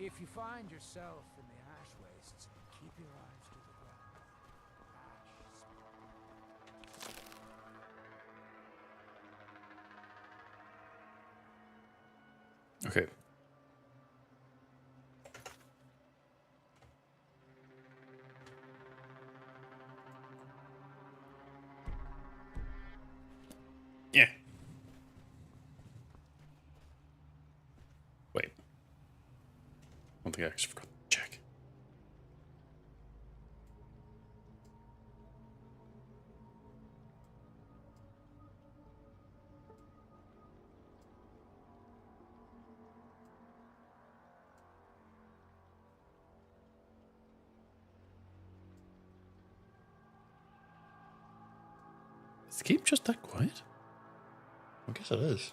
If you find yourself in the ash wastes, keep your eyes to the ground. Okay. Yeah. Wait. One thing I actually forgot to check. Is the game just that quiet? I guess it is.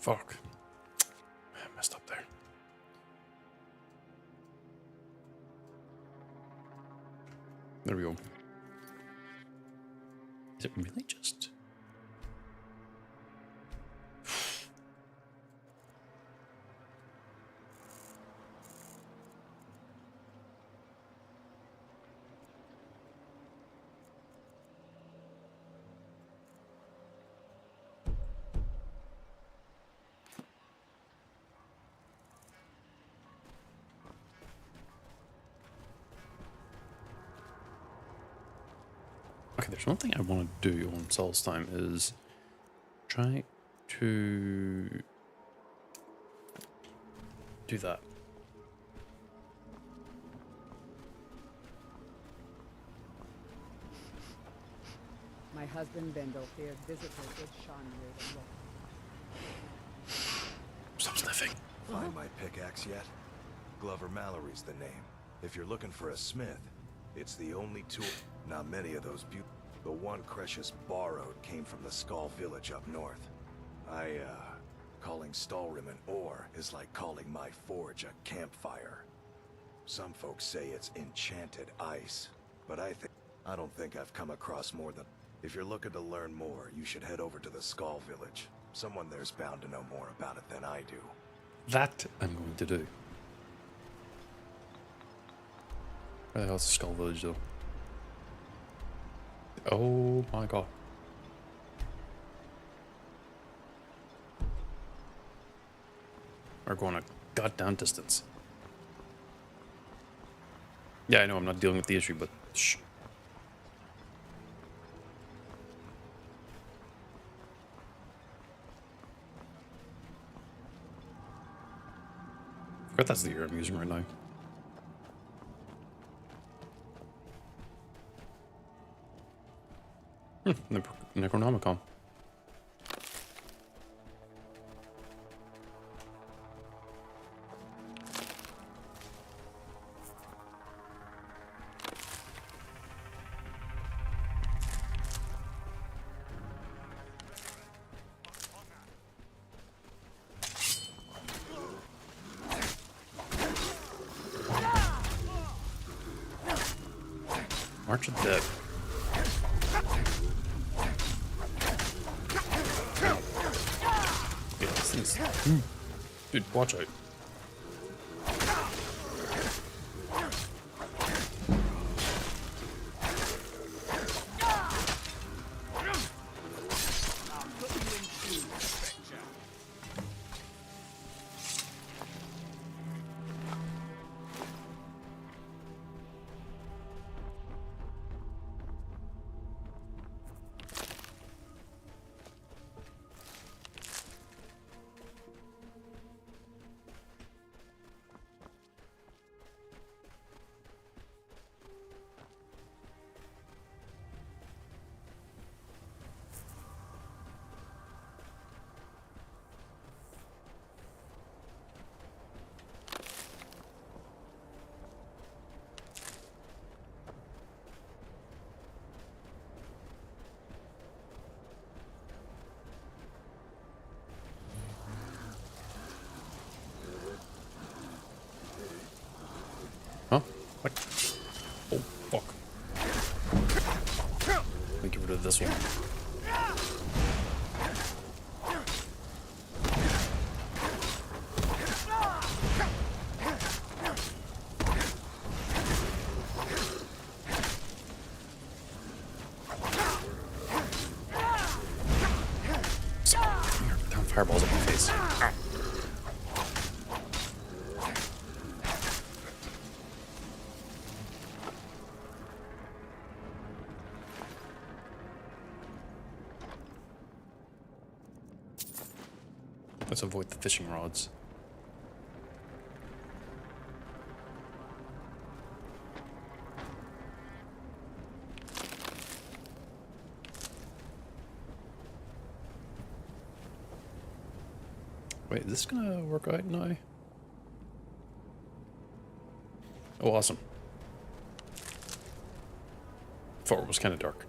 Fuck. I messed up there. There we go. Is it really just... Okay, there's one thing I want to do on Saul's time is try to do that. My husband Bendel feared visitors would shun near the wall. Stop sniffing. Find my pickaxe yet? Glover Mallory's the name. If you're looking for a smith, it's the only tool. Not many of those The one Cretius borrowed came from the Skull village up north. Calling Stalrim an ore is like calling my forge a campfire. Some folks say it's enchanted ice, but I don't think I've come across more than... If you're looking to learn more, you should head over to the Skull village. Someone there's bound to know more about it than I do. That I'm going to do. Where the hell's the Skull Village, though? Oh my god. We're going a goddamn distance. Yeah, I know I'm not dealing with the issue, but shh. I forgot that's the ear I'm using right now. Necronomicon. March of the Dead. Yeah, this thing's... Dude, watch out. Huh? What? Oh, fuck. Let me get rid of this one. fireballs at my face. Ah. Let's avoid the fishing rods. Wait, is this gonna work out now? Oh, awesome. Thought it was kind of dark.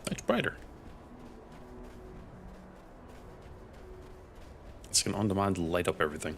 It's brighter. It's gonna on demand light up everything.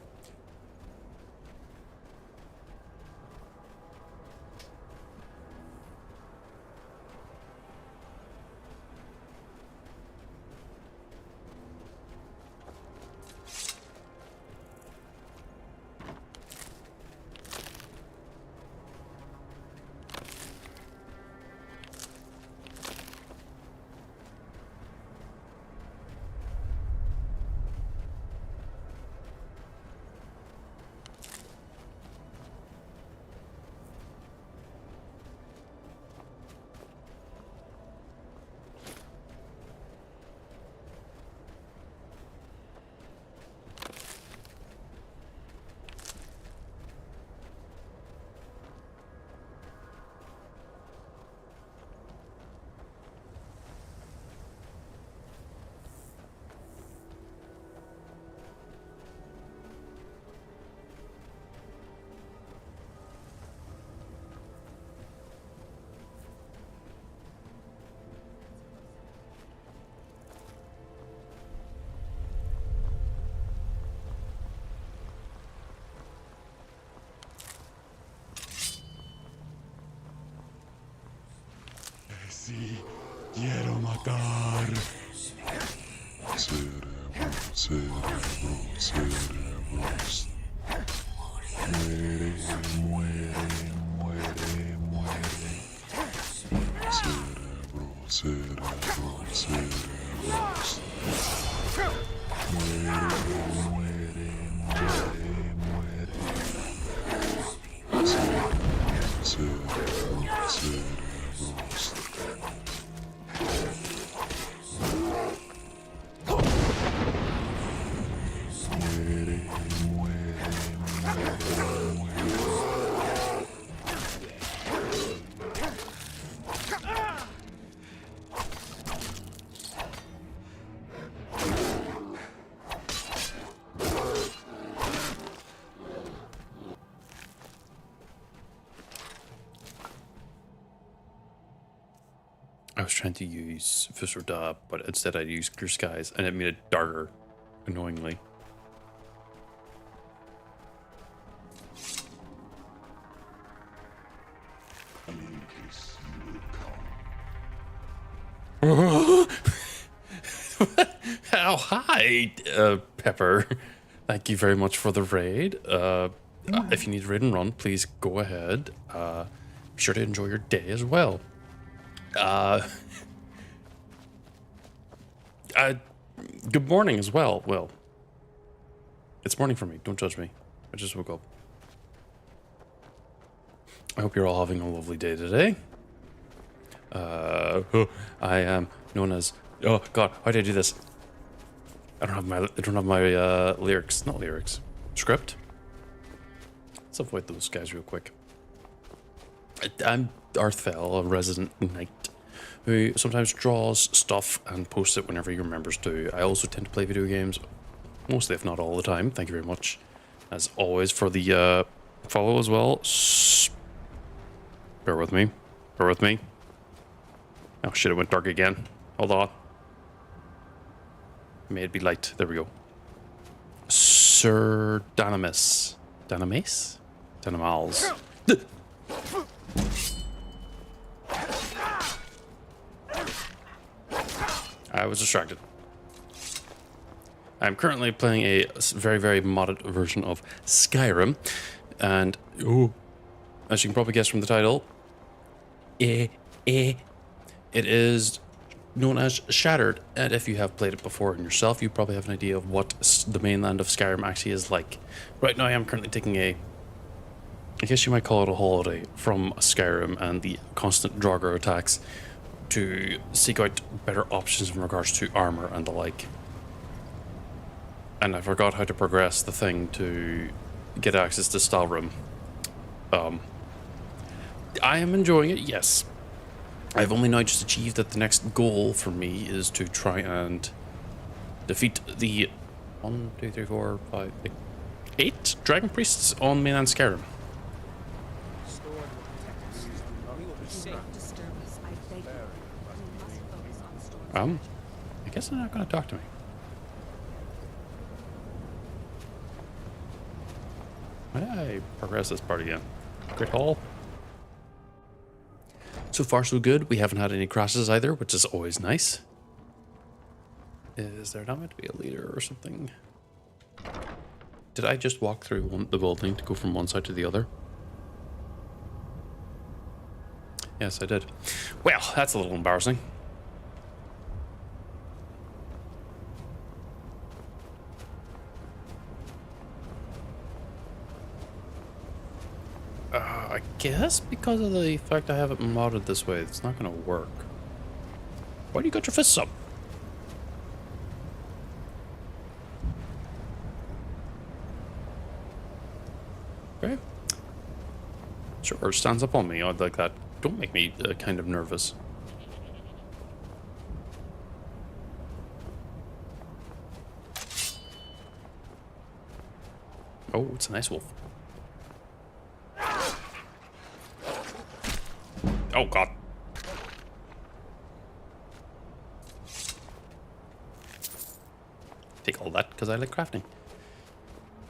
Sí, quiero matar. Cerebro, cerebro, cerebros. Muere, muere, muere, muere. Cerebro, cerebro, cerebros. Muere, muere, muere, muere. Cerebro, cerebro, cerebros. I was trying to use Visor Dab, but instead I used Clear Skies, and it made it darker, annoyingly. Oh, hi, Pepper. Thank you very much for the raid. If you need to raid and run, please go ahead. Be sure to enjoy your day as well. Good morning as well. Well, it's morning for me. Don't judge me. I just woke up. I hope you're all having a lovely day today. I am known as. Oh God, why did I do this? I don't have my lyrics. Not lyrics. Script. Let's avoid those guys real quick. I'm Arthfell, a resident knight, who sometimes draws stuff and posts it whenever your members do. I also tend to play video games, mostly if not all the time. Thank you very much, as always, for the follow as well. Bear with me. Bear with me. Oh shit, it went dark again. Hold on. May it be light. There we go. Sir Danamis. Danamis? Danamals. I was distracted. I'm currently playing a very, very modded version of Skyrim, and as you can probably guess from the title, it is known as Shattered. And if you have played it before in yourself, you probably have an idea of what the mainland of Skyrim actually is like. Right now, I am currently taking I guess you might call it a holiday from Skyrim and the constant Draugr attacks to seek out better options in regards to armor and the like. And I forgot how to progress the thing to get access to Stalrim. I am enjoying it, yes. I've only now just achieved that the next goal for me is to try and defeat the 1, 2, 3, 4, 5, 6, 8 dragon priests on mainland Skyrim. I guess they're not going to talk to me. Why did I progress this part again? Great Hall. So far so good. We haven't had any crashes either, which is always nice. Is there not meant to be a leader or something? Did I just walk through the building to go from one side to the other? Yes, I did. Well, that's a little embarrassing. I guess because of the fact I have it modded this way, it's not going to work. Why do you got your fists up? Okay. Sure, stands up on me. I'd like that. Don't make me kind of nervous. Oh, it's a nice wolf. Oh, God. Take all that because I like crafting.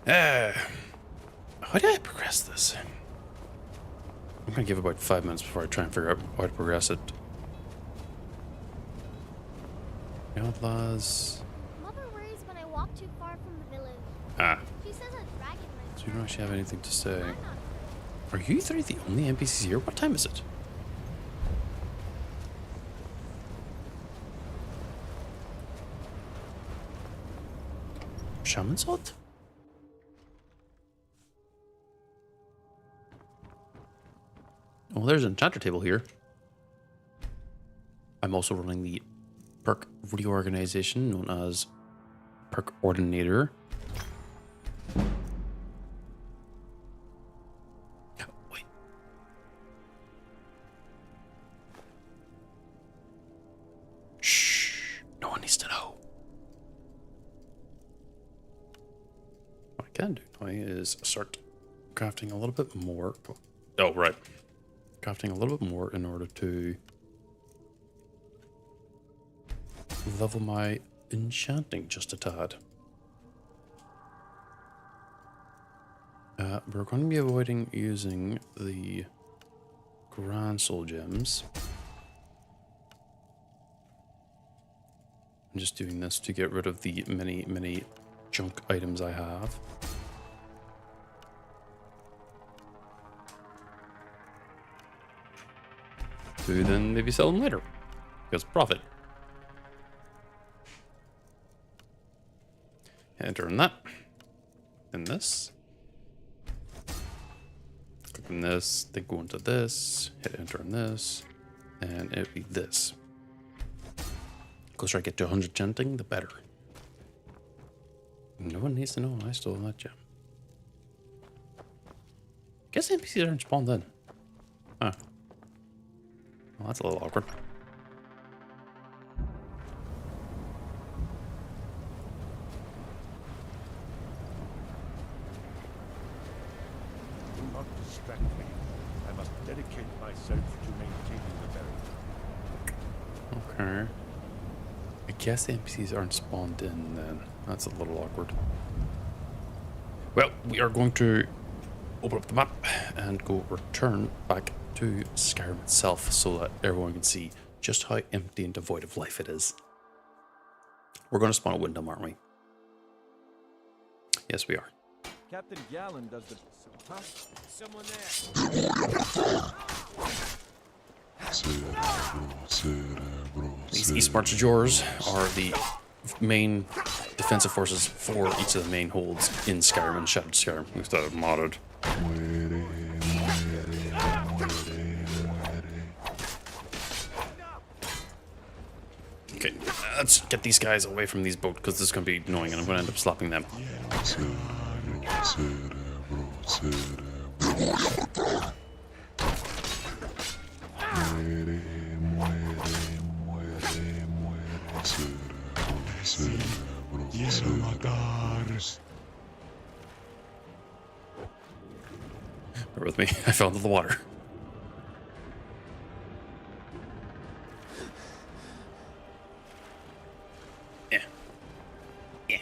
How do I progress this? I'm going to give about 5 minutes before I try and figure out how to progress it. Outlaws. Mother worries when I walk too far from the village. Ah. She says a dragon might. So you don't actually have anything to say. Are you three the only NPCs here? What time is it? Shaman's hut? Oh, there's an enchanter table here. I'm also running the perk reorganization known as Perk Ordinator. Wait. Shh. No one needs to know. What I can do now is start crafting a little bit more. Oh, right. Crafting a little bit more in order to level my enchanting just a tad. We're going to be avoiding using the Grand Soul Gems. I'm just doing this to get rid of the many junk items I have. To then maybe sell them later, because profit. Enter in that, and this, click on this, then go into this, hit enter in this, and it'll be this. The closer I get to 100 chanting, the better. No one needs to know I stole that gem. Guess NPCs aren't spawned in. Huh. Well, that's a little awkward. Do not distract me. I must dedicate myself to maintaining the barrier. Okay. I guess the NPCs aren't spawned in then. That's a little awkward. Well, we are going to open up the map and go return back to Skyrim itself so that everyone can see just how empty and devoid of life it is. We're going to spawn a Windham, aren't we? Yes, we are. Captain Gallen does the... Huh? Someone there. Cerebro, cerebro, These these East Marchers are the main defensive forces for each of the main holds in Skyrim and Shattered Skyrim. We've got it modded. Muere, muere, muere, muere. Okay, let's get these guys away from these boats because this is going to be annoying and I'm going to end up slapping them. Cerebro, cerebro, cerebro. Muere, muere, muere, muere. Cerebro, cerebro, cerebro. Bear with me, I fell into the water. Yeah. Yeah.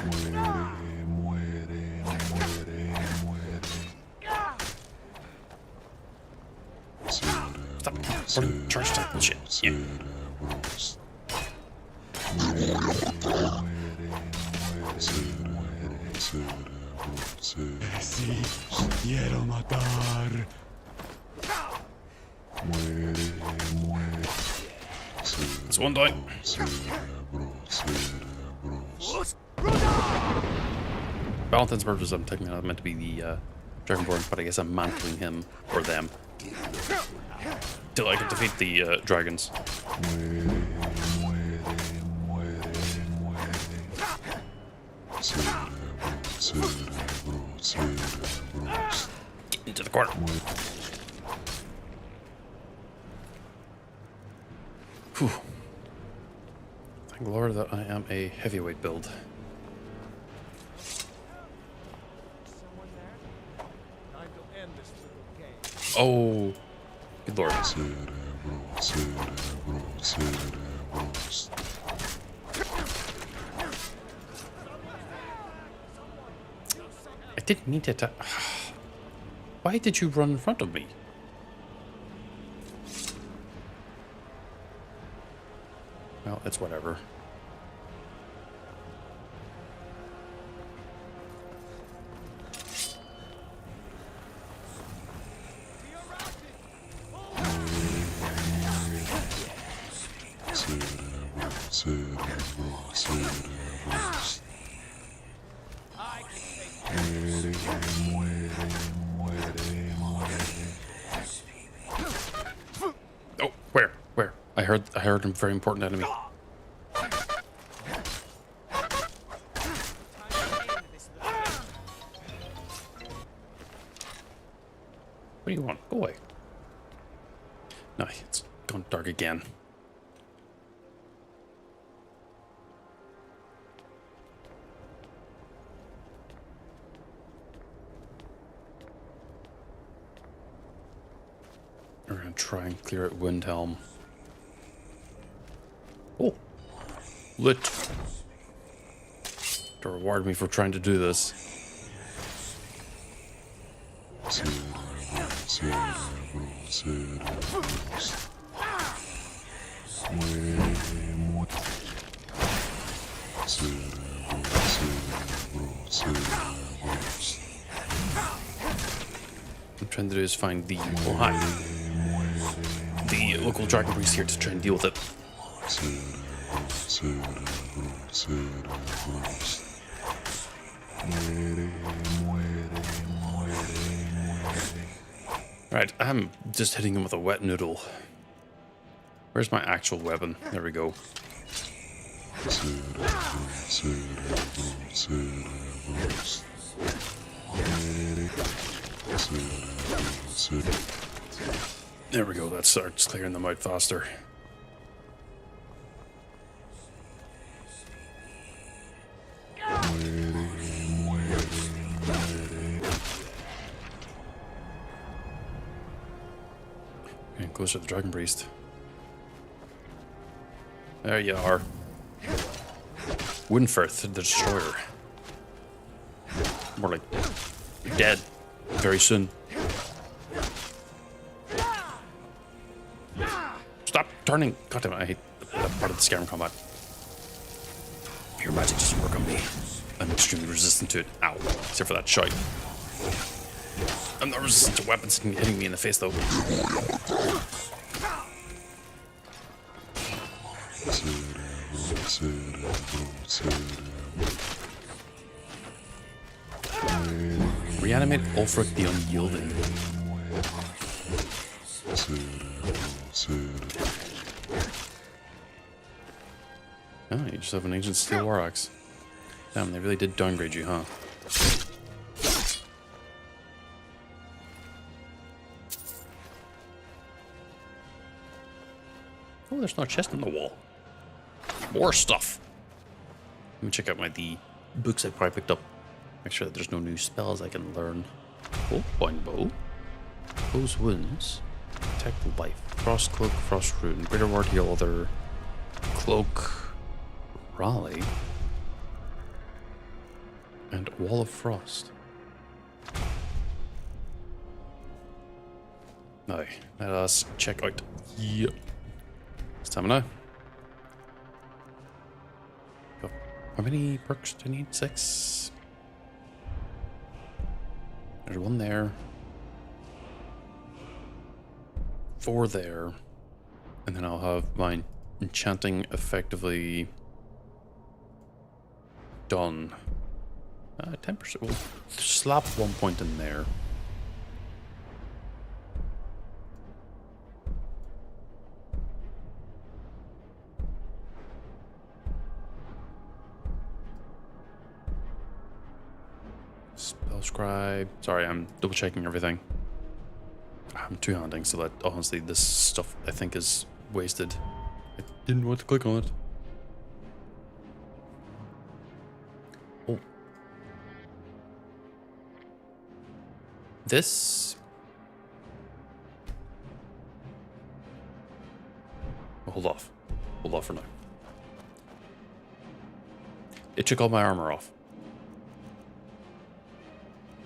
Muere, muere, muere, muere. Stop. Cerebro, Charge that bullshit. Yeah. cerebros. Muere, muere, muere, cerebro, cerebro. Sí, quiero matar. Muere, muere. It's one die. Cerebro, cerebros. Valentine's purpose, I'm technically not meant to be the Dragonborn, but I guess I'm mantling him or them till I can defeat the dragons. Muere, muere, muere, muere. Cerebro, cerebro, cerebros. Get into the corner. Muere. Whew. Thank Lord that I am a heavyweight build. Oh, good lord. Cerebro, cerebro, cerebros. I didn't mean to attack. Why did you run in front of me? Well, it's whatever. Cerebro, cerebro, cerebros. Muere, muere, muere, muere. Oh, where? Where? I heard a very important enemy. What do you want? Go away. No, it's gone dark again. We're gonna try and clear out Windhelm. Oh, lit. To reward me for trying to do this. Cerebro, cerebro, cerebros. Muere, muere. Cerebro, cerebro, cerebros. What I'm trying to do is find the the local dragon priest here to try and deal with it. Cerebro, cerebro, cerebros. Muere, muere, muere, muere. Right, I'm just hitting him with a wet noodle. Where's my actual weapon? There we go. Cerebro, cerebro, cerebros. Muere, cerebro, cerebro. There we go, that starts clearing them out faster. Muere, muere, muere. Getting closer to the dragon priest. There you are. Windfirth, the destroyer. More like you're dead very soon. Stop turning. God damn it, I hate that part of the Skyrim combat. Pure magic doesn't work on me. I'm extremely resistant to it. Ow. Except for that shite. I'm not resistant to weapons hitting me in the face, though. Reanimate Ulfric the Unyielding. Oh, you just have an ancient steel war axe. Damn, they really did downgrade you, huh? Oh, there's no chest on the wall. More stuff. Let me check out the books I probably picked up. Make sure that there's no new spells I can learn. Oh, boing bow. Close wounds. Protect life. Frost cloak, frost rune. Greater ward heal other. Cloak. Rally. And wall of frost. Now, let us check out. Yeah. Stamina. Go. How many perks do I need? 6. There's 1 there. 4 there. And then I'll have my enchanting effectively done. 10%. We'll slap 1 point in there. Spell scribe. Sorry, I'm double checking everything. I'm two-handing, so that honestly, this stuff I think is wasted. I didn't want to click on it. Oh. This. Oh, hold off. Hold off for now. It took all my armor off.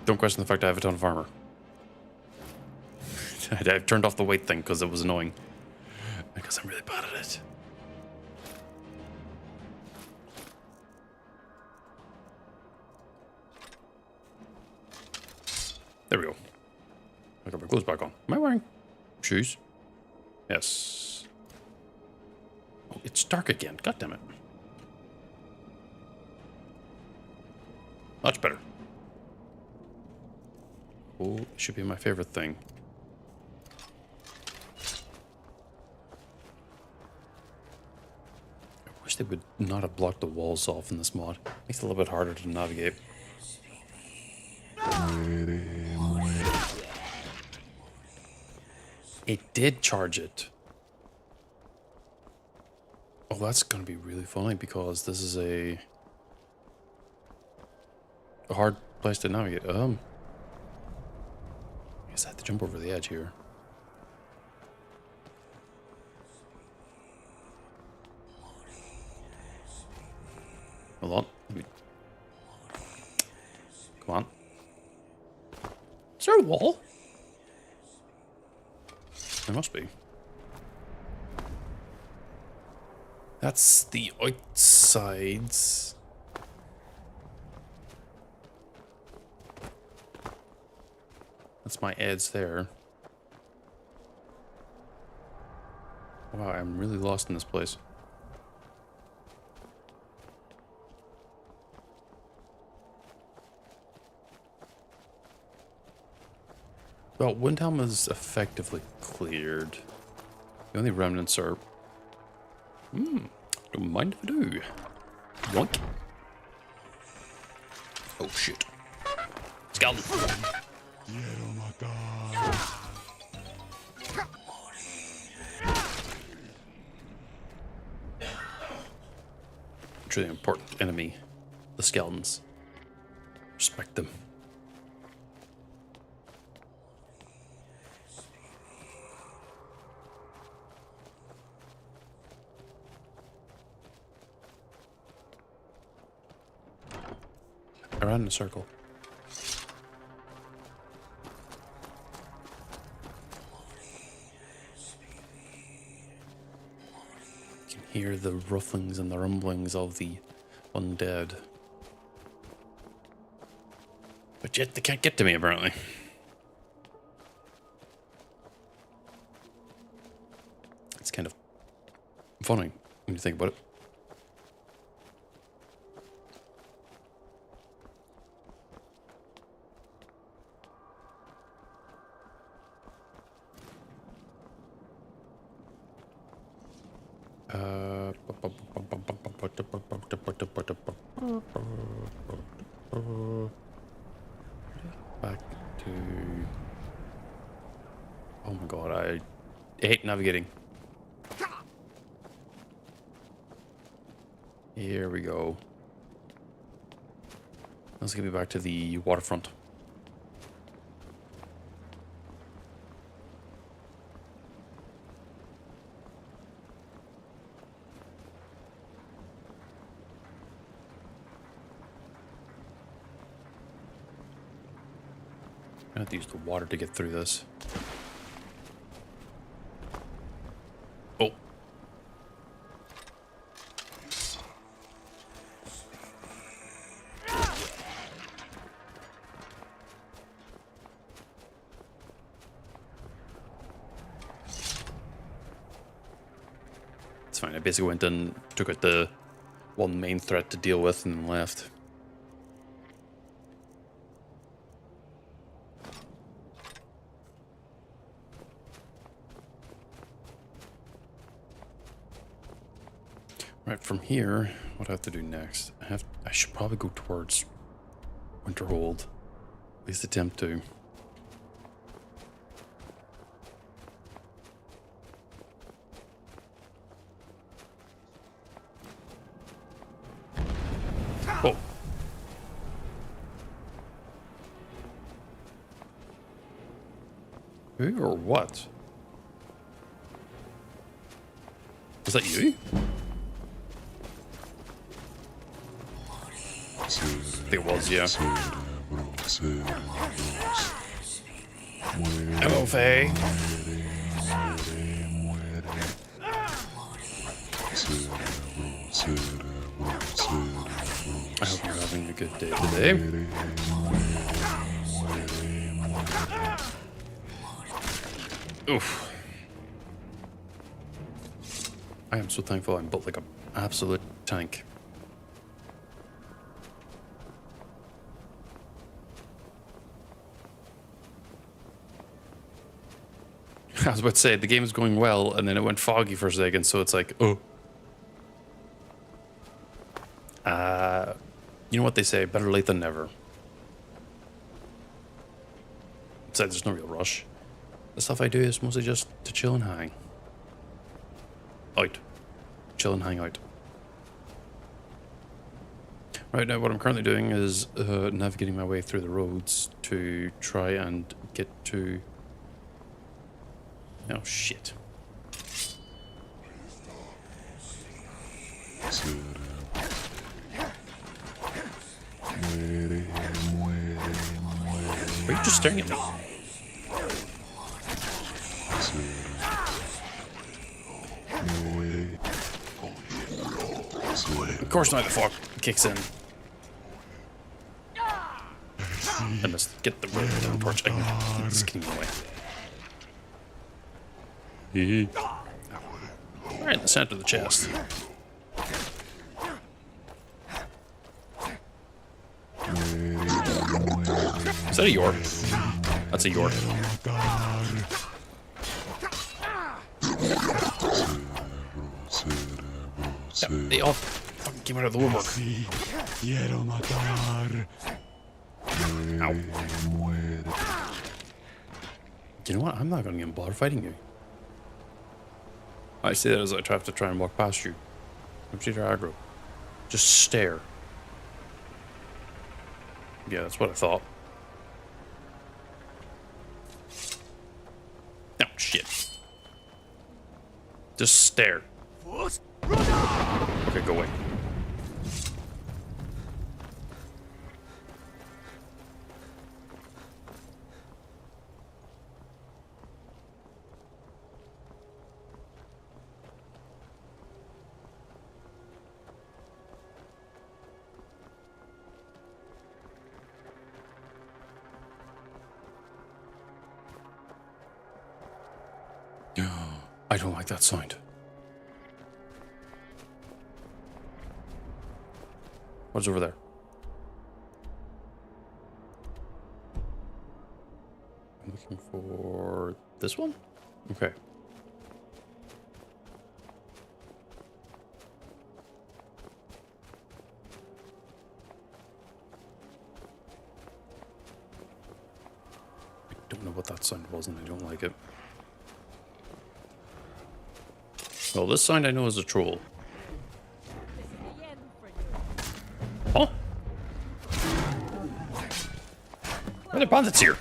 Don't question the fact I have a ton of armor. I turned off the weight thing because it was annoying. Because I'm really bad at it. There we go. I got my clothes back on. Am I wearing shoes? Yes. Oh, it's dark again. God damn it. Much better. Oh, it should be my favorite thing. I wish they would not have blocked the walls off in this mod. Makes it a little bit harder to navigate. It did charge it. Oh, that's gonna be really funny because this is a hard place to navigate. I guess I have to jump over the edge here. Hold on. Come on. Is there a wall? There must be. That's the outsides. That's my edge there. Wow, I'm really lost in this place. Well, Windhelm is effectively cleared. The only remnants are... don't mind if I do. Yoink. Oh, shit. Skeleton. Quiero matar. Truly important enemy. The skeletons. Respect them. Around in a circle. You can hear the rufflings and the rumblings of the undead. But yet they can't get to me, apparently. funny when you think about it. Back to... Oh my god, I hate navigating. Here we go. Let's get me back to the waterfront. I have to use the water to get through this. Oh. It's fine. I basically went and took out the one main threat to deal with and then left. Right, from here, what do I have to do next? I should probably go towards Winterhold. At least attempt to. Oh. Who or what? Is that you? I think it was, yeah. Hello, Faye. I hope you're having a good day today. Oof. I am so thankful I'm built like an absolute tank. I was about to say, the game is going well, and then it went foggy for a second, so it's like, oh. You know what they say, better late than never. Besides, there's no real rush. The stuff I do is mostly just to chill and hang. Out. Chill and hang out. Right now, what I'm currently doing is navigating my way through the roads to try and get to... Oh, shit. Are you just staring at me? Of course not, the fog kicks in. I must get the road down torch. It's getting away. Right in the center of the chest. Is that a York? That's a York. Yeah, they all fucking came out of the woodwork. Ow. You know what? I'm not going to even bother fighting you. I say that as I have to try and walk past you. Don't you aggro. Just stare. Yeah, that's what I thought. Oh, shit. Just stare. Okay, go away. I don't like that sound. What's over there? I'm looking for this one? Okay. I don't know what that sound was and I don't like it. Well, this sound I know is a troll. Huh? Why are there bandits here?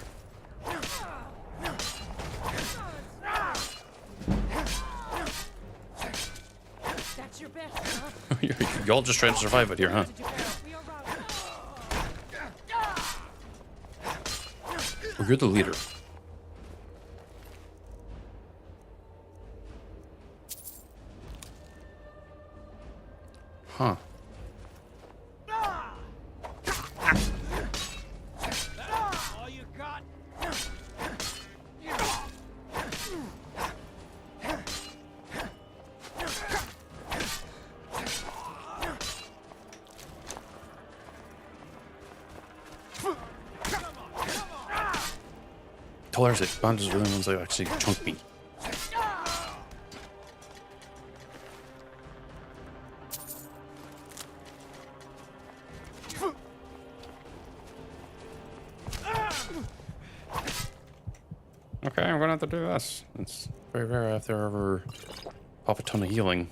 That's your best, huh? Y'all just trying to survive it here, huh? Well, you're the leader. Huh. All you got? Hilarious, it. Bandits are the ones that actually chunk me. Okay, I'm gonna have to do this. It's very rare if there ever pop a ton of healing.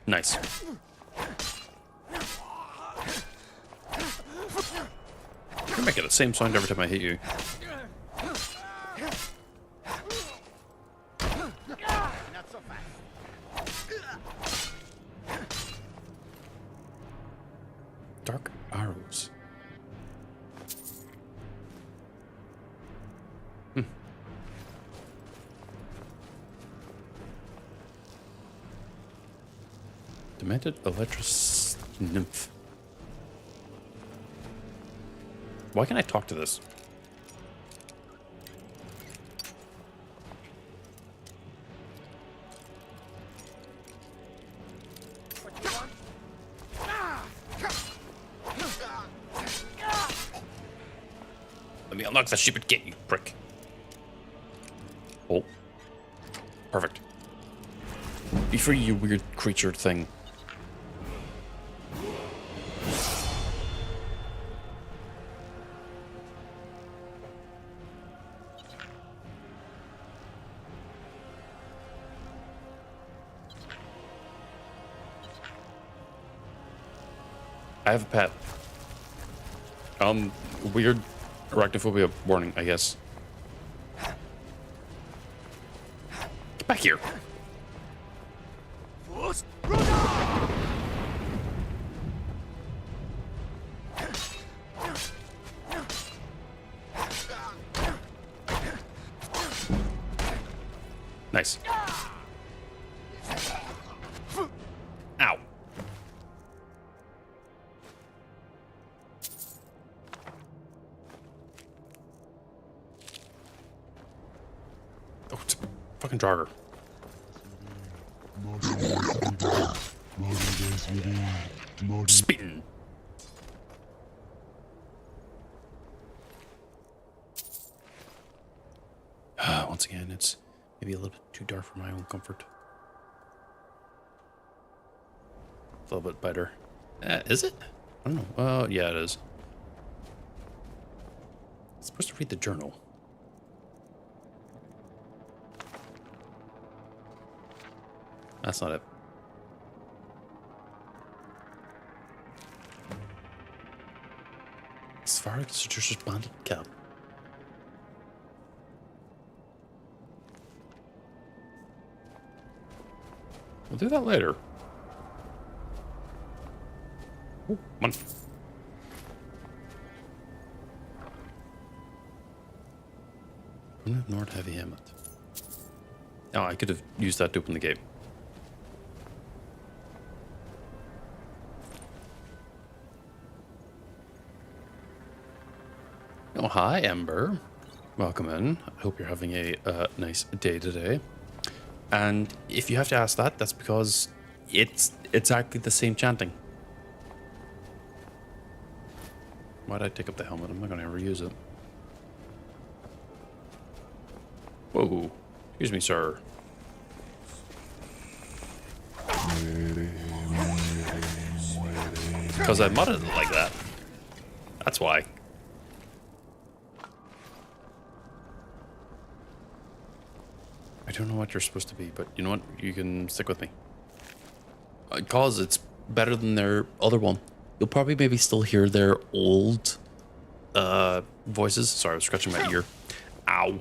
Nice. You're making the same sound every time I hit you. Not so fast. Dark arrows. Demented Electrous Nymph. Why can't I talk to this? Let me unlock that stupid gate, you prick. Oh. Perfect. Be free, you weird creature thing. I have a pet. Weird arachnophobia warning, I guess. Get back here. Nice. Ow. Oh, it's a fucking jogger. Spitting. Once again, it's maybe a little bit too dark for my own comfort. A little bit better. Is it? I don't know. Well, yeah, it is. I'm supposed to read the journal. That's not it. As far as Citrus's bandit camp. We'll do that later. Ooh, come on. Nord Heavy Helmet. Oh, I could have used that to open the gate. Oh, hi, Ember. Welcome in. I hope you're having a nice day today. And if you have to ask that, that's because it's exactly the same chanting. Why'd I take up the helmet? I'm not going to ever use it. Whoa. Excuse me, sir. Because I mudded it like that. That's why. I don't know what you're supposed to be, but you know what? You can stick with me. Because it's better than their other one. You'll probably maybe still hear their old voices. Sorry, I was scratching my ear. Ow.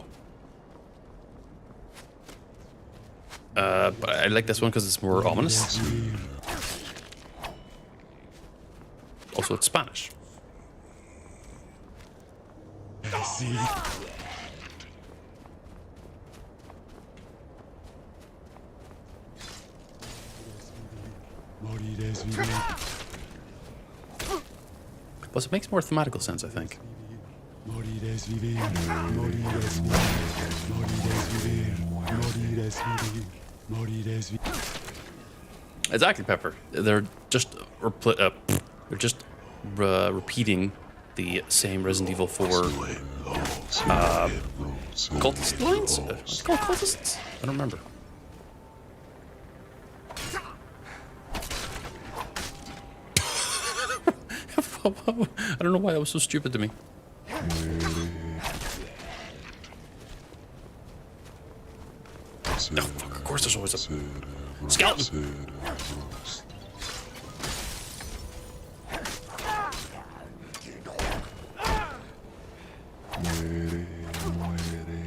But I like this one because it's more ominous. Also, it's Spanish. Sí. Morirás vivir. Plus, it makes more thematical sense, I think. Morirás vivir. Morirás vivir. Morirás vivir. Morirás vivir. Morirás vivir. Exactly, Pepper. They're just repeating the same Resident Evil 4 cultist lines? What's it called, cultists? I don't remember. I don't know why that was so stupid to me. No, fuck, of course there's always a skeleton.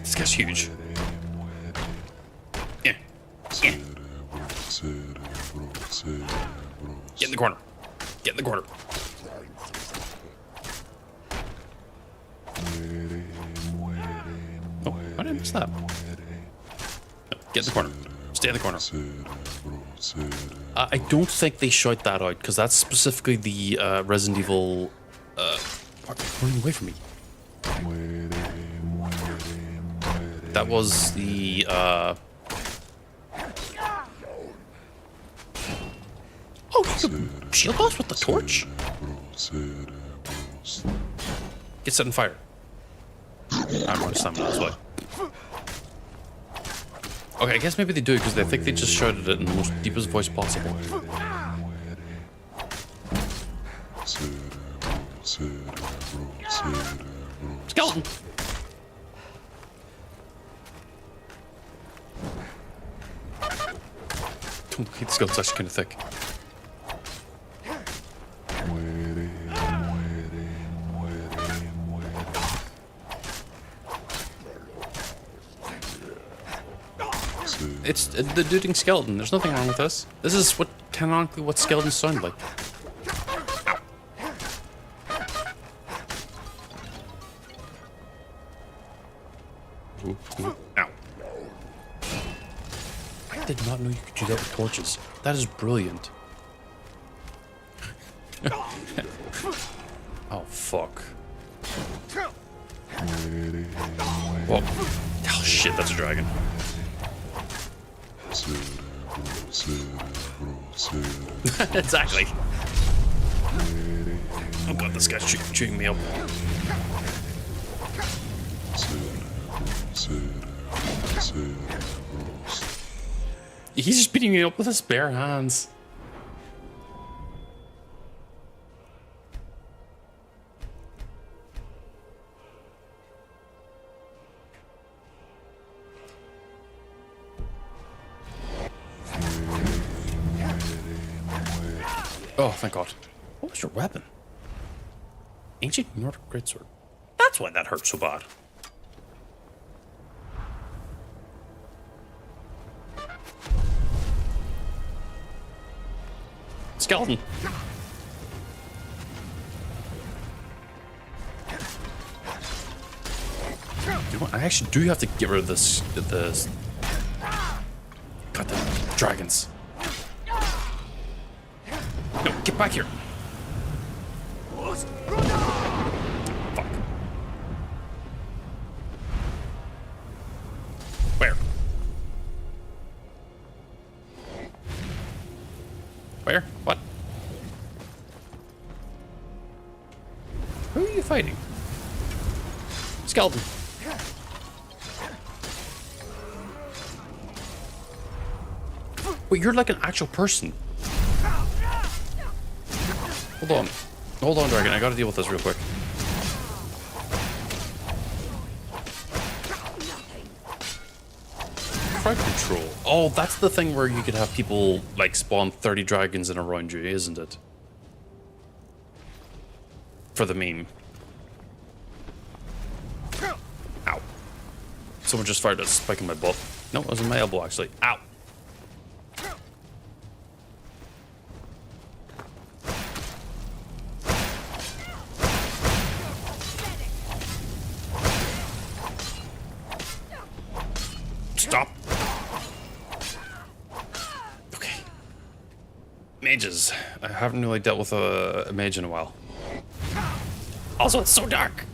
This guy's huge. Yeah. Yeah. Get in the corner. Get in the corner. Oh, why did I miss that? No, get in the corner. Stay in the corner. I don't think they shout that out, because that's specifically the Resident Evil... running away from me. That was the... Oh, you can shield boss with the torch? Get set on fire. I'm going to summon this way. Okay, I guess maybe they do it because they think they just shouted it in the most deepest voice possible. Skeleton! The skeleton's actually kind of thick. It's the duding skeleton. There's nothing wrong with this. This is what canonically what skeletons sound like. Ow. Ooh, ooh, ow. I did not know you could do that with torches. That is brilliant. Oh, fuck. Whoa. Oh, shit, that's a dragon. Exactly. Oh god, this guy's chewing me up. He's just beating me up with his bare hands. Oh, thank God. What was your weapon? Ancient Nordic greatsword. That's why that hurt so bad. Skeleton. You know what? I actually do have to get rid of this. God, the dragons. No, get back here. Fuck. you fighting? Skeleton. Wait, you're like an actual person. Hold on. Hold on, dragon. I gotta deal with this real quick. Crowd control. Oh, that's the thing where you could have people like spawn 30 dragons in around you, isn't it? For the meme. Ow. Someone just fired a spike in my butt. No, it was in my elbow actually. Ow. Stop. Okay. Mages. I haven't really dealt with a mage in a while. Also, it's so dark.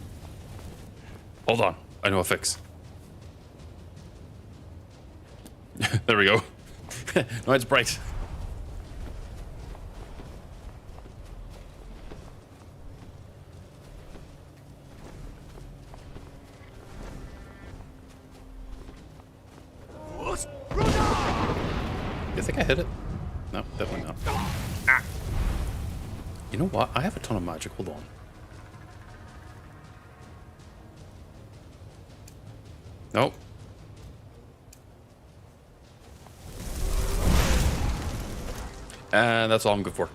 Hold on. I know a fix. There we go. No, it's bright. You think I hit it? No, definitely not. Ah. You know what? I have a ton of magic. Hold on. Nope. And that's all I'm good for.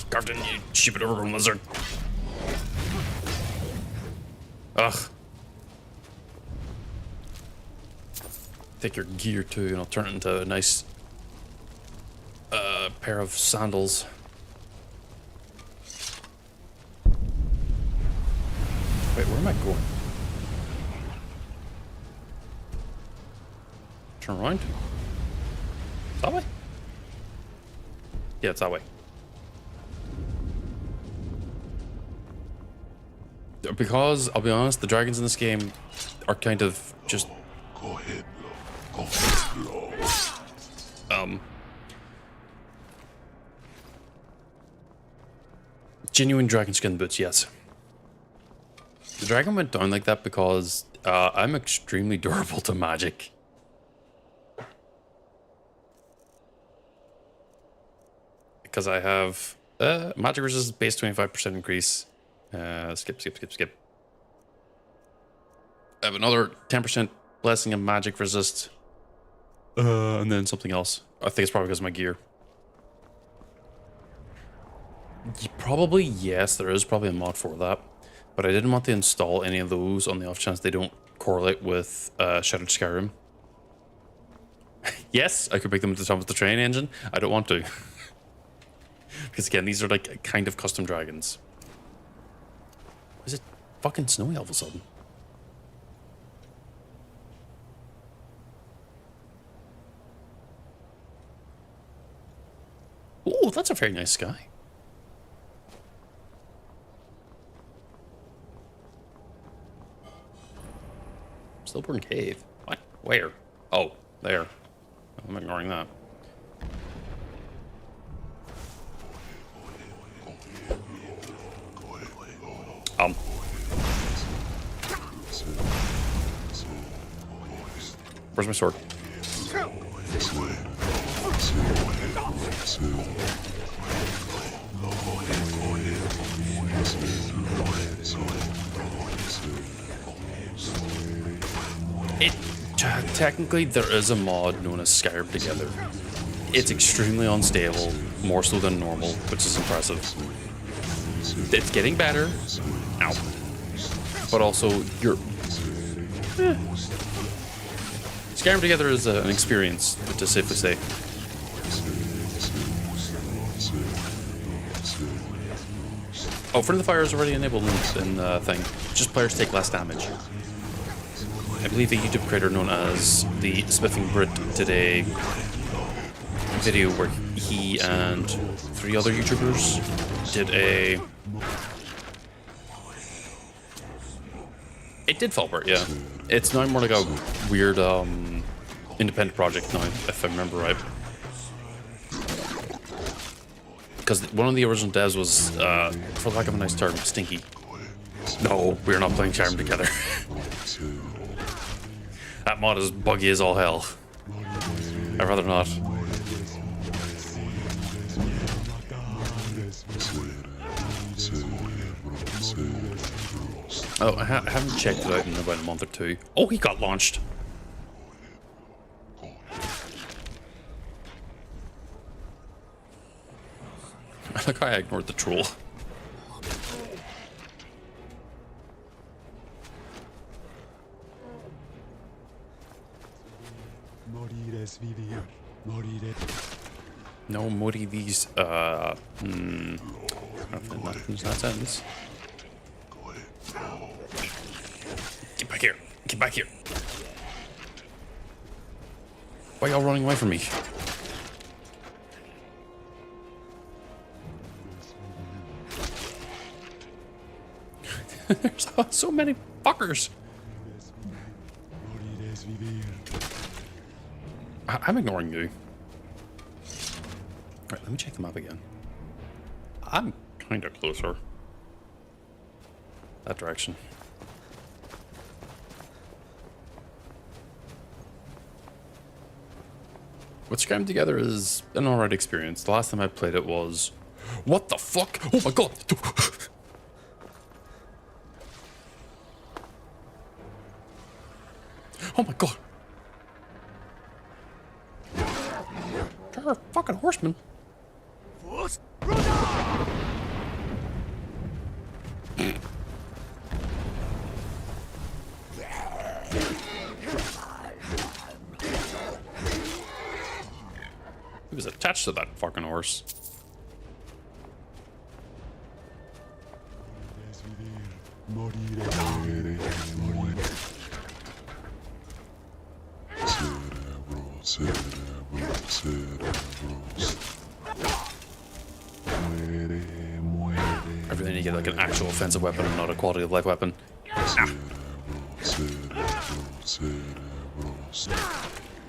Garden, you stupid urban lizard. Ugh. Take your gear too, and I'll turn it into a nice pair of sandals. Wait, where am I going? Turn around? That way? Yeah, it's that way. Because, I'll be honest, the dragons in this game are kind of just... Go ahead, Lo. Go ahead, Lo. Genuine dragon skin boots, yes. The dragon went down like that because I'm extremely durable to magic. Because I have magic resistance base 25% increase. Skip. I have another 10% blessing of magic resist. And then something else. I think it's probably because of my gear. Probably, yes, there is probably a mod for that. But I didn't want to install any of those on the off chance they don't correlate with Shattered Skyrim. Yes, I could make them at the top of the train engine. I don't want to. Because again, these are like kind of custom dragons. Is it fucking snowy all of a sudden? Oh, that's a very nice sky. Stillborn Cave. What? Where? Oh, there. I'm ignoring that. Where's my sword? Technically, there is a mod known as Skyrim Together. It's extremely unstable, more so than normal, which is impressive. It's getting better. Ow. But also, you're... Skyrim Together is an experience, to safely say. Oh, Friend of the Fire is already enabled in the thing. Just players take less damage. I believe a YouTube creator known as the Spiffing Brit did a video where he and 3 other YouTubers did a... It did fall apart, yeah. It's now more like a weird independent project now, if I remember right. Because one of the original devs was, for lack of a nice term, stinky. No, we're not playing Skyrim together. That mod is buggy as all hell. I'd rather not. Oh, I haven't checked it out in about a month or two. Oh, he got launched. I like how I ignored the troll. Morir es vivir. Morir es... No, Mori, these, I don't think that finish that sentence. Get back here. Get back here. Why are y'all running away from me? There's so many fuckers. Morir es vivir. I'm ignoring you. Alright, let me check the map again. I'm kind of closer. That direction. With Skyrim together is an alright experience. The last time I played it was... What the fuck? Oh my god! Oh my god! They're a fucking horseman. He was attached to that fucking horse. Es vivir. Morir es morir. I really need to get like an actual offensive weapon and not a quality of life weapon.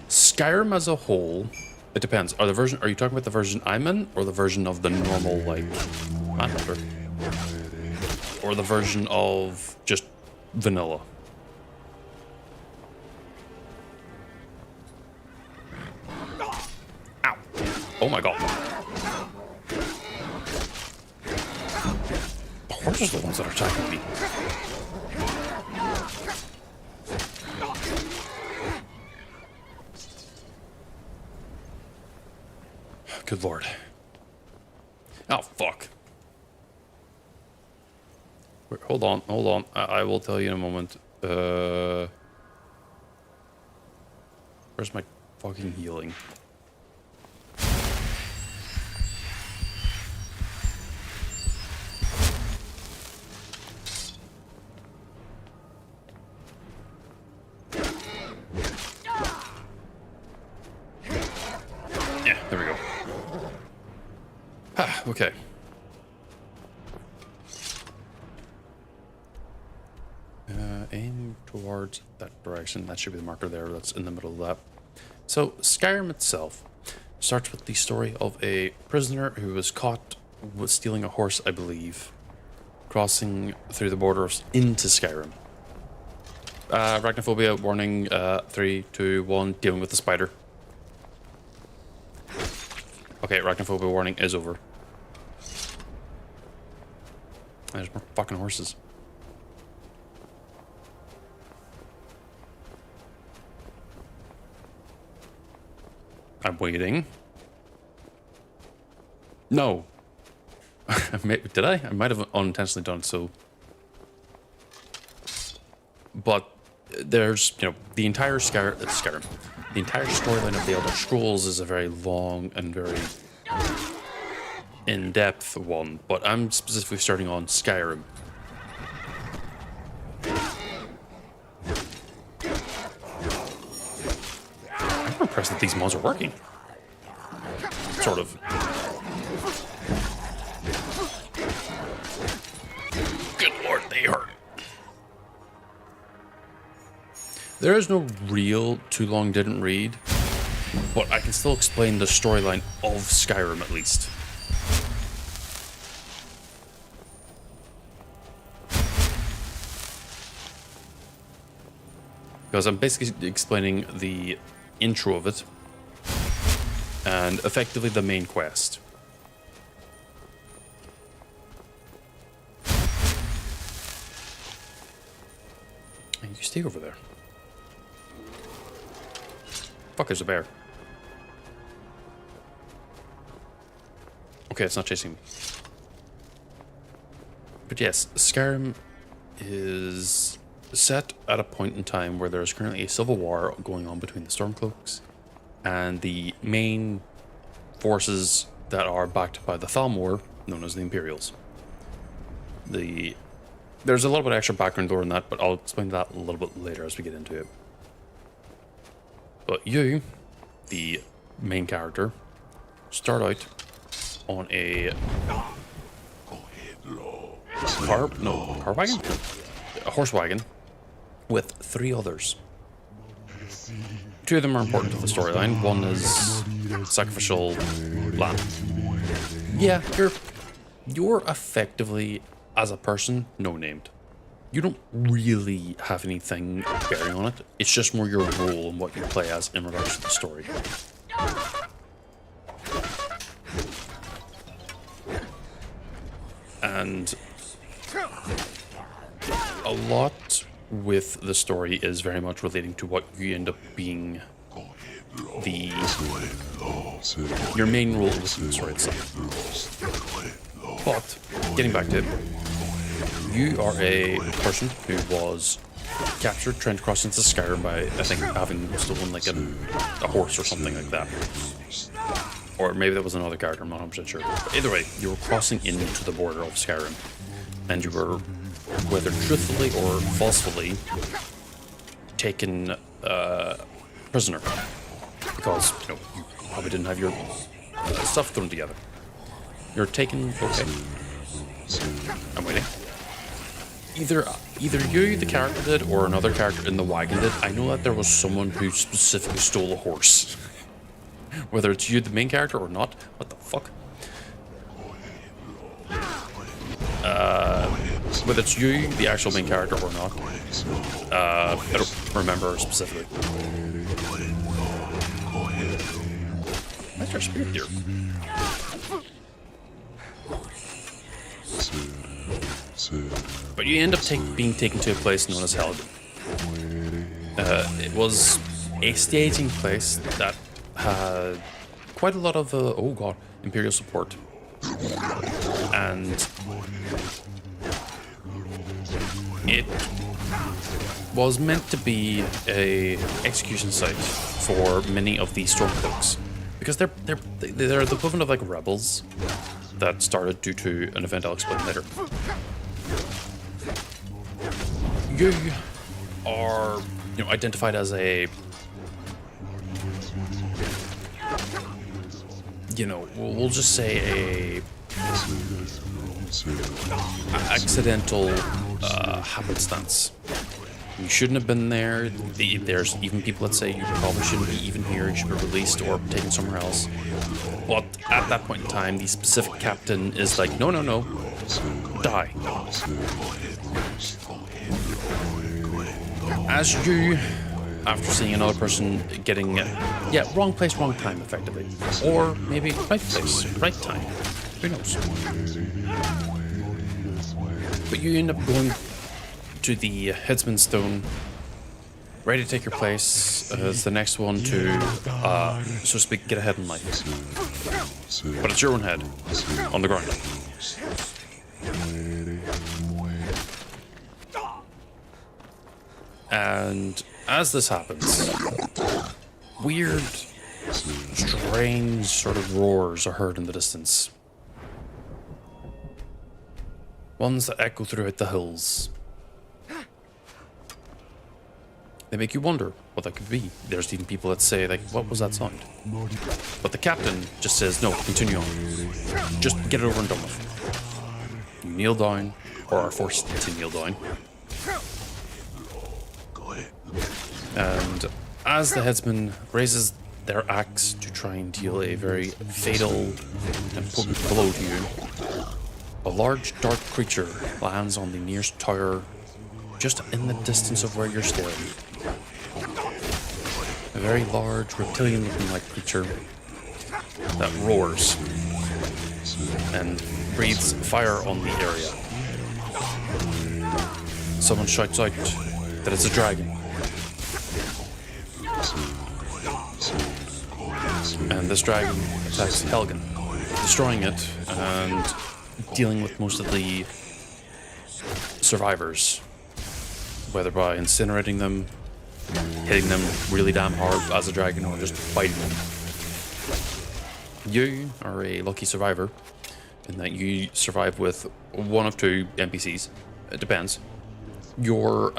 Skyrim as a whole, it depends. Are you talking about the version I'm in, or the version of the normal like Manhunter, or the version of just vanilla? Ow! Oh my god! The horses are the ones that are attacking me. Good lord. Oh, fuck. Wait, hold on. I will tell you in a moment. Where's my fucking healing? Yeah, there we go. Ah, okay. Aim towards that direction. That should be the marker there. That's in the middle of that. So, Skyrim itself starts with the story of a prisoner who was caught with stealing a horse, I believe, crossing through the borders into Skyrim. Arachnophobia warning. 3, 2, 1. Dealing with the spider. Okay, arachnophobia warning is over. There's more fucking horses. I'm waiting. No. Did I? I might have unintentionally done so. But there's, you know, the entire Skyrim. The entire storyline of the Elder Scrolls is a very long and very in-depth one, but I'm specifically starting on Skyrim. I'm impressed that these mods are working. Sort of. Good lord, they hurt. There is no real too long didn't read, but I can still explain the storyline of Skyrim at least. Because I'm basically explaining the intro of it and effectively the main quest. And you stay over there. Fuck, there's a bear. Okay, it's not chasing me. But yes, Skyrim is set at a point in time where there is currently a civil war going on between the Stormcloaks and the main forces that are backed by the Thalmor, known as the Imperials. There's a little bit of extra background lore in that, but I'll explain that a little bit later as we get into it. But you, the main character, start out on a car wagon? A horse wagon with 3 others. 2 of them are important to the storyline. One is sacrificial lamb. Yeah, you're effectively, as a person, no-named. You don't really have anything bearing on it. It's just more your role and what you play as in regards to the story. And a lot with the story is very much relating to what you end up being your main role within the story itself. But getting back to it, you are a person who was captured trying to cross into Skyrim by, I think, having stolen like a horse or something like that. Or maybe that was another character, I'm not 100% sure. But either way, you were crossing into the border of Skyrim. And you were, whether truthfully or falsely, taken prisoner. Because, you know, you probably didn't have your stuff thrown together. You're taken, okay. I'm waiting. Either you, the character, did, or another character in the wagon did. I know that there was someone who specifically stole a horse. Whether it's you, the main character, or not. What the fuck? Whether it's you, the actual main character, or not. I don't remember specifically. Why's there a spirit deer? But you end up being taken to a place known as Halloweeny. It was a staging place that had quite a lot of, oh god, Imperial support. And it was meant to be a execution site for many of the Stormcloaks. Because they're the equivalent of like rebels that started due to an event I'll explain later. You are, you know, identified as a, you know, we'll just say a accidental happenstance. You shouldn't have been there. There's even people that say you probably shouldn't be even here. You should be released or taken somewhere else. But at that point in time, the specific captain is like, no, no, no, die. As you, after seeing another person getting, yeah, wrong place, wrong time, effectively. Or maybe right place, right time. Who knows? But you end up going to the Headsman Stone, ready to take your place as the next one to, so to speak, get ahead in life. But it's your own head, on the ground. And as this happens, weird, strange sort of roars are heard in the distance. Ones that echo throughout the hills. They make you wonder what that could be. There's even people that say, like, what was that sound? But the captain just says, no, continue on. Just get it over and done with. You kneel down, or are forced to kneel down. And as the headsman raises their axe to try and deal a very fatal and potent blow to you, a large dark creature lands on the nearest tower just in the distance of where you're staring. A very large reptilian looking like creature that roars and breathes fire on the area. Someone shouts out that it's a dragon. And this dragon attacks Helgen, destroying it and dealing with most of the survivors, whether by incinerating them, hitting them really damn hard as a dragon, or just biting them. You are a lucky survivor in that you survive with one of two NPCs. It depends. Your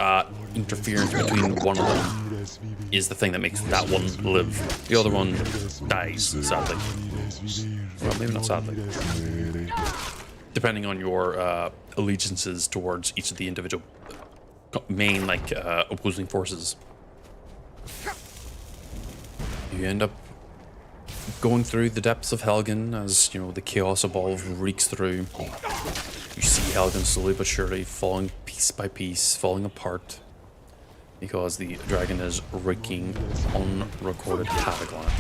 interference between one of them is the thing that makes that one live. The other one dies, sadly. Well, maybe not sadly. Depending on your allegiances towards each of the individual main, opposing forces. You end up going through the depths of Helgen as, the chaos above reeks through. You see Helgen slowly but surely falling piece by piece, falling apart, because the dragon is wreaking unrecorded havoc on it.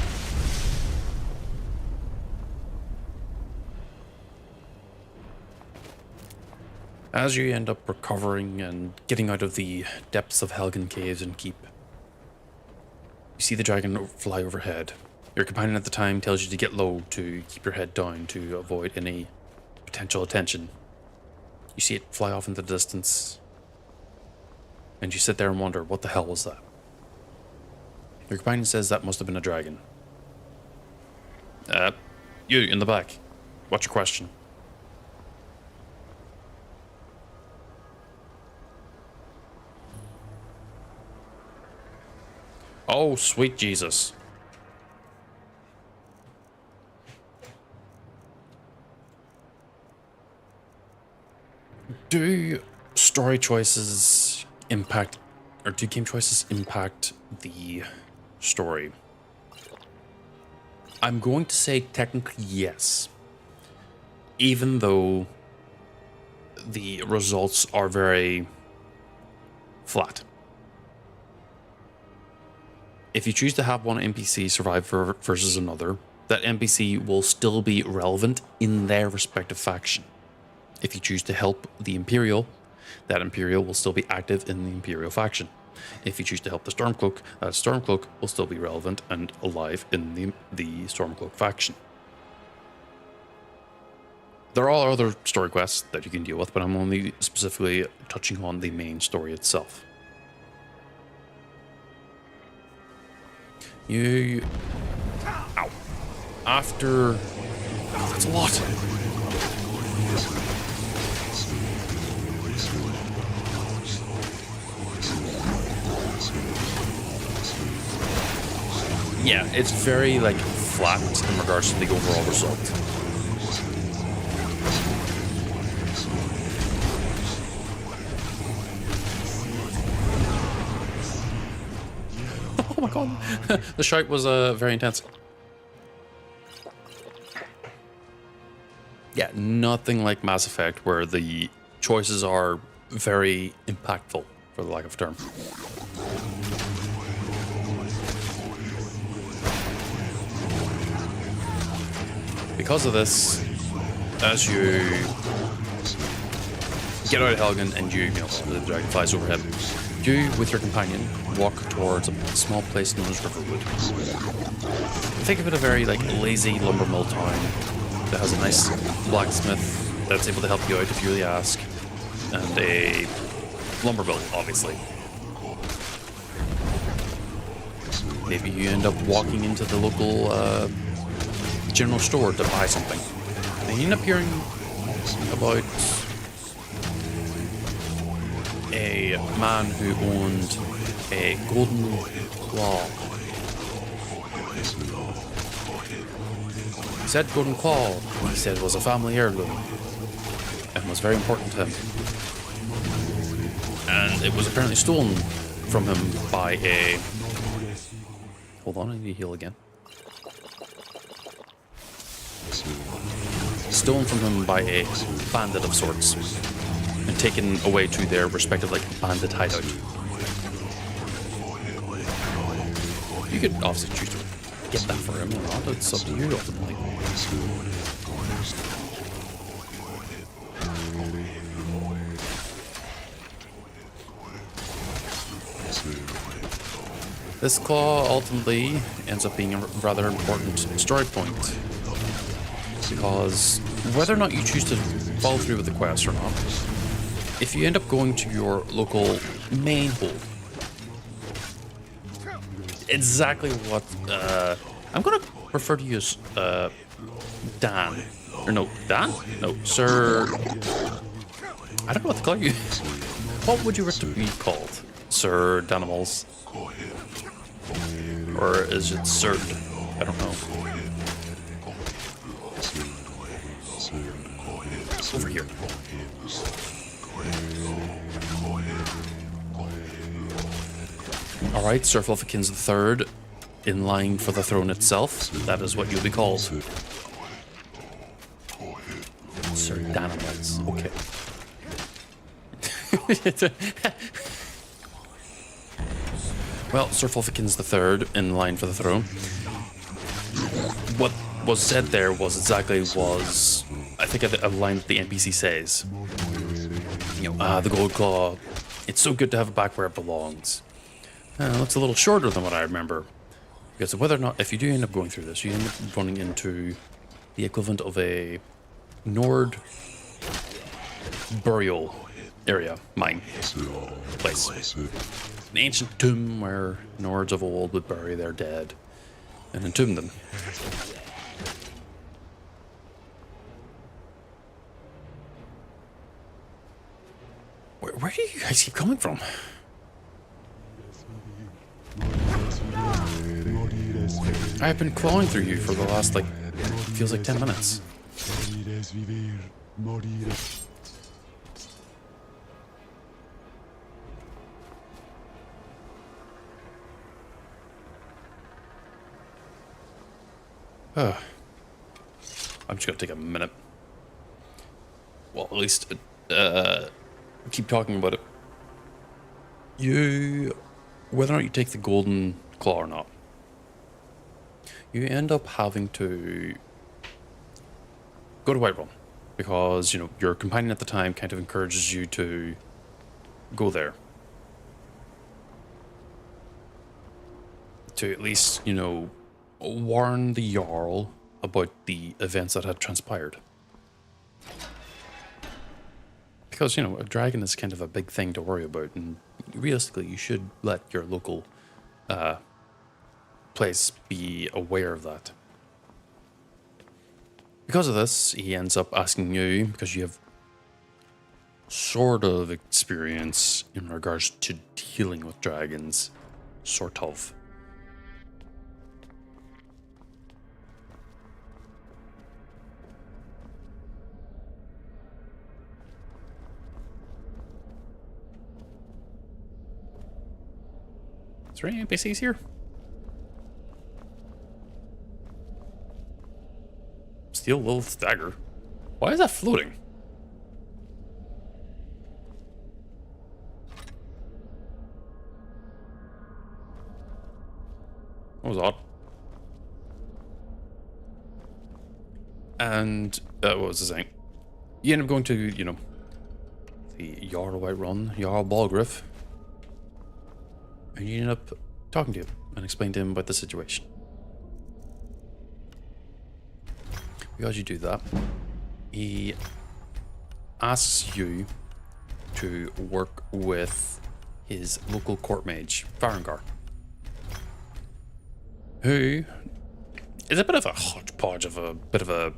As you end up recovering and getting out of the depths of Helgen caves and keep, you see the dragon fly overhead. Your companion at the time tells you to get low, to keep your head down, to avoid any potential attention. You see it fly off into the distance, and you sit there and wonder, what the hell was that? Your companion says that must have been a dragon. You in the back, what's your question? Oh, sweet Jesus. Do story choices impact, or do game choices impact the story? I'm going to say technically yes. Even though the results are very flat. If you choose to have one NPC survive versus another, that NPC will still be relevant in their respective faction. If you choose to help the Imperial, that Imperial will still be active in the Imperial faction. If you choose to help the Stormcloak, that Stormcloak will still be relevant and alive in the Stormcloak faction. There are other story quests that you can deal with, but I'm only specifically touching on the main story itself. You... Ow. After... Oh, that's a lot. Yeah, it's very, flat in regards to the overall result. Oh my god, the shout was very intense. Yeah, nothing like Mass Effect where the choices are very impactful, for the lack of a term. Because of this, as you get out of Helgen and the dragon flies overhead, you, with your companion, walk towards a small place known as Riverwood. Think of it a very, lazy lumber mill town that has a nice blacksmith that's able to help you out if you really ask, and a lumber mill, obviously. Maybe you end up walking into the local general store to buy something. And you end up hearing about a man who owned a golden claw. He said golden claw, he said it was a family heirloom and was very important to him. And it was apparently stolen from him by a... Hold on, I need to heal again. Stolen from him by a bandit of sorts and taken away to their respective like bandit hideout. You could obviously choose to get that for him or not. It's up to you ultimately. This claw ultimately ends up being a rather important story point, because whether or not you choose to follow through with the quest or not, if you end up going to your local main hold, exactly what I'm gonna prefer to use Dan, or no, Dan? No, Sir. I don't know what to call you. What would you wish to be called, Sir Danimals? Or is it Sir? I don't know. Over here. Alright, Sir Fluffykins III, in line for the throne itself. That is what you'll be called. Sir Danimals. Okay. Well, Sir Fluffykins III, in line for the throne. What was said there was exactly was, I think, a line that the NPC says. You know, the gold claw, it's so good to have it back where it belongs. It looks a little shorter than what I remember. Because whether or not, if you do end up going through this, you end up running into the equivalent of a Nord burial area, mine, place. An ancient tomb where Nords of old would bury their dead and entomb them. Where do you guys keep coming from? I've been crawling through you for the last, like, feels like 10 minutes. I'm just gonna take a minute. Well, at least keep talking about it. Whether or not you take the golden claw or not, you end up having to go to Whiterun because, you know, your companion at the time kind of encourages you to go there. To at least, you know, warn the Jarl about the events that had transpired. Because, you know, a dragon is kind of a big thing to worry about, and realistically, you should let your local place be aware of that. Because of this, he ends up asking you, because you have sort of experience in regards to dealing with dragons, sort of. Is there any NPCs here? Steel Lilith's dagger. Why is that floating? That was odd. And what was I saying? You end up going to, you know, the Jarl Whiterun, Jarl Balgriff. And you end up talking to him and explain to him about the situation. Because you do that, he asks you to work with his local court mage, Farengar, who is a bit of a hodgepodge of a bit of a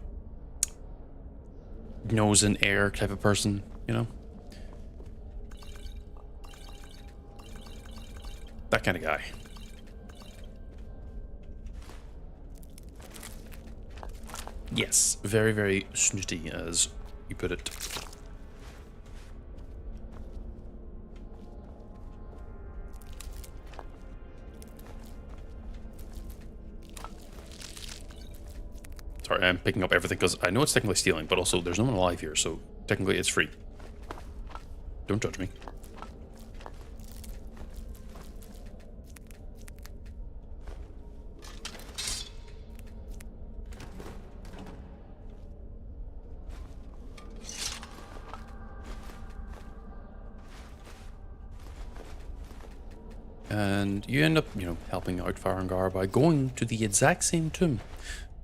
nose in air type of person, you know? That kind of guy. Yes, very, very snooty, as you put it. Sorry, I'm picking up everything because I know it's technically stealing, but also there's no one alive here, so technically it's free. Don't judge me. And you end up, you know, helping out Farengar by going to the exact same tomb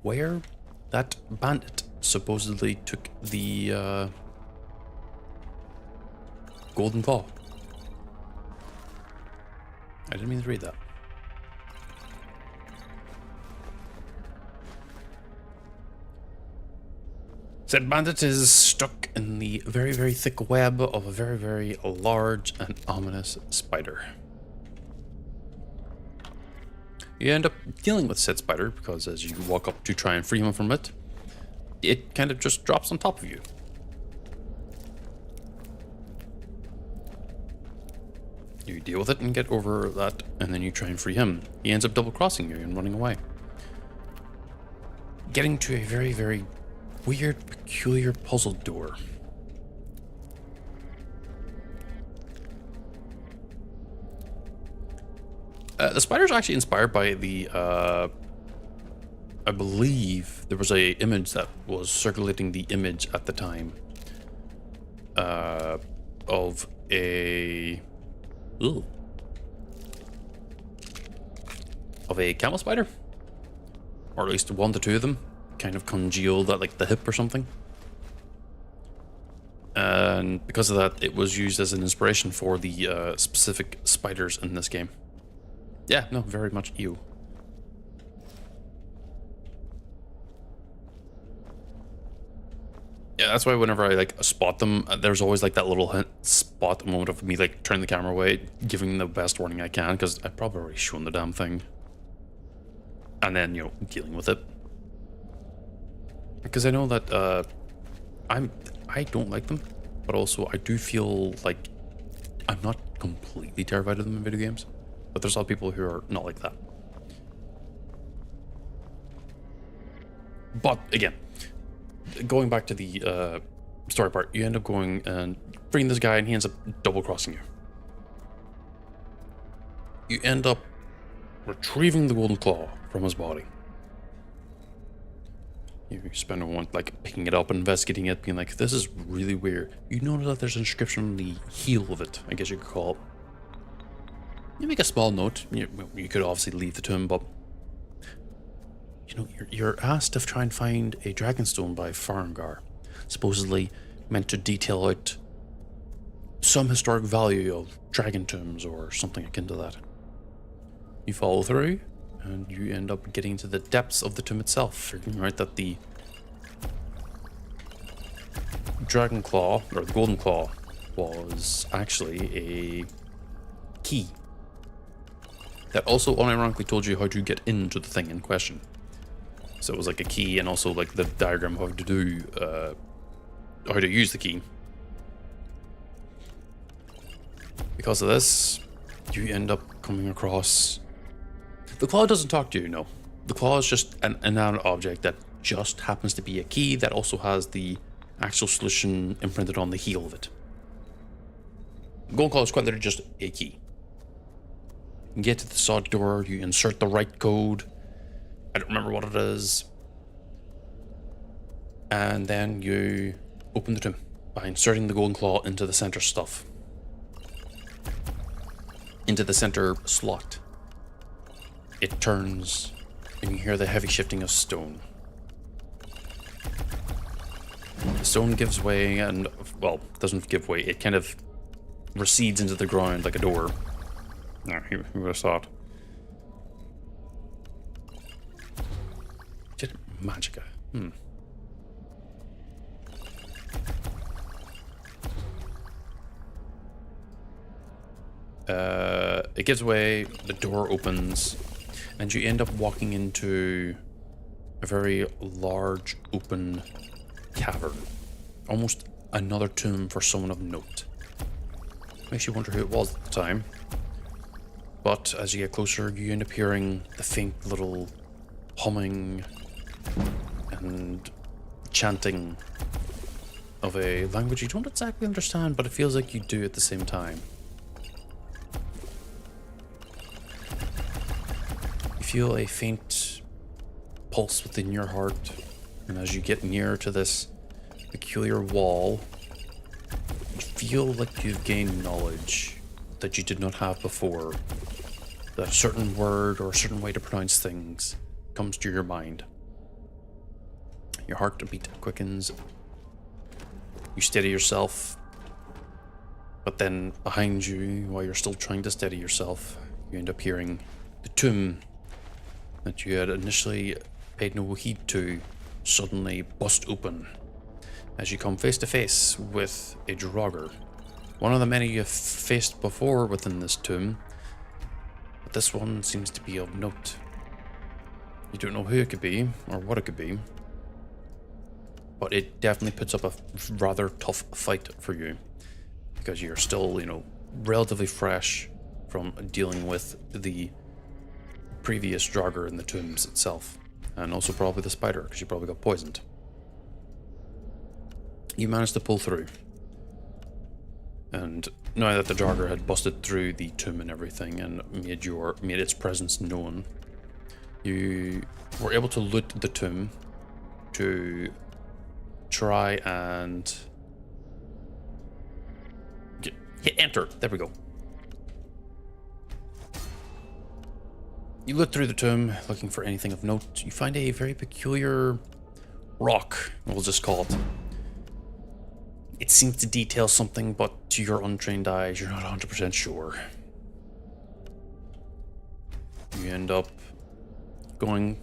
where that bandit supposedly took the golden claw. I didn't mean to read that. Said bandit is stuck in the very, very thick web of a very, very large and ominous spider. You end up dealing with said spider because as you walk up to try and free him from it, it kind of just drops on top of you. You deal with it and get over that, and then you try and free him. He ends up double-crossing you and running away. Getting to a very, very weird, peculiar puzzle door. The spider's actually inspired by the, I believe there was a image that was circulating the image at the time of a camel spider, or at least 1 to 2 of them, kind of congealed at like the hip or something. And because of that, it was used as an inspiration for the specific spiders in this game. Yeah, no, very much you. Yeah, that's why whenever I like spot them, there's always like that little spot moment of me like turning the camera away, giving the best warning I can, because I've probably already shown the damn thing. And then, you know, dealing with it. Because I know that I don't like them, but also I do feel like I'm not completely terrified of them in video games. But there's a lot of people who are not like that. But again, going back to the story part, you end up going and freeing this guy and he ends up double-crossing you. You end up retrieving the golden claw from his body. You spend a moment like picking it up, investigating it, being like, this is really weird. You notice that there's an inscription on the heel of it, I guess you could call it. You make a small note. You could obviously leave the tomb, but you know, you're asked to try and find a dragonstone by Farengar, supposedly meant to detail out some historic value of dragon tombs or something akin to that. You follow through, and you end up getting into the depths of the tomb itself, figuring out that the dragon claw, or the golden claw, was actually a key that also unironically told you how to get into the thing in question. So it was like a key and also like the diagram of how to do, how to use the key. Because of this, you end up coming across... The claw doesn't talk to you, no. The claw is just an inanimate object that just happens to be a key that also has the actual solution imprinted on the heel of it. The golden claw is quite literally just a key. You get to the sod door, you insert the right code. I don't remember what it is. And then you open the tomb by inserting the golden claw into the center stuff. Into the center slot. It turns, and you hear the heavy shifting of stone. The stone gives way and, well, doesn't give way. It kind of recedes into the ground like a door. No, he would have thought. Magica. It gives way, the door opens, and you end up walking into a very large open cavern. Almost another tomb for someone of note. Makes you wonder who it was at the time. But as you get closer, you end up hearing the faint little humming and chanting of a language you don't exactly understand, but it feels like you do at the same time. You feel a faint pulse within your heart, and as you get near to this peculiar wall, you feel like you've gained knowledge that you did not have before. That a certain word or a certain way to pronounce things comes to your mind. Your heartbeat quickens. You steady yourself. But then behind you, while you're still trying to steady yourself, you end up hearing the tomb that you had initially paid no heed to suddenly bust open as you come face to face with a Draugr. One of the many you've faced before within this tomb, but this one seems to be of note. You don't know who it could be or what it could be, but it definitely puts up a rather tough fight for you because you're still, relatively fresh from dealing with the previous Draugr in the tombs itself, and also probably the spider because you probably got poisoned. You managed to pull through, and now that the Draugr had busted through the tomb and everything and made its presence known, you were able to loot the tomb to try and hit enter. There we go. You look through the tomb looking for anything of note. You find a very peculiar rock, we'll just call it. It seems to detail something, but to your untrained eyes, you're not 100% sure. You end up going,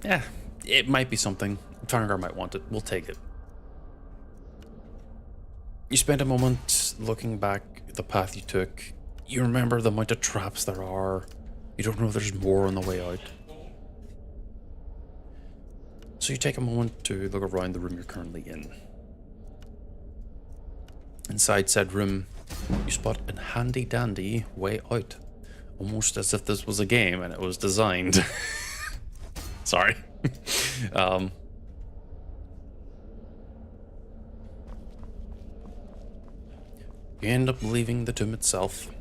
it might be something. Tarngar might want it. We'll take it. You spend a moment looking back at the path you took. You remember the amount of traps there are. You don't know if there's more on the way out. So you take a moment to look around the room you're currently in. Inside said room, you spot a handy-dandy way out. Almost as if this was a game and it was designed. Sorry. You end up leaving the tomb itself,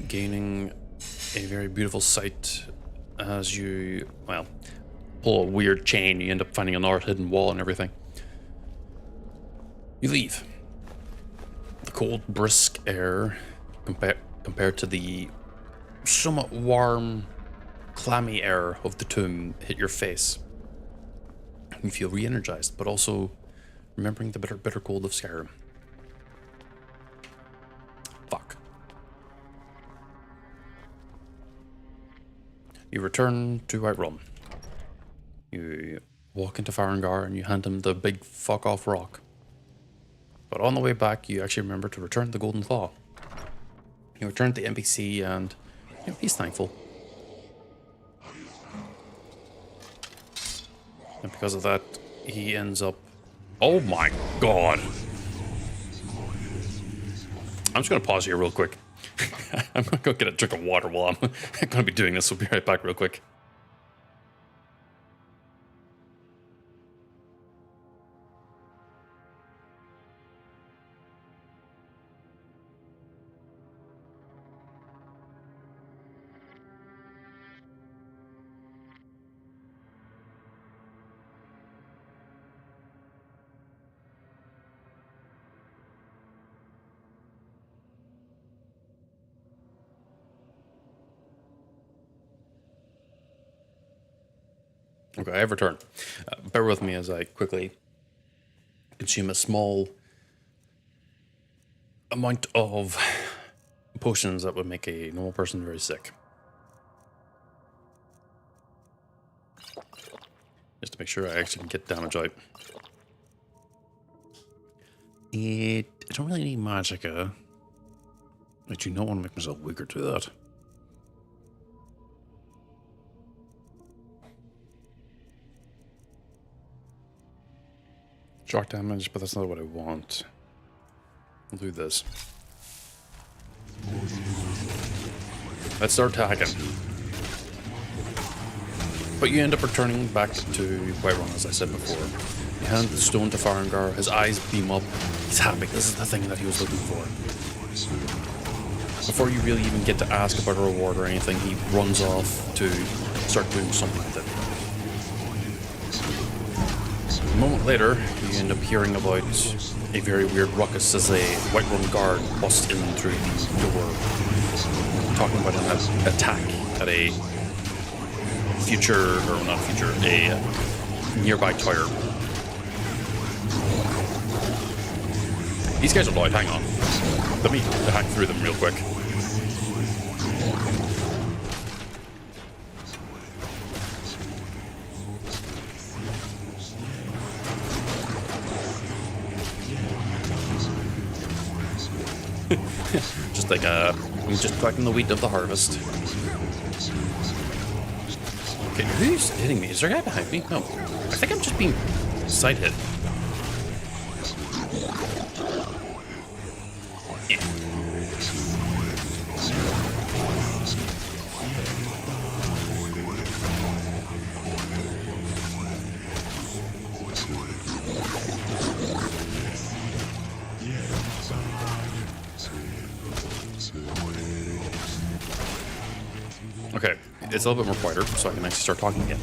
gaining a very beautiful sight as you, pull a weird chain. You end up finding another hidden wall and everything. You leave. The cold, brisk air compared to the somewhat warm, clammy air of the tomb hit your face. You feel re-energized, but also remembering the bitter cold of Skyrim. Fuck. You return to Whiterun. You walk into Farengar and you hand him the big fuck off rock. But on the way back, you actually remember to return the Golden Claw. You return to the NPC and he's thankful. And because of that, he ends up... Oh my god! I'm just going to pause here real quick. I'm going to go get a drink of water while I'm going to be doing this. We'll be right back real quick. Okay, I have returned. Bear with me as I quickly consume a small amount of potions that would make a normal person very sick. Just to make sure I actually can get damage out. I don't really need magicka. I do not want to make myself weaker to that. Shock damage, but that's not what I want. I'll do this. Let's start attacking. But you end up returning back to Whiterun, as I said before. You hand the stone to Farengar, his eyes beam up, he's happy, this is the thing that he was looking for. Before you really even get to ask about a reward or anything, he runs off to start doing something with it. A moment later, you end up hearing about a very weird ruckus as a Whiterun guard busts in through the door, talking about an attack at a future, or not future, a nearby tower. These guys are loud, hang on. Let me hack through them real quick. Just like I'm just collecting the wheat of the harvest. Okay, who's hitting me? Is there a guy behind me? No. I think I'm just being side hit. Yeah. Okay, it's a little bit more quieter, so I can actually start talking again.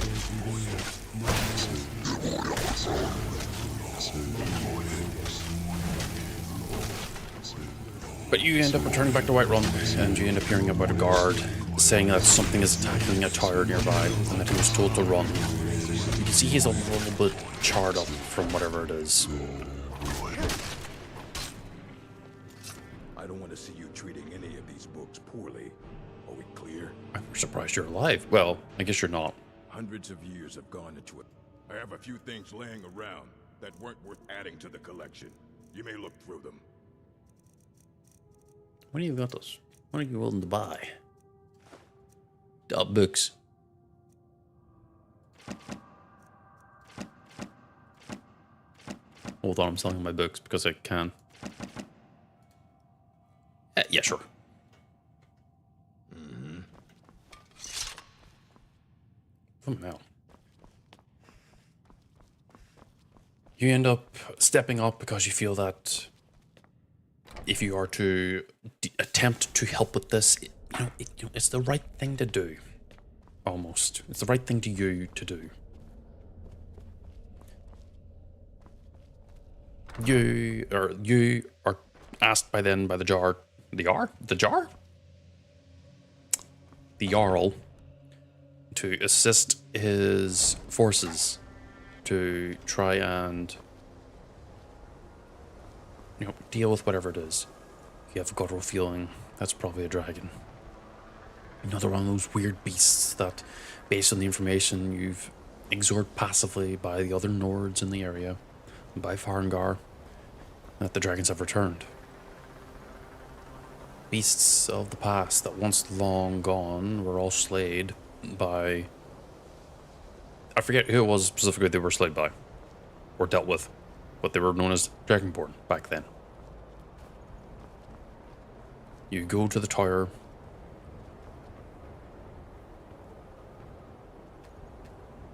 But you end up returning back to Whiterun, and you end up hearing about a guard saying that something is attacking a tower nearby, and that he was told to run. You can see he's a little bit charred up from whatever it is. I don't want to see you treating any of these books poorly. Are we clear? I'm surprised you're alive. Well, I guess you're not. Hundreds of years have gone into it. I have a few things laying around that weren't worth adding to the collection. You may look through them. What do you got those? What are you willing to buy? Books. Hold on, I'm selling my books because I can. Yeah, sure. Now. You end up stepping up because you feel that if you are to attempt to help with this, it's the right thing to do. Almost. It's the right thing to you to do. You are asked by the Jarl, to assist his forces to try and deal with whatever it is. If you have a guttural feeling, that's probably a dragon. Another one of those weird beasts that, based on the information you've exhorted passively by the other Nords in the area, by Farengar, that the dragons have returned. Beasts of the past that once long gone were all slayed by... I forget who it was specifically they were slayed by, or dealt with, but they were known as Dragonborn back then. You go to the tower.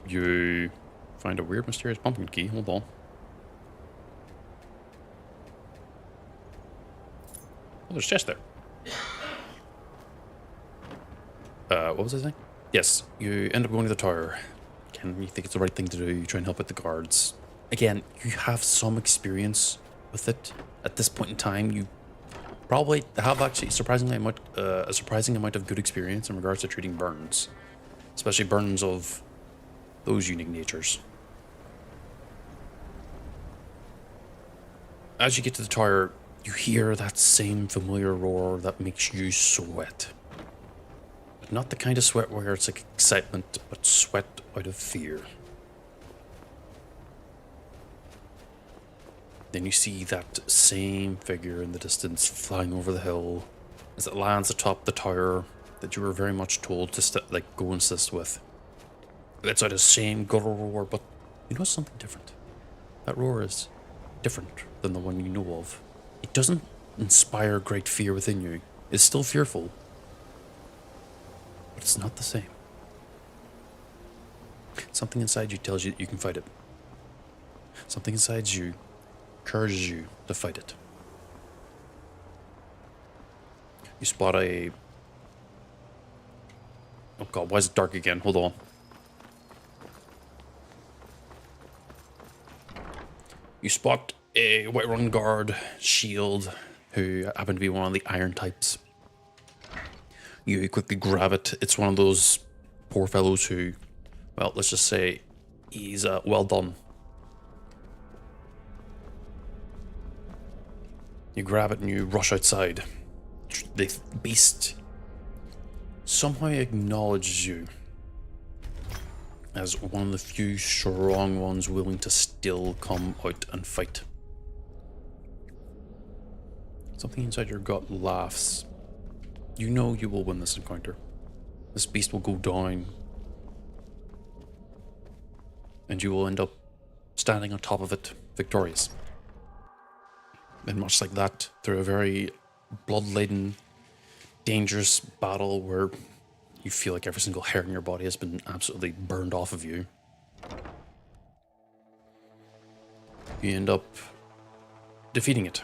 You find a weird, mysterious pumpkin key. Hold on. Oh, there's a chest there. What was I saying? Yes, you end up going to the tower. Again, you think it's the right thing to do. You try and help out the guards. Again, you have some experience with it. At this point in time, you probably have actually a surprising amount of good experience in regards to treating burns. Especially burns of those unique natures. As you get to the tower, you hear that same familiar roar that makes you sweat. But not the kind of sweat where it's like excitement, but sweat out of fear. Then you see that same figure in the distance flying over the hill as it lands atop the tower that you were very much told to go and assist with. It's out the same guttural roar, but you know something different. That roar is different than the one you know of. It doesn't inspire great fear within you. It's still fearful, but it's not the same. Something inside you tells you that you can fight it. Something inside you encourages you to fight it. You spot a... Oh god, why is it dark again? Hold on. You spot a Whiterun guard shield who happen to be one of the iron types. You quickly grab it. It's one of those poor fellows who, well, let's just say he's well done. You grab it and you rush outside. The beast somehow acknowledges you as one of the few strong ones willing to still come out and fight. Something inside your gut laughs. You know you will win this encounter. This beast will go down, and you will end up standing on top of it, victorious. And much like that, through a very blood-laden, dangerous battle where you feel like every single hair in your body has been absolutely burned off of you, you end up defeating it.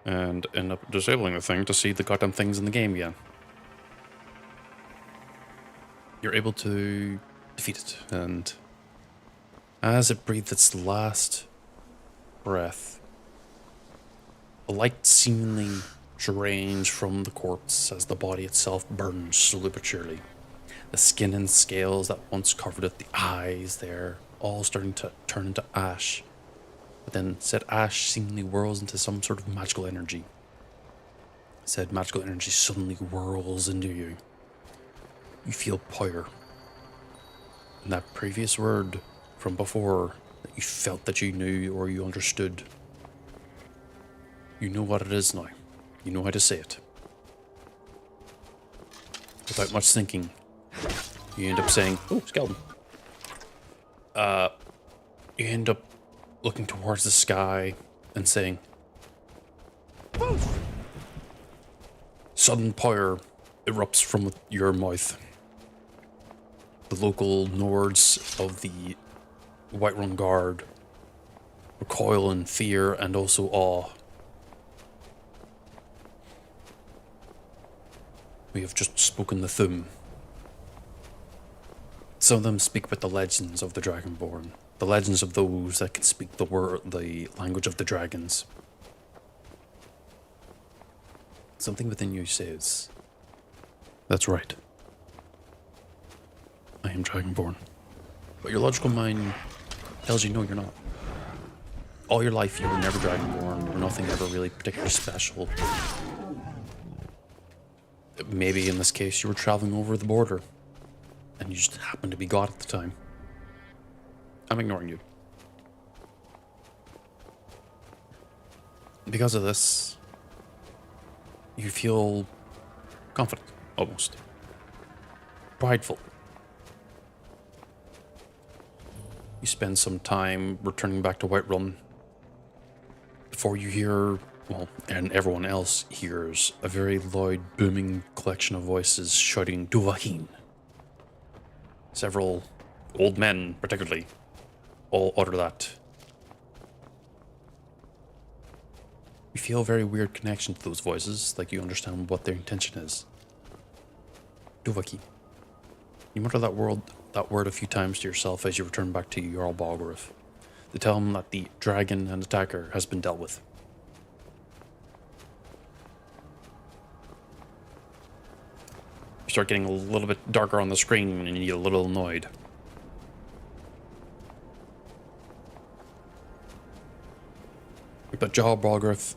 And end up disabling the thing to see the goddamn things in the game again. You're able to defeat it, and as it breathes its last breath, a light seemingly drains from the corpse as the body itself burns slowly but surely. The skin and scales that once covered it, the eyes there, all starting to turn into ash. But then said ash seemingly whirls into some sort of magical energy. Said magical energy suddenly whirls into you. You feel power. And that previous word from before that you felt that you knew or you understood, you know what it is now. You know how to say it. Without much thinking, you end up saying, "Oh, skeleton." You end up looking towards the sky and saying, "Poof!" Sudden power erupts from your mouth. The local Nords of the Whiterun Guard recoil in fear and also awe. We have just spoken the Thum. Some of them speak about the legends of the Dragonborn, the legends of those that can speak the language of the dragons. Something within you says, "That's right. I am Dragonborn." But your logical mind tells you no, you're not. All your life you were never Dragonborn. You were nothing ever really particularly special. Maybe in this case you were traveling over the border and you just happened to be God at the time. I'm ignoring you. Because of this, you feel confident, almost. Prideful. You spend some time returning back to Whiterun before you hear, well, and everyone else hears, a very loud, booming collection of voices shouting, "Duvahin." Several old men, particularly, all utter that. You feel a very weird connection to those voices, like you understand what their intention is. Duvaki. You mutter that word a few times to yourself as you return back to Jarl Balgruuf, to tell him that the dragon and attacker has been dealt with. You start getting a little bit darker on the screen and you get a little annoyed. But Jarl Balgruuf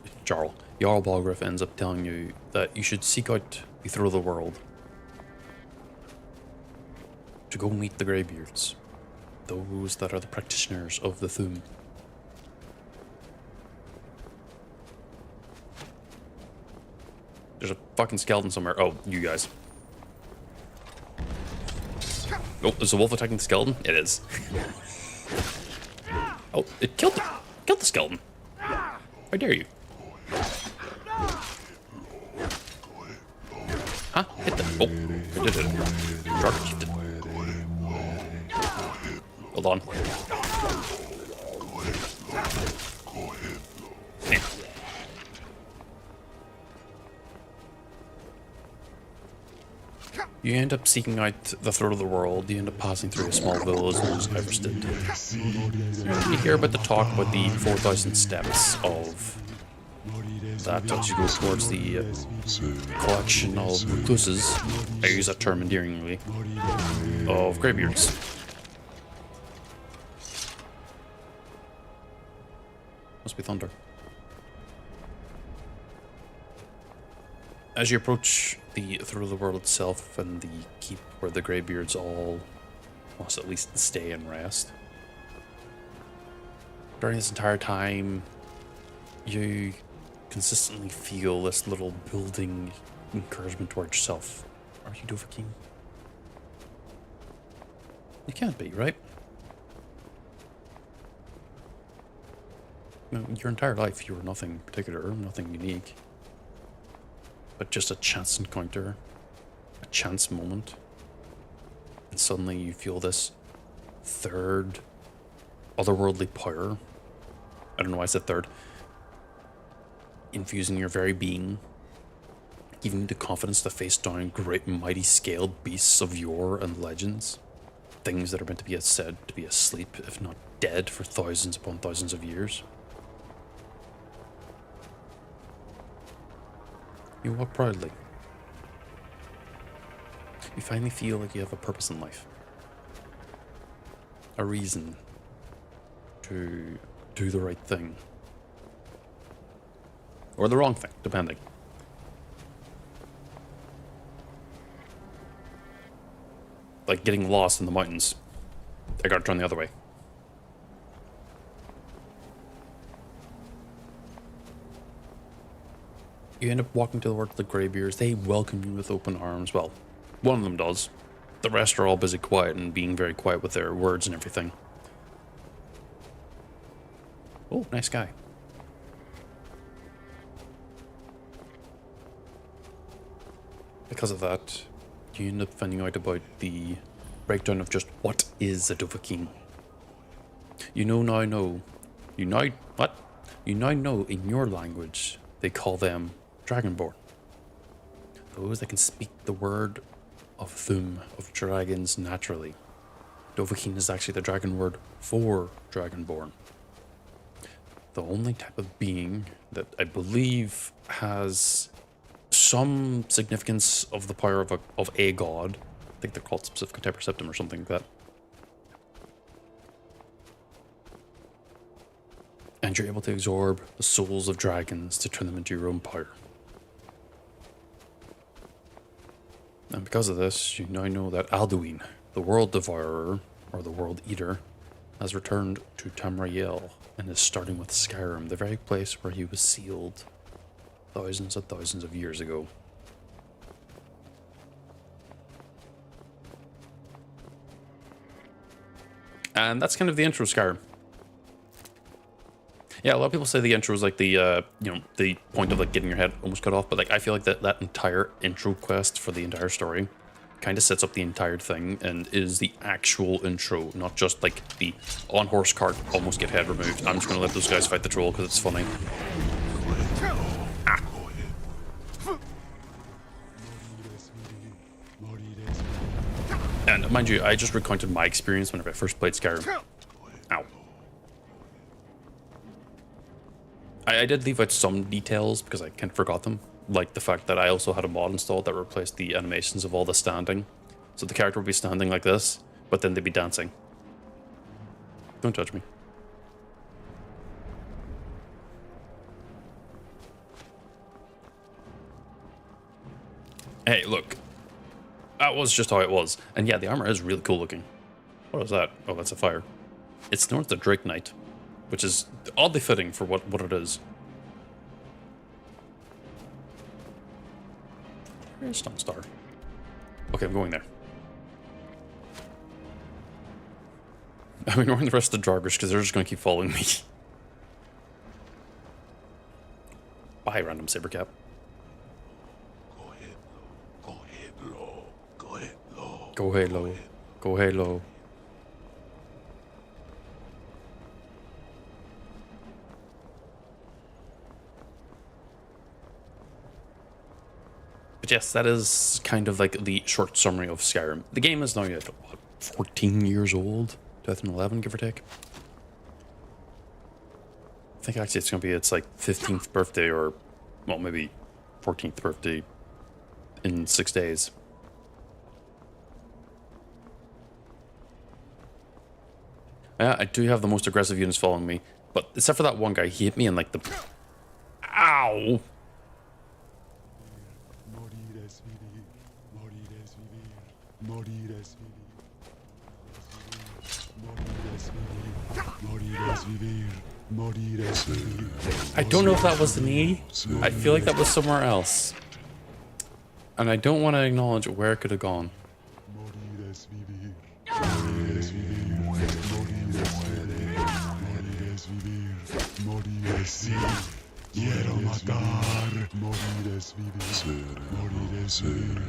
ends up telling you that you should seek out the Throw of the World to go meet the Greybeards, those that are the practitioners of the Thum. There's a fucking skeleton somewhere. Oh, you guys. Oh, is the wolf attacking the skeleton? It is. Oh, it killed the skeleton. How dare you? Huh? Hit them. Oh, it did it. Charge it. Hold on. Yeah. You end up seeking out the throat of the world. You end up passing through a small village known as Everstead. You hear about the talk about the 4,000 steps of that as you go towards the collection of recluses, I use that term endearingly, of greybeards. Must be thunder. As you approach the throat of the world itself and the keep where the greybeards all must at least stay and rest, during this entire time, you consistently feel this little building encouragement towards yourself. Are you Dovahkiin? You can't be, right? No, your entire life you were nothing particular, nothing unique. But just a chance encounter, a chance moment. And suddenly you feel this third otherworldly power. I don't know why I said third. Infusing your very being, giving you the confidence to face down great mighty scaled beasts of yore and legends, things that are meant to be said to be asleep, if not dead, for thousands upon thousands of years. You walk proudly. You finally feel like you have a purpose in life, a reason to do the right thing. Or the wrong thing, depending. Like getting lost in the mountains. I gotta turn the other way. You end up walking towards the greybeards. They welcome you with open arms. Well, one of them does. The rest are all busy quiet and being very quiet with their words and everything. Oh, nice guy. Because of that, you end up finding out about the breakdown of just what is a Dovahkiin. You now know in your language they call them Dragonborn. Those that can speak the word of Thum, of dragons naturally. Dovahkiin is actually the dragon word for Dragonborn. The only type of being that I believe has some significance of the power of a god. I think they're called specific type septum or something like that. And you're able to absorb the souls of dragons to turn them into your own power. And because of this, you now know that Alduin, the World Devourer, or the World Eater, has returned to Tamriel and is starting with Skyrim, the very place where he was sealed thousands and thousands of years ago. And that's kind of the intro of Skyrim. Yeah, a lot of people say the intro is like the, the point of like getting your head almost cut off, but like I feel like that entire intro quest for the entire story kind of sets up the entire thing and is the actual intro, not just like the on horse cart almost get head removed. I'm just gonna let those guys fight the troll because it's funny. And mind you, I just recounted my experience whenever I first played Skyrim. Ow. I did leave out some details because I kind of forgot them. Like the fact that I also had a mod installed that replaced the animations of all the standing. So the character would be standing like this, but then they'd be dancing. Don't judge me. Hey, look. That was just how it was. And yeah, the armor is really cool looking. What is that? Oh, that's a fire. It's known as the Drake Knight, which is oddly fitting for what it is. Where's Stone Star? Okay, I'm going there. I'm ignoring the rest of the Jargers because they're just going to keep following me. Bye, random Sabercap. Go Halo. Go Halo. Go Halo. But yes, that is kind of like the short summary of Skyrim. The game is now, what, 14 years old? 2011, give or take. I think actually it's going to be its like 15th birthday, or, well, maybe 14th birthday in 6 days. Yeah, I do have the most aggressive units following me, but except for that one guy, he hit me in like the... Ow! Morir es vivir. Morir es vivir. Morir es vivir. Morir es vivir. Morir es vivir. I don't know if that was the knee. I feel like that was somewhere else. And I don't want to acknowledge where it could have gone. Morir es vivir. Morir es vivir. Morir es vivir. Morir es vivir. Morir es vivir. Quiero matar. Morir es vivir. Morir es vivir.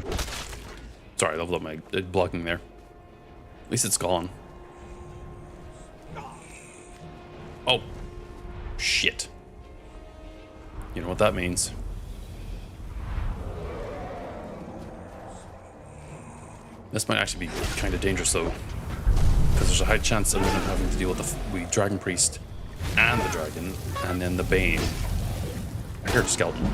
Sorry, I leveled up my blocking there. At least it's gone. Oh. Shit. You know what that means. This might actually be kind of dangerous though, because there's a high chance I'm going to having to deal with the Dragon Priest and the dragon, and then the Bane. I heard a skeleton.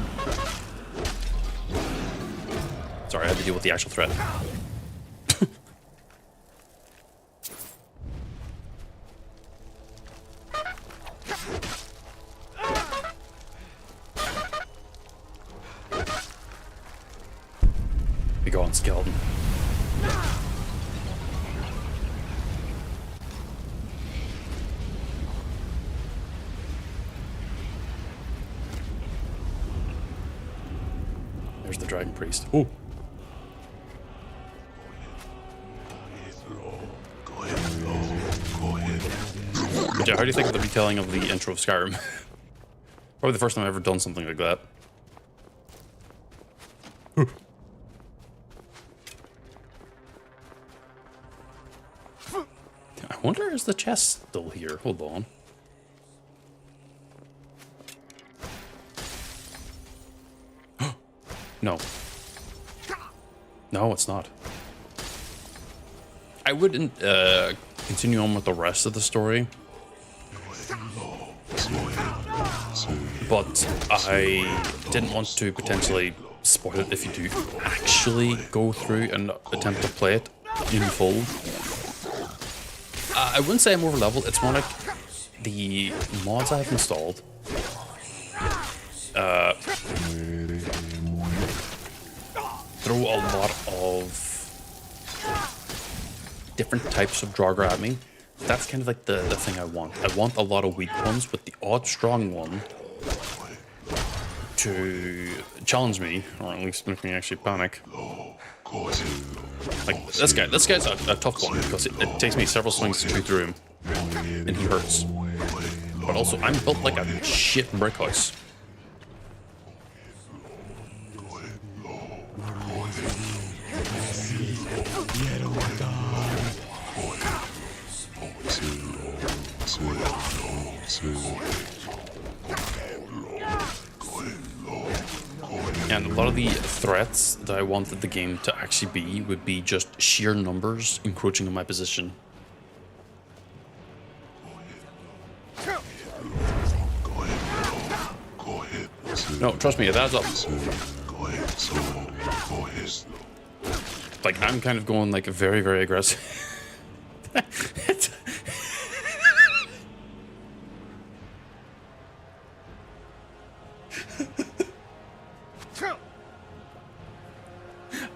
Sorry, I had to deal with the actual threat. Be gone, skeleton. There's the Dragon Priest. Oh! Yeah, how do you think of the retelling of the intro of Skyrim? Probably the first time I've ever done something like that. I wonder, is the chest still here? Hold on. No. No, it's not. I wouldn't continue on with the rest of the story, but I didn't want to potentially spoil it if you do actually go through and attempt to play it in full. I wouldn't say I'm over leveled. It's more like the mods I have installed throw a lot of different types of Draugr at me. That's kind of like the thing I want. I want a lot of weak ones with the odd strong one to challenge me, or at least make me actually panic. Like this guy. This guy's a tough one because it takes me several swings to chew through him, and he hurts. But also, I'm built like a shit brick house. And a lot of the threats that I wanted the game to actually be would be just sheer numbers encroaching on my position. No, trust me, it adds up. Like, I'm kind of going like very, very aggressive.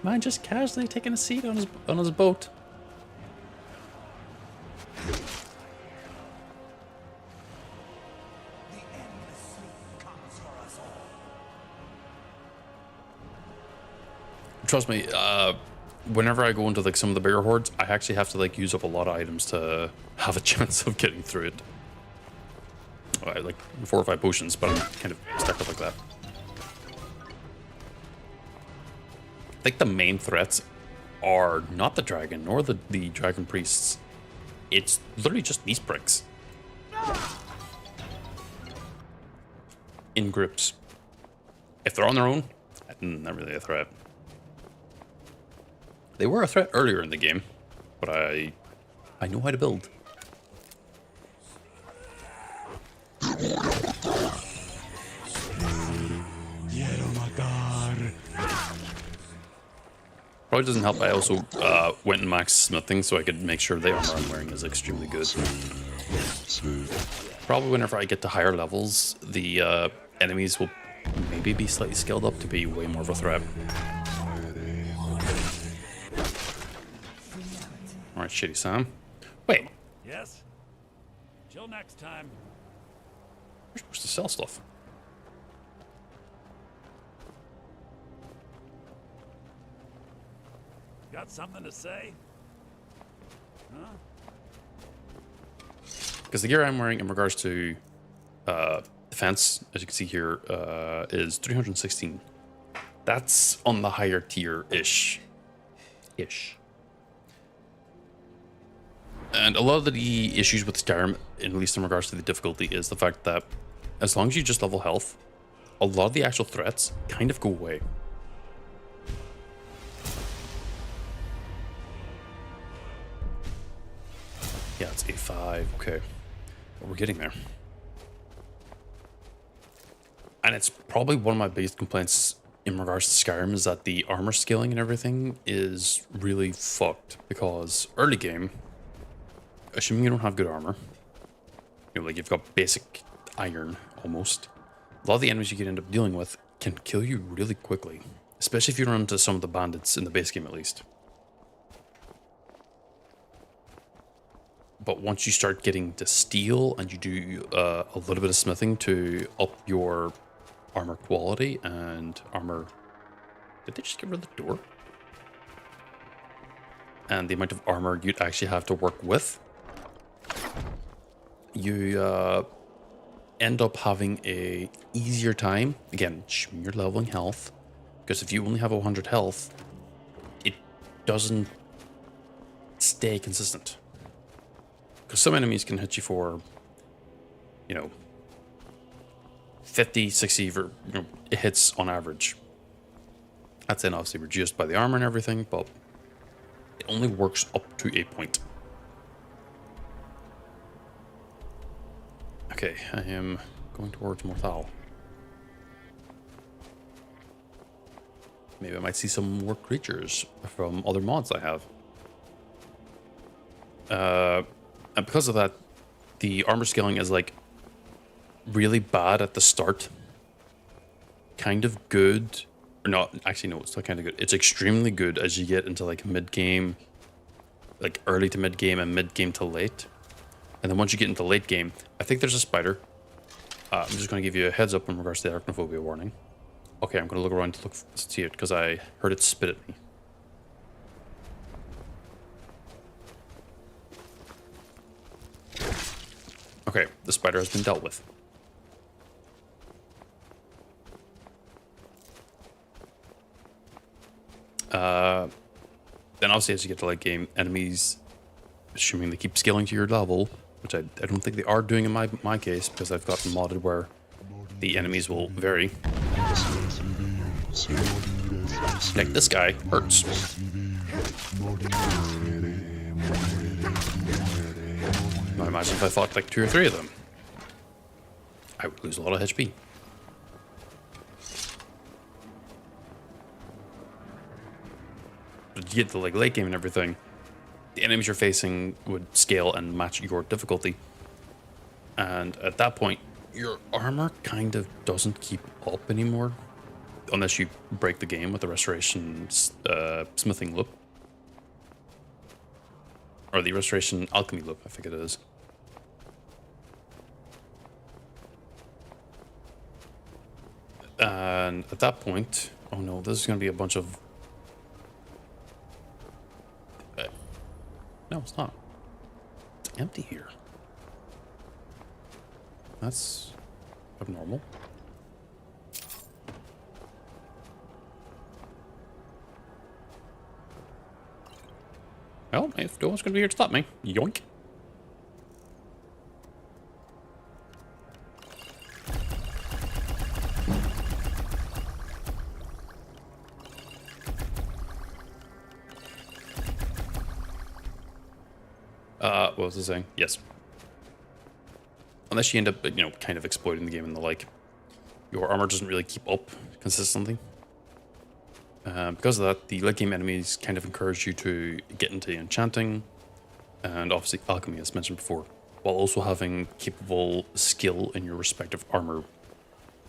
Man just casually taking a seat on his boat. Trust me, whenever I go into like some of the bigger hordes, I actually have to like use up a lot of items to have a chance of getting through it. I like 4 or 5 potions, but I'm kind of stuck up like that. I think the main threats are not the dragon nor the dragon priests. It's literally just these pricks. In groups. If they're on their own, not really a threat. They were a threat earlier in the game, but I know how to build. Quiero matar. Probably doesn't help. I also went and maxed smithing so I could make sure the armor I'm wearing is extremely good. Probably whenever I get to higher levels, the enemies will maybe be slightly scaled up to be way more of a threat. Alright, Shitty Sam. Wait, Yes? Till next time. we're supposed to sell stuff. Got something to say? Huh? Because the gear I'm wearing in regards to defense, as you can see here, is 316. That's on the higher tier-ish. And a lot of the issues with Skyrim, at least in regards to the difficulty, is the fact that as long as you just level health, a lot of the actual threats kind of go away. Yeah, it's A5, okay. But we're getting there. And it's probably one of my biggest complaints in regards to Skyrim is that the armor scaling and everything is really fucked. Because early game, assuming you don't have good armor, you know, like you've got basic iron almost, a lot of the enemies you could end up dealing with can kill you really quickly. Especially if you run into some of the bandits in the base game at least. But once you start getting to steel and you do a little bit of smithing to up your armor quality and armor... Did they just get rid of the door? And the amount of armor you'd actually have to work with, you end up having a easier time. Again, assuming you're leveling health. Because if you only have 100 health, it doesn't stay consistent. Because some enemies can hit you for, you know, 50, 60 for, you know, hits on average. That's then obviously reduced by the armor and everything, but it only works up to a point. Okay, I am going towards Morthal. Maybe I might see some more creatures from other mods I have. And because of that, the armor scaling is like really bad at the start. Kind of good. Or not, actually no, it's not kind of good. It's extremely good as you get into like mid-game, like early to mid-game and mid-game to late. And then once you get into late game, I think there's a spider. I'm just going to give you a heads up in regards to the arachnophobia warning. Okay, I'm going to look around to see it because I heard it spit at me. Okay, the spider has been dealt with. Then obviously as you get to late game, enemies, assuming they keep scaling to your level, which I don't think they are doing in my case, because I've got modded where the enemies will vary. Like this guy hurts. Now imagine if I fought like 2 or 3 of them. I would lose a lot of HP. But you get to like late game and everything, the enemies you're facing would scale and match your difficulty. And at that point, your armor kind of doesn't keep up anymore. Unless you break the game with the restoration smithing loop. Or the restoration alchemy loop, I think it is. And at that point, oh no, this is going to be a bunch of... no, it's not. It's empty here. That's abnormal. Well, if no one's going to be here to stop me, yoink. What was I saying? Yes. Unless you end up, kind of exploiting the game and the like, your armor doesn't really keep up consistently. Because of that, the late game enemies kind of encourage you to get into enchanting and obviously alchemy, as mentioned before, while also having capable skill in your respective armor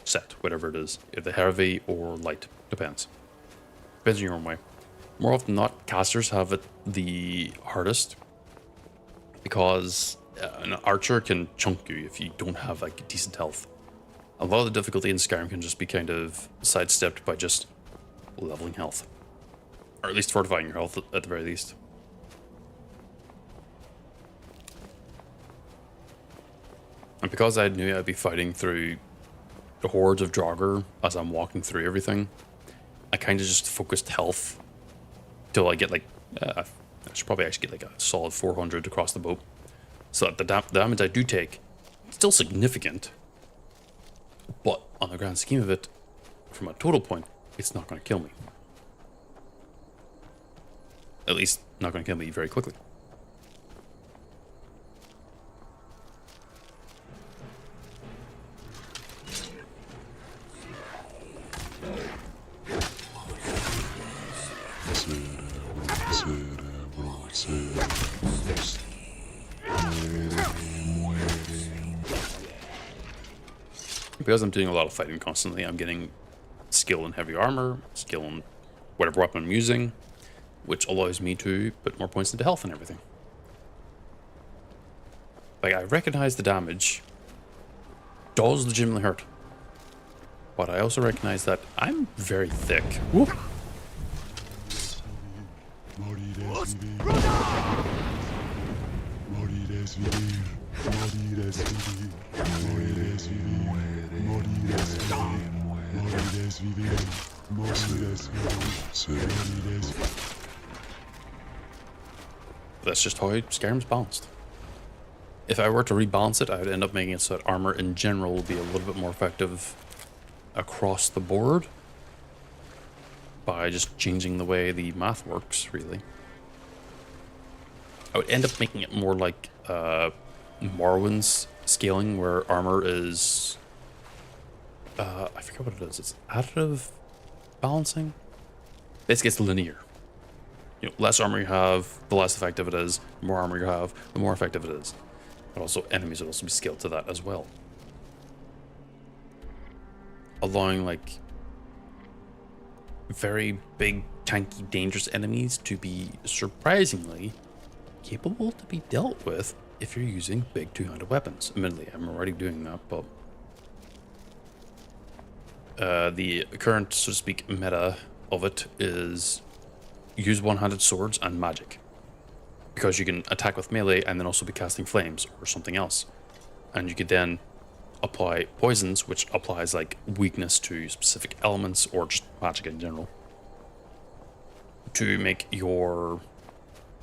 set, whatever it is, either heavy or light, depends. Depends on your own way. More often than not, casters have it the hardest because an archer can chunk you if you don't have like decent health. A lot of the difficulty in Skyrim can just be kind of sidestepped by just leveling health, or at least fortifying your health at the very least. And because I knew I'd be fighting through the hordes of Draugr as I'm walking through everything, I kind of just focused health till I get like, I should probably actually get like a solid 400 across the boat, so that the damage I do take is still significant, but on the grand scheme of it, from a total point, it's not going to kill me. At least, not going to kill me very quickly. Because I'm doing a lot of fighting constantly, I'm getting skill in heavy armor, skill in whatever weapon I'm using, which allows me to put more points into health and everything. Like, I recognize the damage does legitimately hurt, but I also recognize that I'm very thick. Whoop. Morires vivir. Morires vivir. Morires vivir. Morires vivir. Morires vivir. Morires vivir. Morires vivir. Morires vivir. That's just how Skyrim's balanced. If I were to rebalance it, I would end up making it so that armor in general will be a little bit more effective across the board by just changing the way the math works, really. I would end up making it more like Morrowind's scaling, where armor is... I forget what it is. It's additive balancing? Basically, it's linear. Less armor you have, the less effective it is. The more armor you have, the more effective it is. But also, enemies will also be scaled to that as well. Allowing, like, very big, tanky, dangerous enemies to be surprisingly capable to be dealt with if you're using big two-handed weapons. Admittedly, I'm already doing that, but the current, so to speak, meta of it is use one-handed swords and magic, because you can attack with melee and then also be casting flames or something else, and you could then apply poisons, which applies like weakness to specific elements or just magic in general, to make your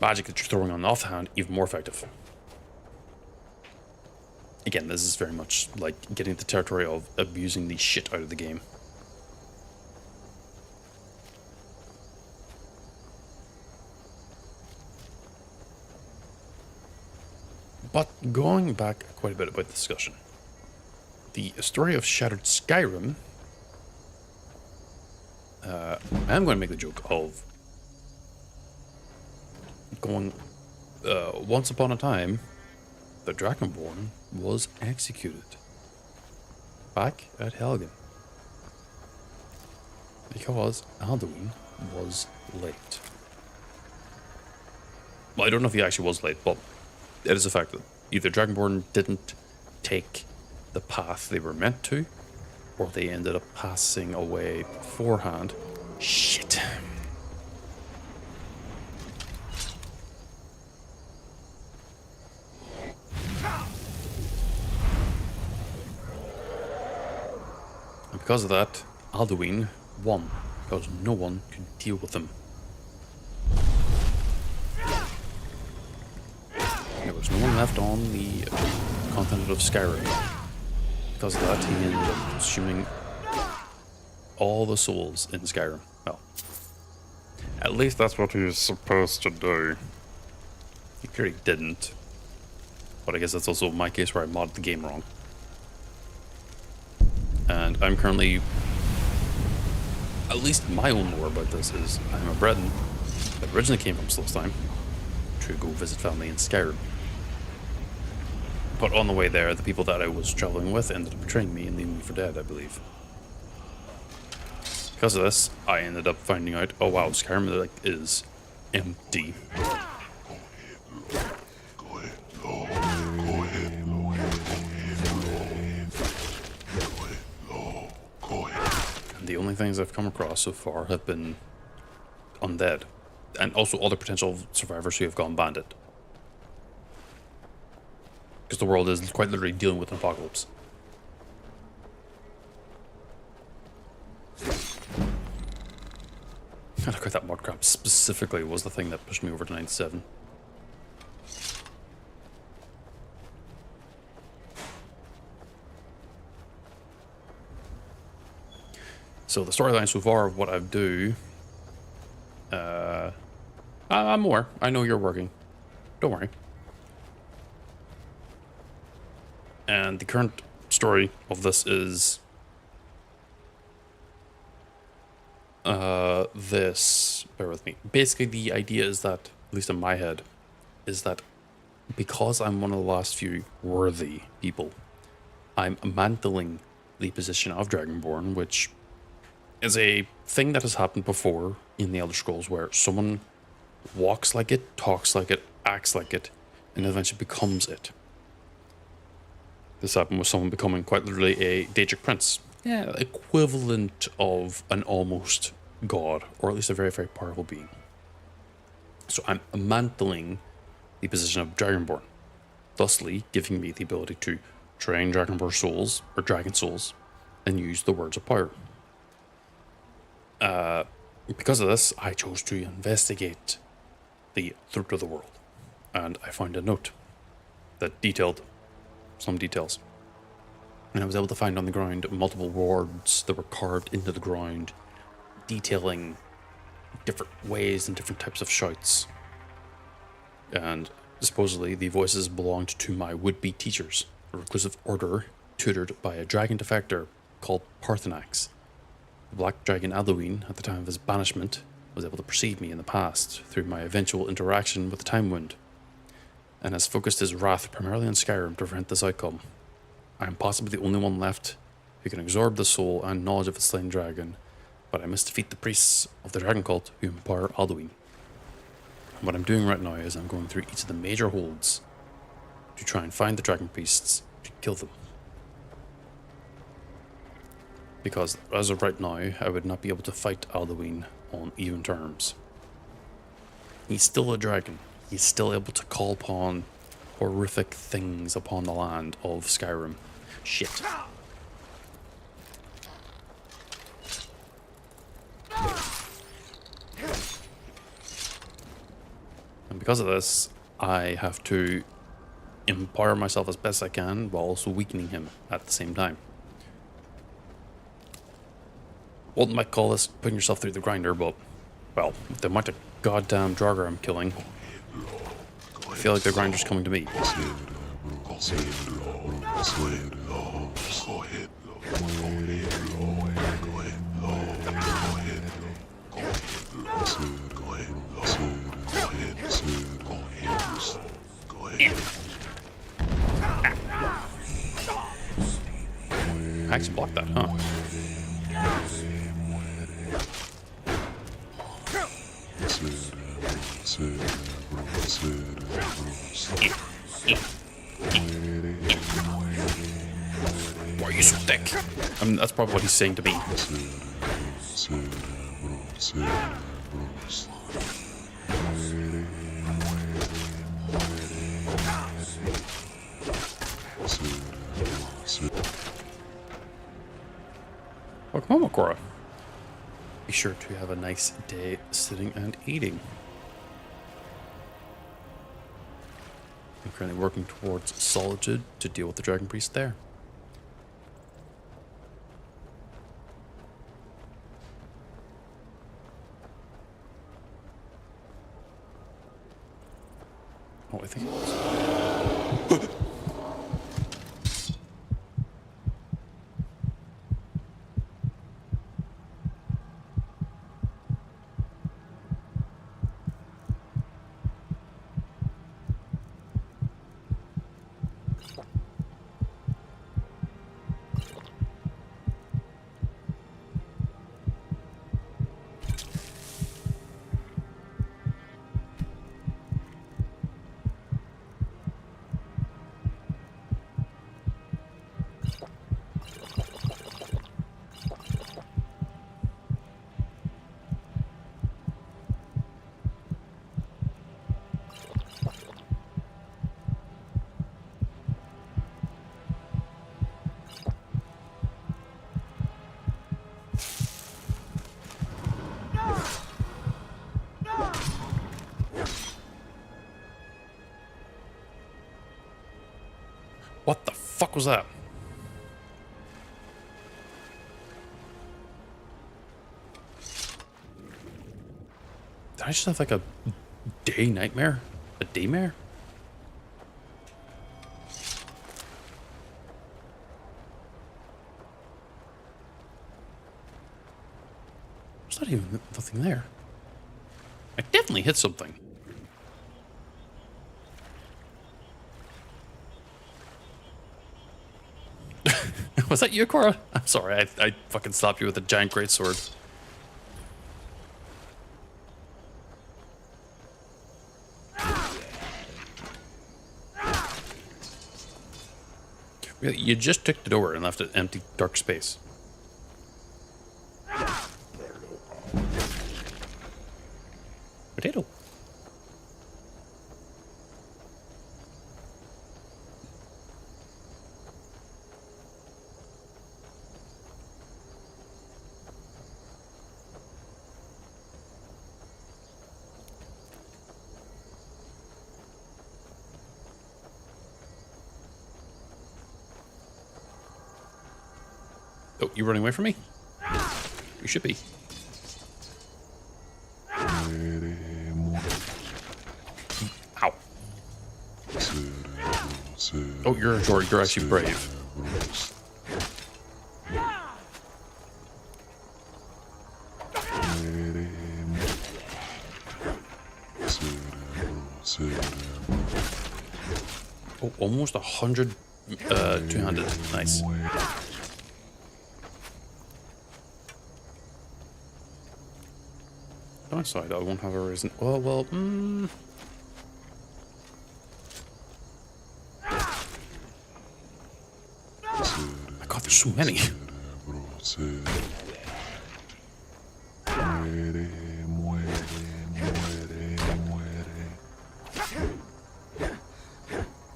magic that you're throwing on the offhand even more effective. Again, this is very much like getting the territory of abusing the shit out of the game. But going back quite a bit about the discussion, the story of Shattered Skyrim, I'm going to make the joke of going, once upon a time, the Dragonborn was executed back at Helgen because Alduin was late. Well, I don't know if he actually was late, but it is a fact that either Dragonborn didn't take the path they were meant to, or they ended up passing away beforehand. Shit. And because of that, Alduin won, because no one could deal with him. There was no one left on the continent of Skyrim. Because of that, he ended up consuming all the souls in Skyrim. Well, at least that's what he was supposed to do. He clearly didn't. but I guess that's also my case where I modded the game wrong. And I'm currently, at least my own lore about this is, I'm a Breton that originally came from Slowstime to go visit family in Skyrim. But on the way there, the people that I was traveling with ended up betraying me and leaving me for dead, I believe. Because of this, I ended up finding out, oh wow, Skyrim like, is empty. And the only things I've come across so far have been undead. And also other potential survivors who have gone bandit. Because the world is quite literally dealing with an apocalypse. I look at that mod crap specifically was the thing that pushed me over to 97. So the storyline so far of what I do, I'm aware. I know you're working. Don't worry. And the current story of this is this. Bear with me. Basically, the idea is that, at least in my head, is that because I'm one of the last few worthy people, I'm mantling the position of Dragonborn, which is a thing that has happened before in the Elder Scrolls, where someone walks like it, talks like it, acts like it, and eventually becomes it. This happened with someone becoming quite literally a Daedric prince. Yeah, equivalent of an almost god, or at least a very, very powerful being. So I'm mantling the position of Dragonborn, thusly giving me the ability to train Dragonborn souls, or dragon souls, and use the words of power. Because of this, I chose to investigate the throat of the world, and I found a note that detailed some details. And I was able to find on the ground multiple words that were carved into the ground, detailing different ways and different types of shouts. And supposedly the voices belonged to my would-be teachers, a reclusive order tutored by a dragon defector called Parthenax. The black dragon Alduin, at the time of his banishment, was able to perceive me in the past through my eventual interaction with the Time Wind, and has focused his wrath primarily on Skyrim to prevent this outcome. I am possibly the only one left who can absorb the soul and knowledge of a slain dragon, but I must defeat the priests of the dragon cult who empower Alduin. And what I'm doing right now is I'm going through each of the major holds to try and find the dragon priests to kill them. Because as of right now, I would not be able to fight Alduin on even terms. He's still a dragon. He's still able to call upon horrific things upon the land of Skyrim. Shit. And because of this, I have to empower myself as best I can while also weakening him at the same time. One might call this putting yourself through the grinder, but, well, with the amount of goddamn Draugr I'm killing, I feel like the grinder's coming to me. I actually blocked that, huh? Why are you so thick? I mean, that's probably what he's saying to me. Oh, come on, Makora. Be sure to have a nice day sitting and eating. I'm currently working towards Solitude to deal with the Dragon Priest there. Oh, I think it was. What the fuck was that? Did I just have like a day nightmare? A daymare? There's not even nothing there. I definitely hit something. Was that you, Cora? I'm sorry, I fucking slapped you with a giant greatsword. Really, you just took the door and left it empty, dark space. Potato. Oh, you running away from me? You should be. Ow. Oh, you're actually brave. Oh, almost 100 two-handed. Nice. Downside, I won't have a reason. Well, my god, there's so many.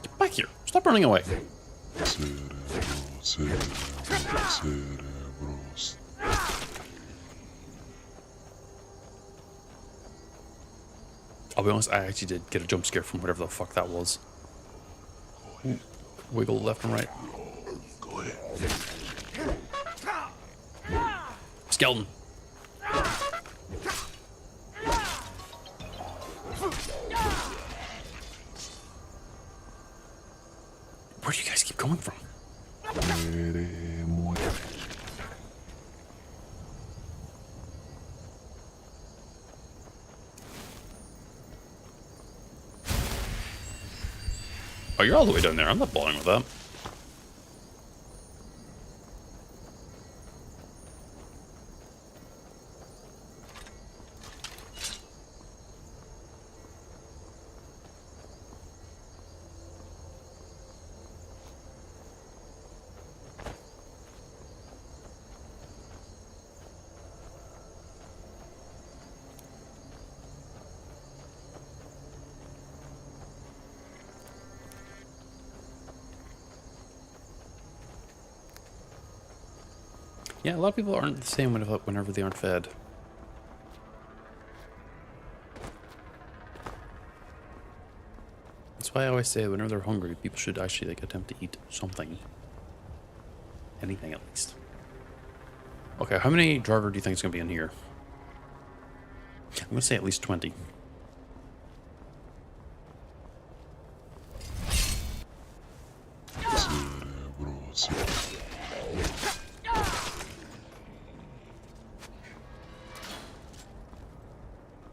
Get back here. Stop running away. I'll be honest, I actually did get a jump scare from whatever the fuck that was. Ooh, wiggle left and right. Go ahead. Skeleton. Where do you guys keep going from? Oh, you're all the way down there. I'm not bothering with that. Yeah, a lot of people aren't the same whenever they aren't fed. That's why I always say whenever they're hungry, people should actually like attempt to eat something. Anything at least. Okay, how many Draugr do you think is going to be in here? I'm going to say at least 20.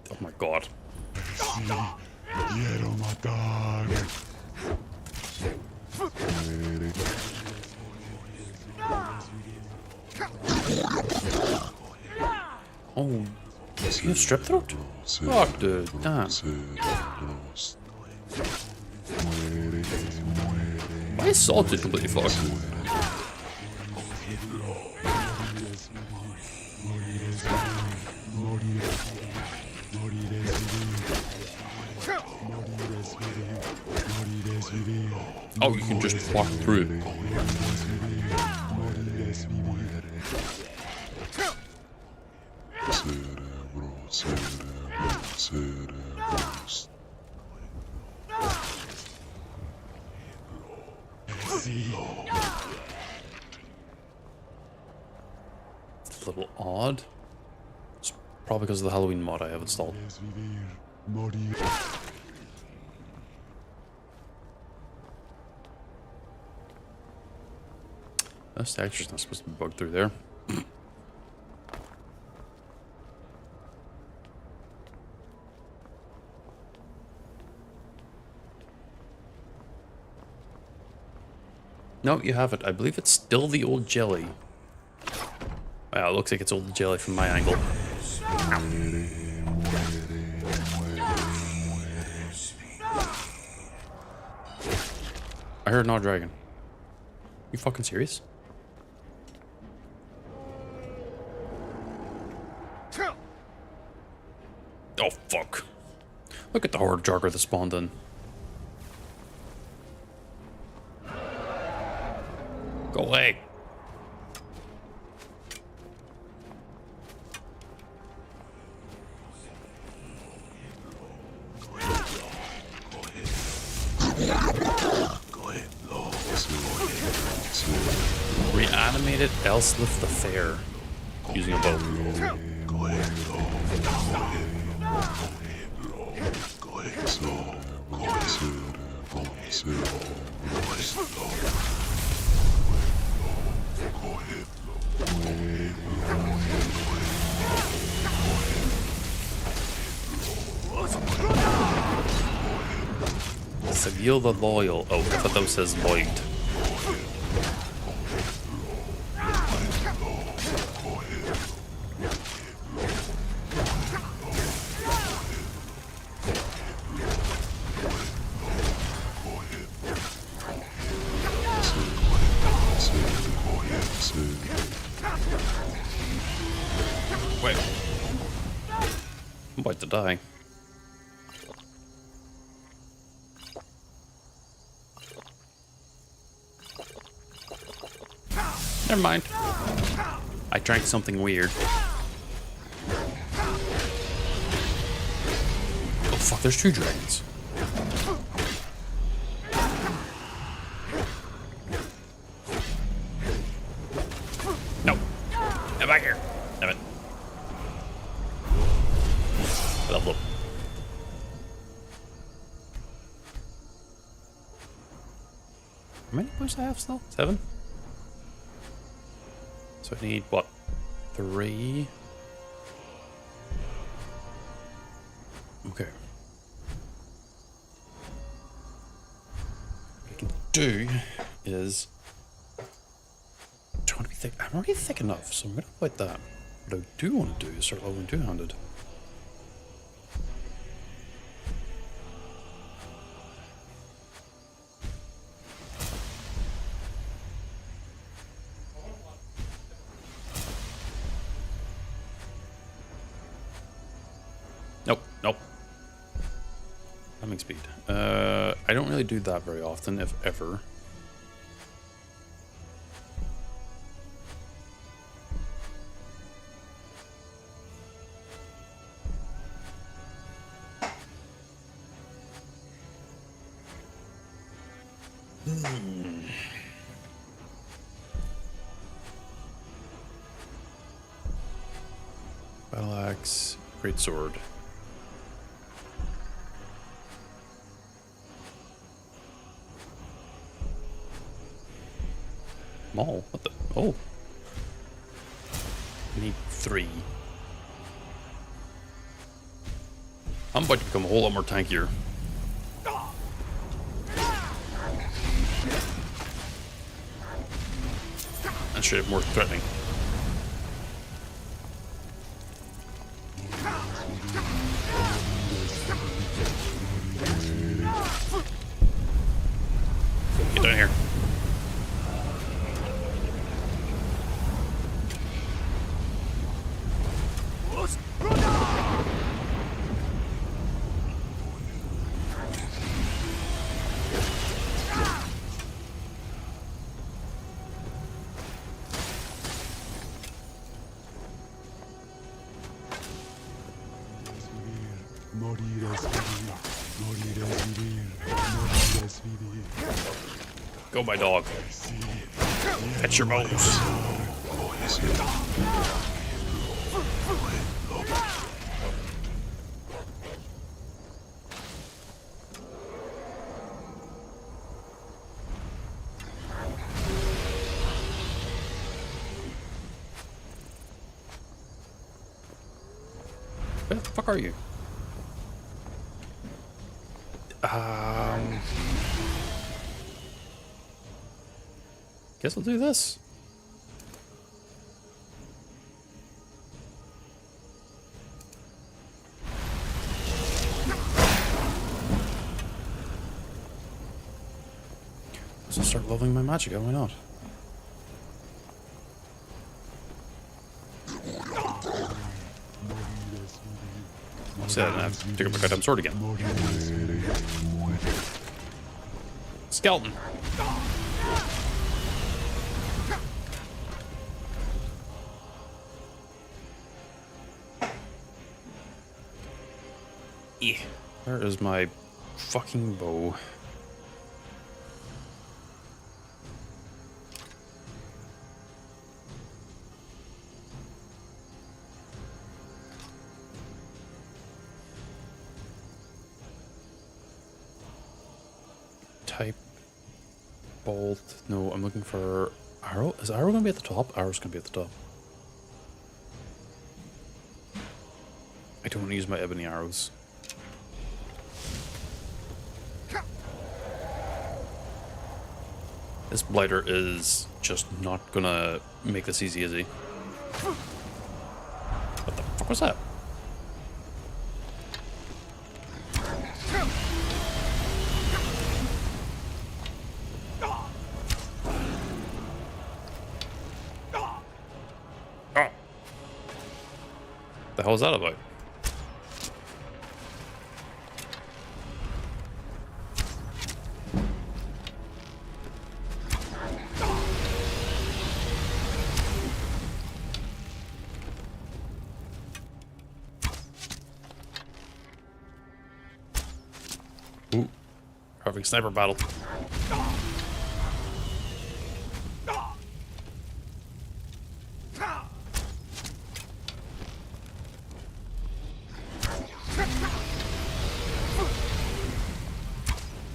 Oh my god. Quiero matar. Muere. Oh, is he a strip throat? Fuck, dude. Damn. Cerebros. Muere, muere. My assault is completely fucked. Oh, you can just walk through it. Cerebros. It's a little odd. It's probably because of the Halloween mod I have installed. This texture's not supposed to be bugged through there. No, you have it. I believe it's still the old jelly. Wow, it looks like it's old jelly from my angle. I heard no dragon. You fucking serious? Oh fuck. Look at the horde jogger that spawned in. Go away. Reanimated Elslith the Fair using a bow. Seville the Loyal. Oh, I thought that says Lloyd. Wait. I'm about to die. Never mind. I drank something weird. Oh fuck, there's two dragons. No. Get back here. Damn it. Level up. How many points do I have still? 7? So I need, what, 3? Okay. What I can do is... trying to be thick. I'm already thick enough, so I'm going to avoid that. What I do want to do is start leveling two-handed. Nope. Climbing speed. I don't really do that very often, if ever. Battle axe, great sword. Mall? What the? Oh. I need 3. I'm about to become a whole lot more tankier. And straight up more threatening. Get down here. Morir es vivir. Morir es vivir. Morir es vivir. Go, my dog. Fetch your bones. Where the fuck are you? Guess we'll do this. So start leveling my magic, why not? Say that and I have to pick up my goddamn sword again. Skeleton! Yeah. Where is my fucking bow? Type bolt. No, I'm looking for arrow. Is arrow gonna be at the top? Arrow's gonna be at the top. I don't want to use my ebony arrows. This blighter is just not gonna make this easy, is he? What the fuck was that? Oh. The hell is that about? Ooh, perfect sniper battle.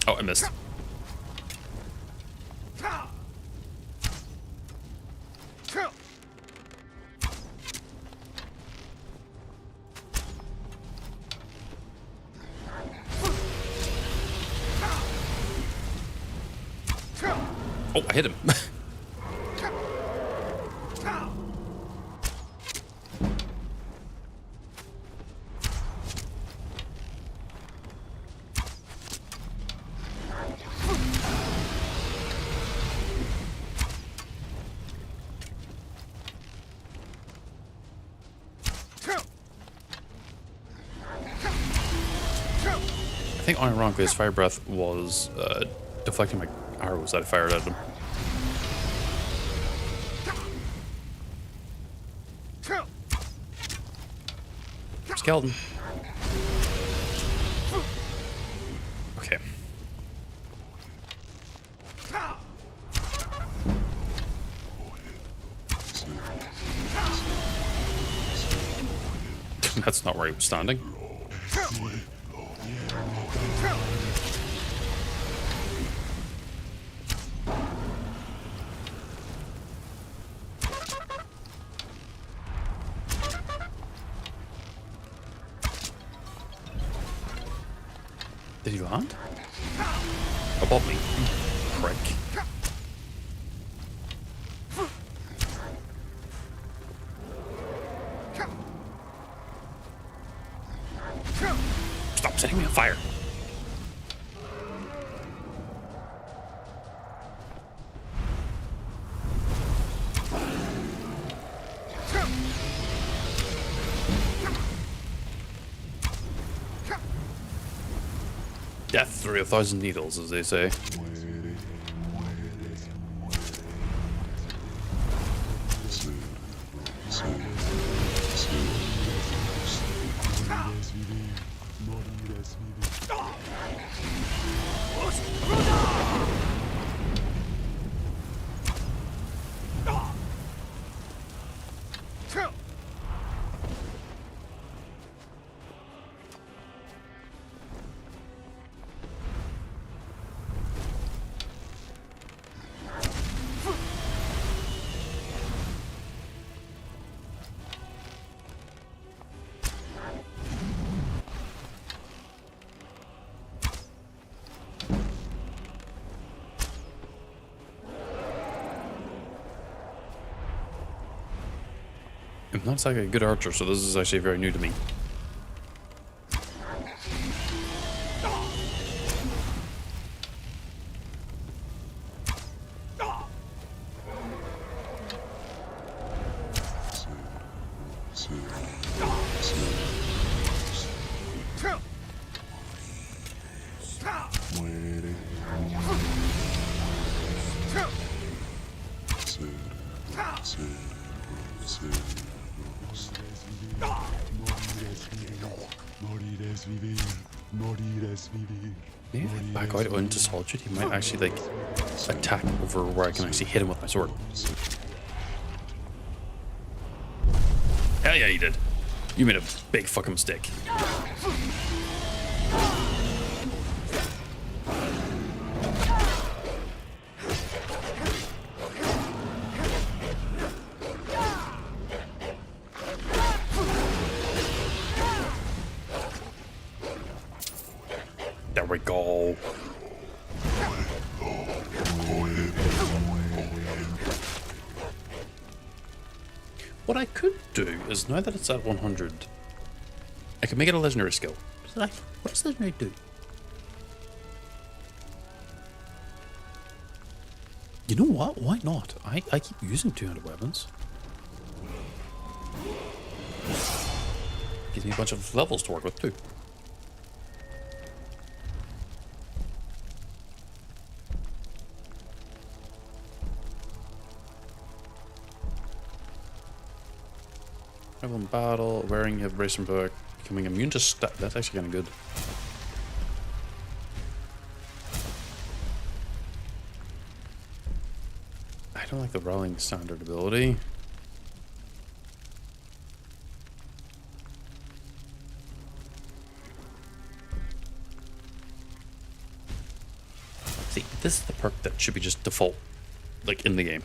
Oh, I missed. Oh, I hit him. I think ironically his fire breath was deflecting my arrows that I fired at him. Skeleton. Okay. That's not where he was standing. land? Above me, you prick. Stop setting me on fire. Death through 1,000 needles, as they say. I'm not exactly a good archer, so this is actually very new to me. Maybe if I back out into solitude, he might actually like attack over where I can actually hit him with my sword. Hell yeah, you did. You made a big fucking mistake. There we go. What I could do is, now that it's at 100, I could make it a legendary skill. What does legendary do? You know what? Why not? I keep using 200 weapons. Gives me a bunch of levels to work with too. In battle, wearing a bracing book, becoming immune to stat. That's actually kind of good. I don't like the rallying standard ability. See, this is the perk that should be just default, like in the game.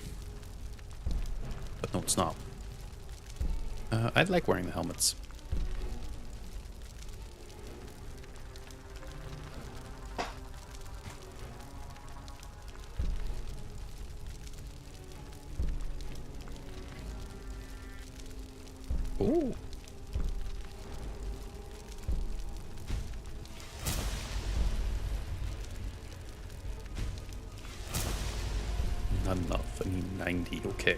But no, it's not. I'd like wearing the helmets. Ooh. Not enough. I need 90. Okay.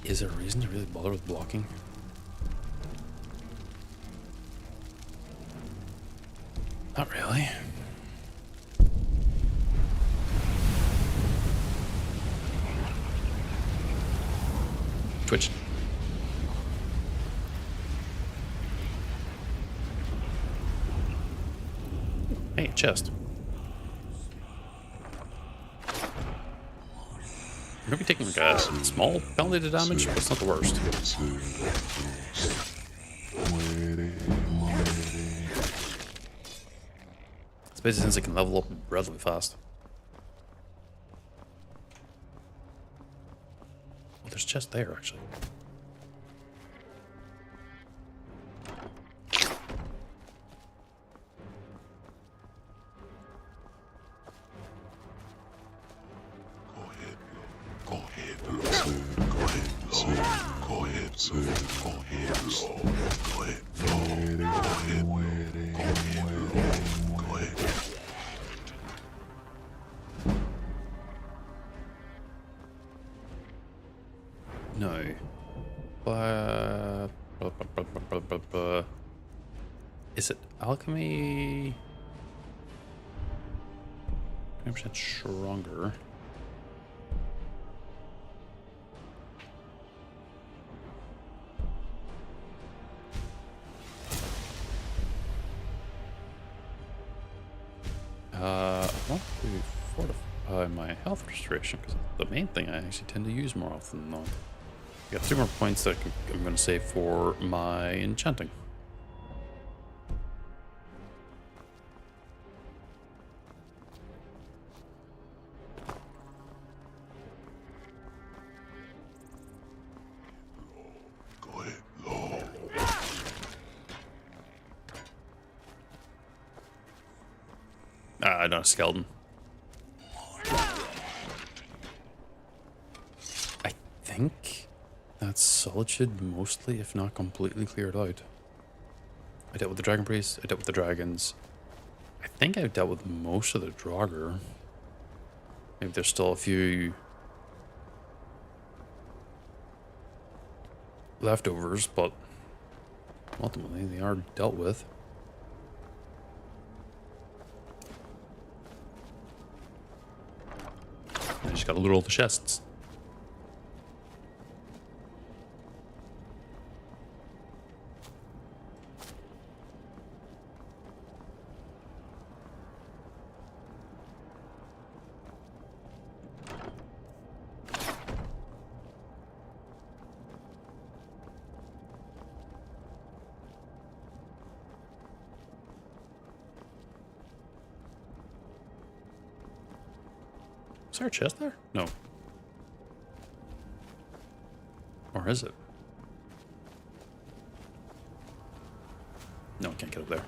Is there a reason to really bother with blocking? Not really. Twitch. Hey, chest. You're gonna be taking like a small penalty to damage, but it's not the worst. It's basically since it can level up relatively fast. Oh, there's a chest there, actually. No. Is it alchemy? 20% stronger. I want to fortify my health restoration because the main thing I actually tend to use more often than not. I got 2 more points that I'm going to save for my enchanting. I don't have a skeleton. I think that's Solitude mostly, if not completely cleared out. I dealt with the Dragon Priest, I dealt with the dragons. I think I've dealt with most of the Draugr. Maybe there's still a few leftovers, but ultimately they are dealt with. I just gotta loot all the chests. Is there a chest there? No. Or is it? No, I can't get up there.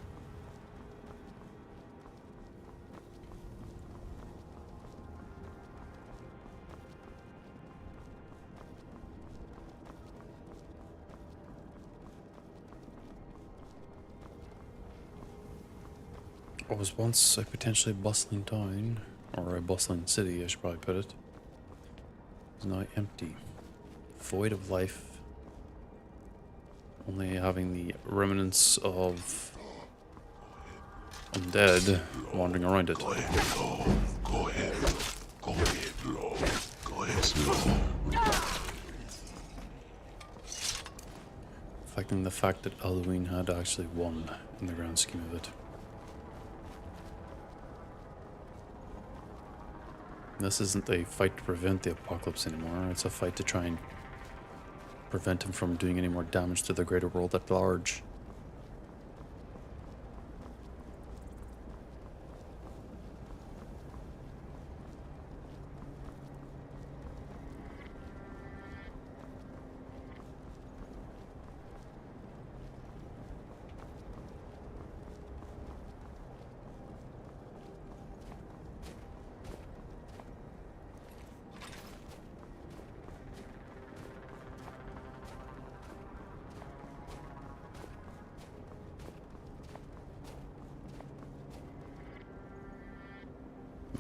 What was once a potentially bustling town, or a bustling city, I should probably put it, is now empty, void of life, only having the remnants of undead wandering around it. Reflecting the fact that Alduin had actually won in the grand scheme of it. This isn't a fight to prevent the apocalypse anymore, it's a fight to try and prevent him from doing any more damage to the greater world at large.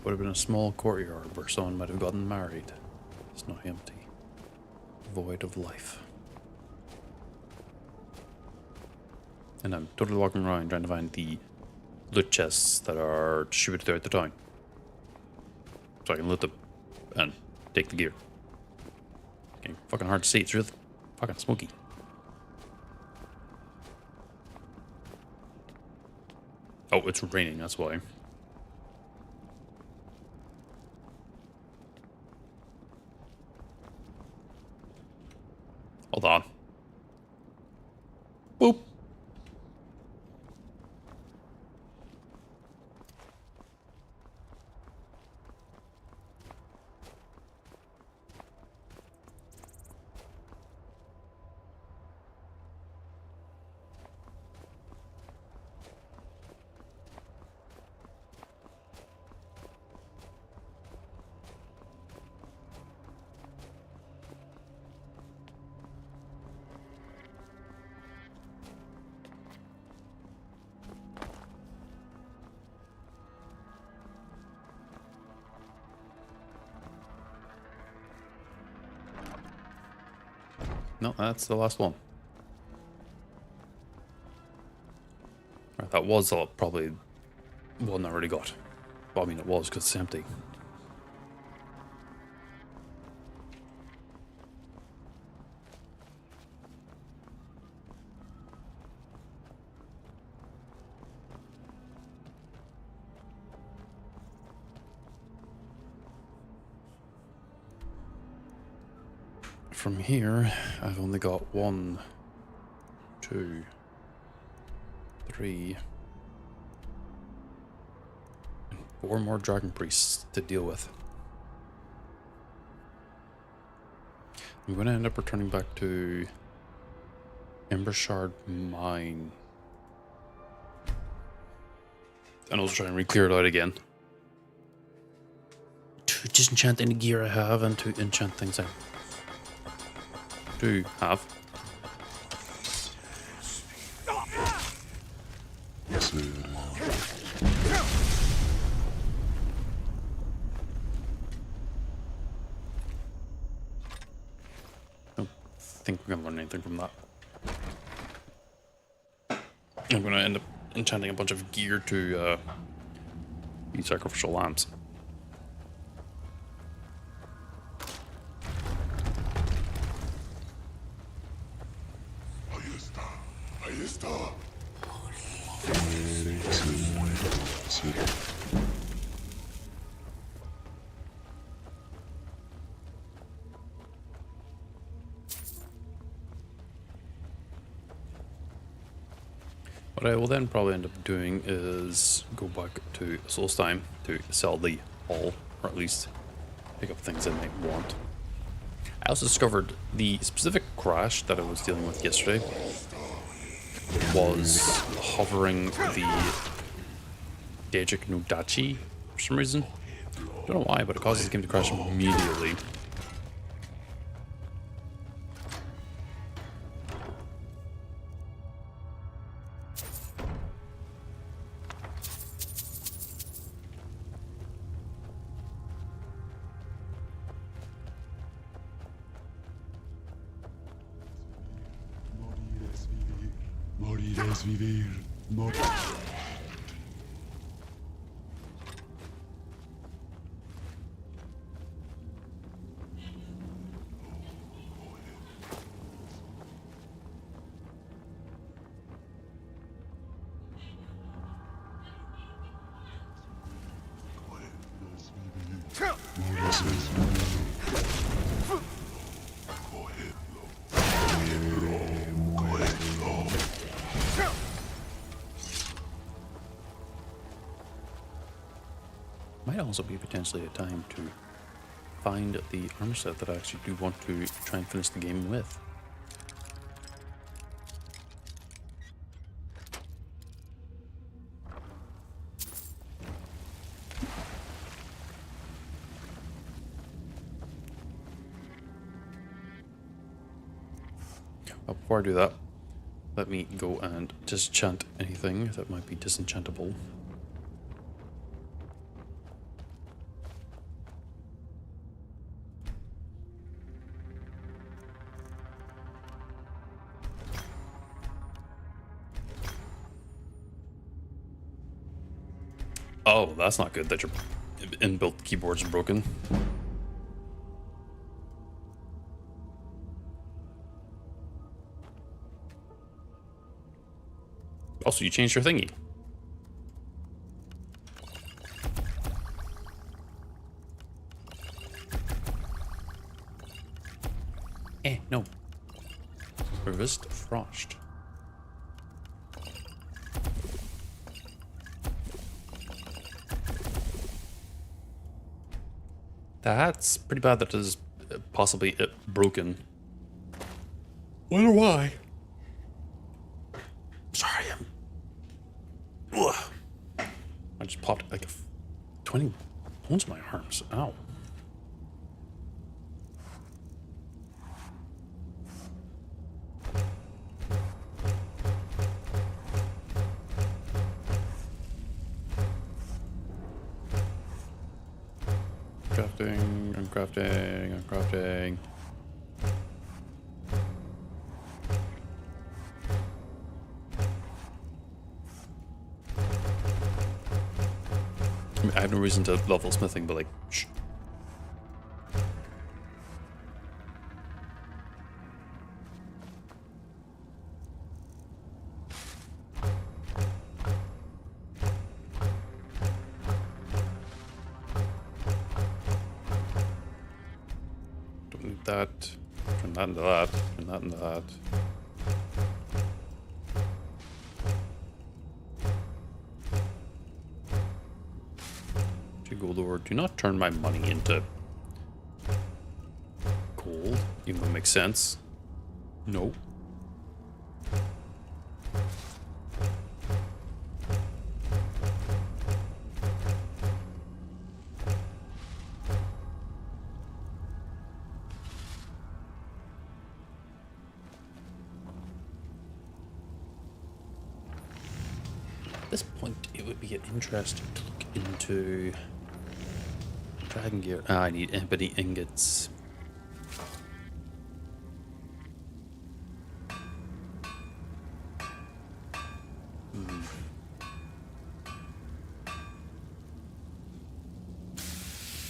Would have been a small courtyard where someone might have gotten married. It's now empty. Void of life. And I'm totally walking around trying to find the loot chests that are distributed throughout the town. So I can loot them and take the gear. Okay, fucking hard to see, it's really fucking smoky. Oh, it's raining, that's why. Hold on. Boop. No, that's the last one. Right, that was probably one I already got. Well, I mean, it was because it's empty. From here, I've only got 1, 2, 3, and 4 more dragon priests to deal with. I'm going to end up returning back to Embershard Mine. And also try and re-clear it out again. To disenchant any gear I have and to enchant things I do have. Don't think we're gonna learn anything from that. I'm gonna end up enchanting a bunch of gear to be sacrificial lambs. Ahí está. What I will then probably end up doing is go back to Solstheim to sell the hull, or at least pick up things I might want. I also discovered the specific crash that I was dealing with yesterday was hovering the Dejik no Dachi for some reason. Don't know why, but it causes the game to crash immediately. Morir es vivir. Morir. Might also be potentially a time to find the armor set that I actually do want to try and finish the game with. Before I do that, let me go and disenchant anything that might be disenchantable. Oh, that's not good that your inbuilt keyboard's broken. Also, you changed your thingy. No. Resist frost. That's pretty bad that is possibly broken. Wonder why. Sorry, ugh. I just popped like 20 bones in my arms. Ow. I'm crafting. I have no reason to level smithing, but like, shh. Don't need that. Turn that into that. Turn that into that. Gold ore. Do not turn my money into gold, even though it makes sense. No. At this point, it would be interesting to look into dragon gear. Ah, I need ebony ingots.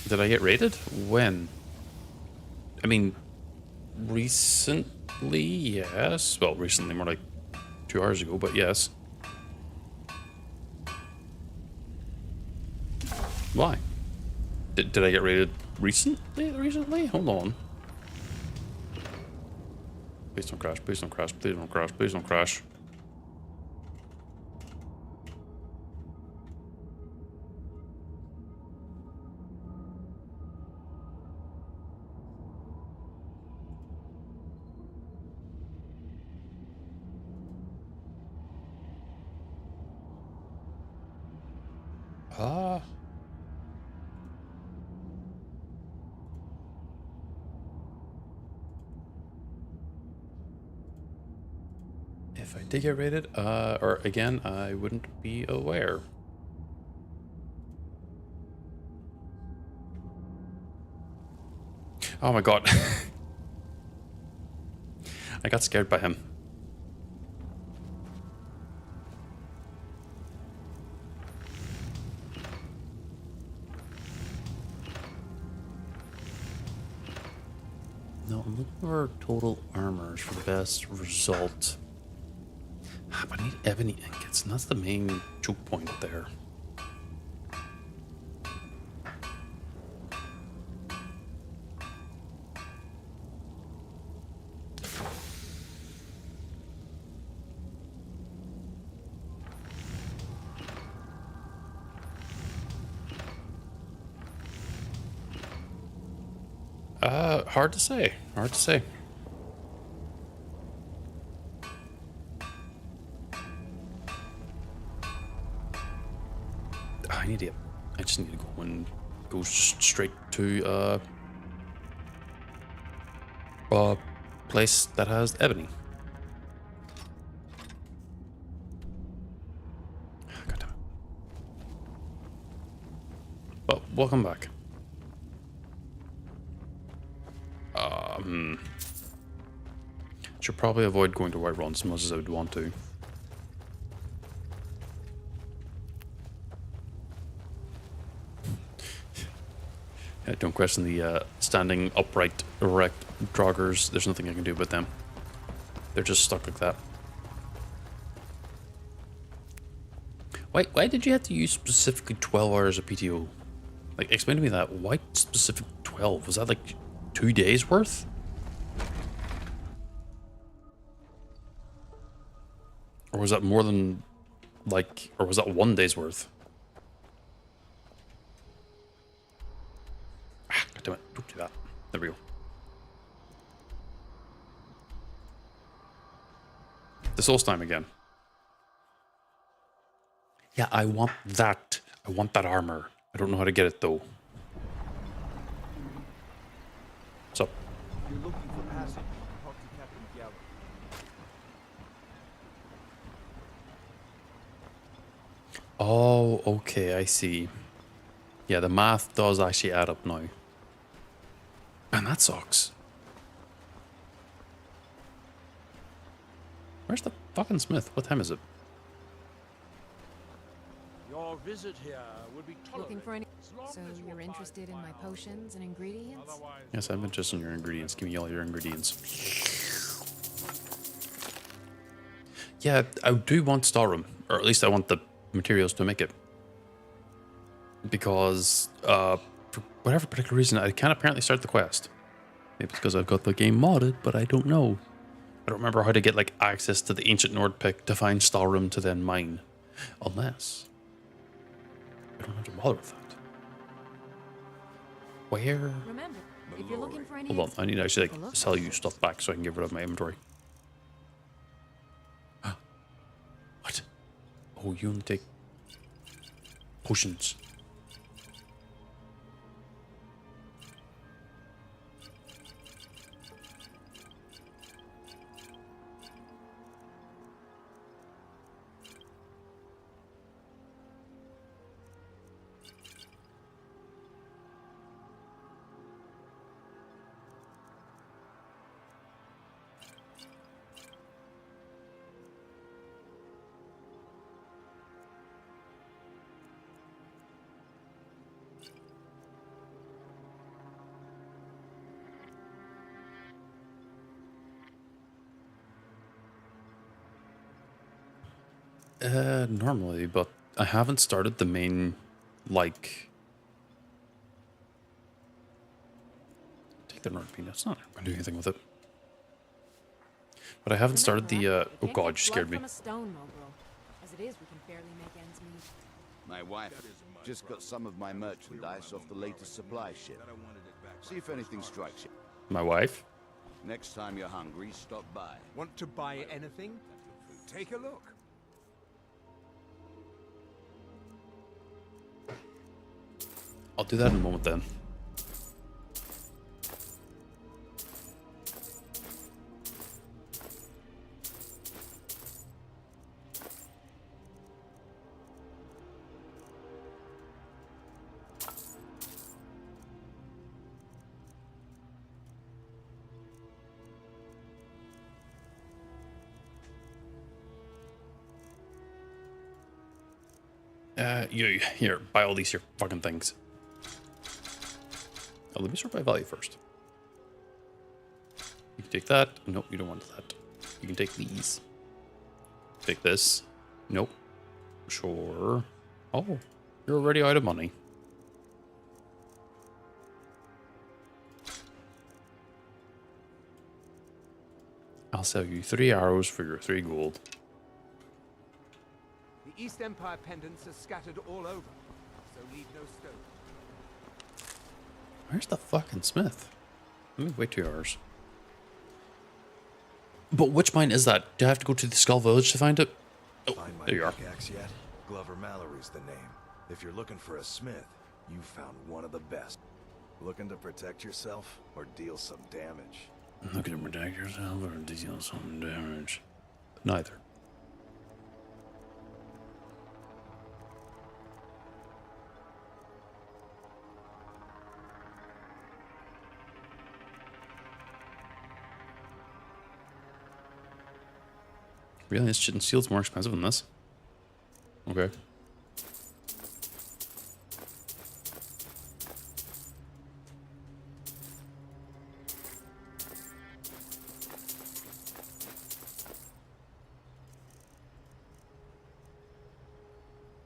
Did I get raided? When? I mean, recently, yes. Well, recently, more like 2 hours ago, but yes. Why? Did I get raided recently? Recently? Hold on. Please don't crash. Please don't crash. Please don't crash. Please don't crash. Ah. If I did get raided, or again, I wouldn't be aware. Oh my god. I got scared by him. No, I'm looking for total armors for the best result. But I need ebony ingots, and that's the main choke point there. Hard to say. Hard to say. I need to. I just need to go and go straight to a place that has ebony. God damn it. Well, welcome back. Should probably avoid going to Whiterun as much as I would want to. Yeah, don't question the standing upright, erect joggers. There's nothing I can do about them. They're just stuck like that. Why did you have to use specifically 12 hours of PTO? Like, explain to me that. Why specific 12? Was that like 2 days worth? Or was that more than, like, or was that 1 day's worth? Ah, God damn it, don't do that. There we go. The Soul's time again. Yeah, I want that. I want that armor. I don't know how to get it, though. What's up? If you're looking for passage, talk to Captain Gallo. Oh, okay, I see. Yeah, the math does actually add up now. Man, that sucks. Where's the fucking smith? What time is it? You're visit here would be Looking tolerated. for any... as long So as you you're abide interested in by my our potions and ingredients? rules. Otherwise, Yes, I'm interested in your ingredients. Give me all your ingredients. Yeah, I do want Starum, or at least I want the materials to make it. Because, for whatever particular reason, I can't apparently start the quest. Maybe it's because I've got the game modded, but I don't know. I don't remember how to get, like, access to the Ancient Nord pick to find Starum to then mine. Unless I don't have to bother with that. Where? Remember, if you're looking for any... Hold on, I need to actually, take a like, look. sell you stuff back so I can get rid of my inventory. What? Oh, you only take potions. Normally, but I haven't started the main, like... Take the Nord peanuts. Not going to do anything with it. But I haven't started the, oh god, you scared me. From a stone, Mobro. As it is, we can barely make ends meet. My wife just got some of my merchandise off the latest supply ship. See if anything strikes you. My wife? Next time you're hungry, stop by. want to buy anything? Take a look. I'll do that in a moment then. You, here, buy all these here fucking things. Oh, let me sort by value first. You can take that. Nope, you don't want that. You can take these. Take this. Nope. Sure. Oh, you're already out of money. I'll sell you 3 arrows for your 3 gold. The East Empire pendants are scattered all over, so leave no stone. Where's the fucking smith? Let me wait 2 hours. But which mine is that? Do I have to go to the Skull Village to find it? Oh, Find my there you are. pickaxe yet? Glover Mallory's the name. If you're looking for a smith, you found one of the best. Looking to protect yourself or deal some damage? Looking to protect yourself or deal some damage? Neither. Really? This shit and steel's more expensive than this? Okay.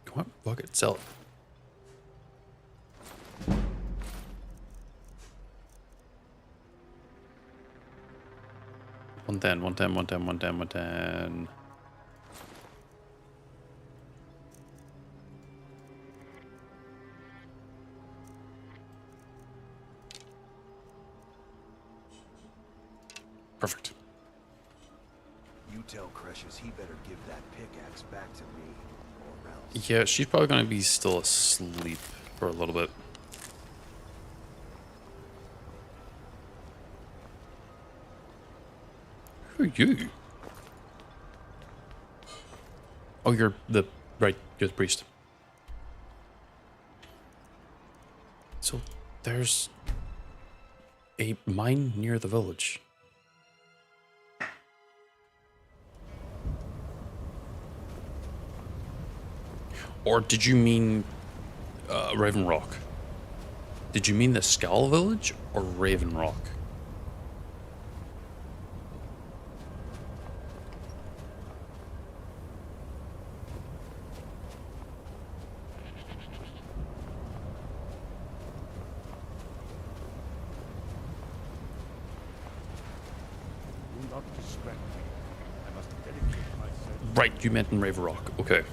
Come on, fuck it, sell it. One ten. Perfect. You tell Crushes he better give that pickaxe back to me, or else. Yeah, she's probably gonna be still asleep for a little bit. Who are you? Oh, you're the priest. So there's a mine near the village. Or did you mean Raven Rock? Did you mean the Skull Village or Raven Rock? Do not distract me. I must dedicate myself. Right, you meant in Raven Rock. Okay.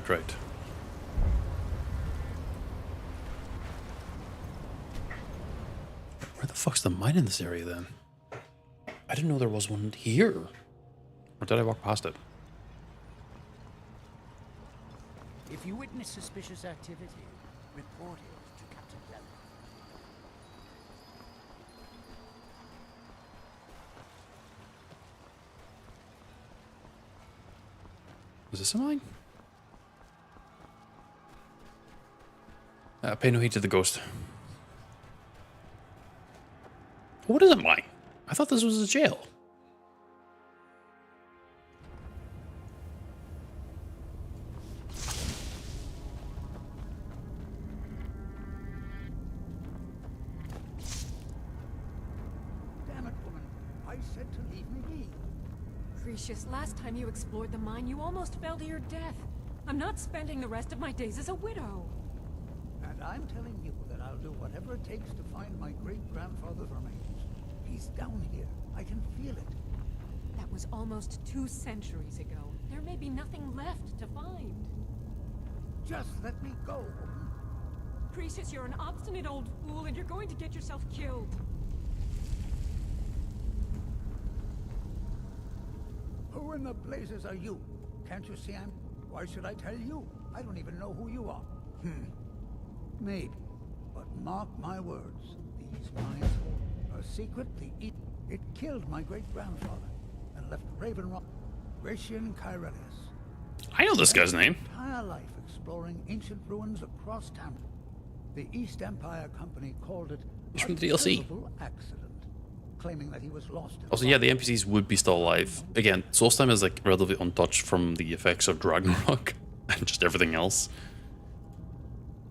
Right. Where the fuck's the mine in this area then? I didn't know there was one here. Or did I walk past it? If you witness suspicious activity, report it to Captain Bell. Was this a mine? Pay no heed to the ghost. What is a mine? I thought this was a jail. Damn it, woman. I said to leave me be. Precious, last time you explored the mine, you almost fell to your death. I'm not spending the rest of my days as a widow. And I'm telling you that I'll do whatever it takes to find my great-grandfather's remains. He's down here. I can feel it. That was almost 2 centuries ago. There may be nothing left to find. Just let me go, woman. Precious, you're an obstinate old fool and you're going to get yourself killed. Who in the blazes are you? Can't you see I'm... Why should I tell you? I don't even know who you are. Maybe. But mark my words. These mines hold a secret it killed my great-grandfather and left Raven Rock. Gratian Kyrelius. I know this guy's name. Entire life exploring ancient ruins across Tamriel. The East Empire Company called it He's from a the DLC. terrible accident, claiming that he was lost in Also, yeah, the NPCs would be still alive. Again, Solstheim is like relatively untouched from the effects of Ragnarok and just everything else.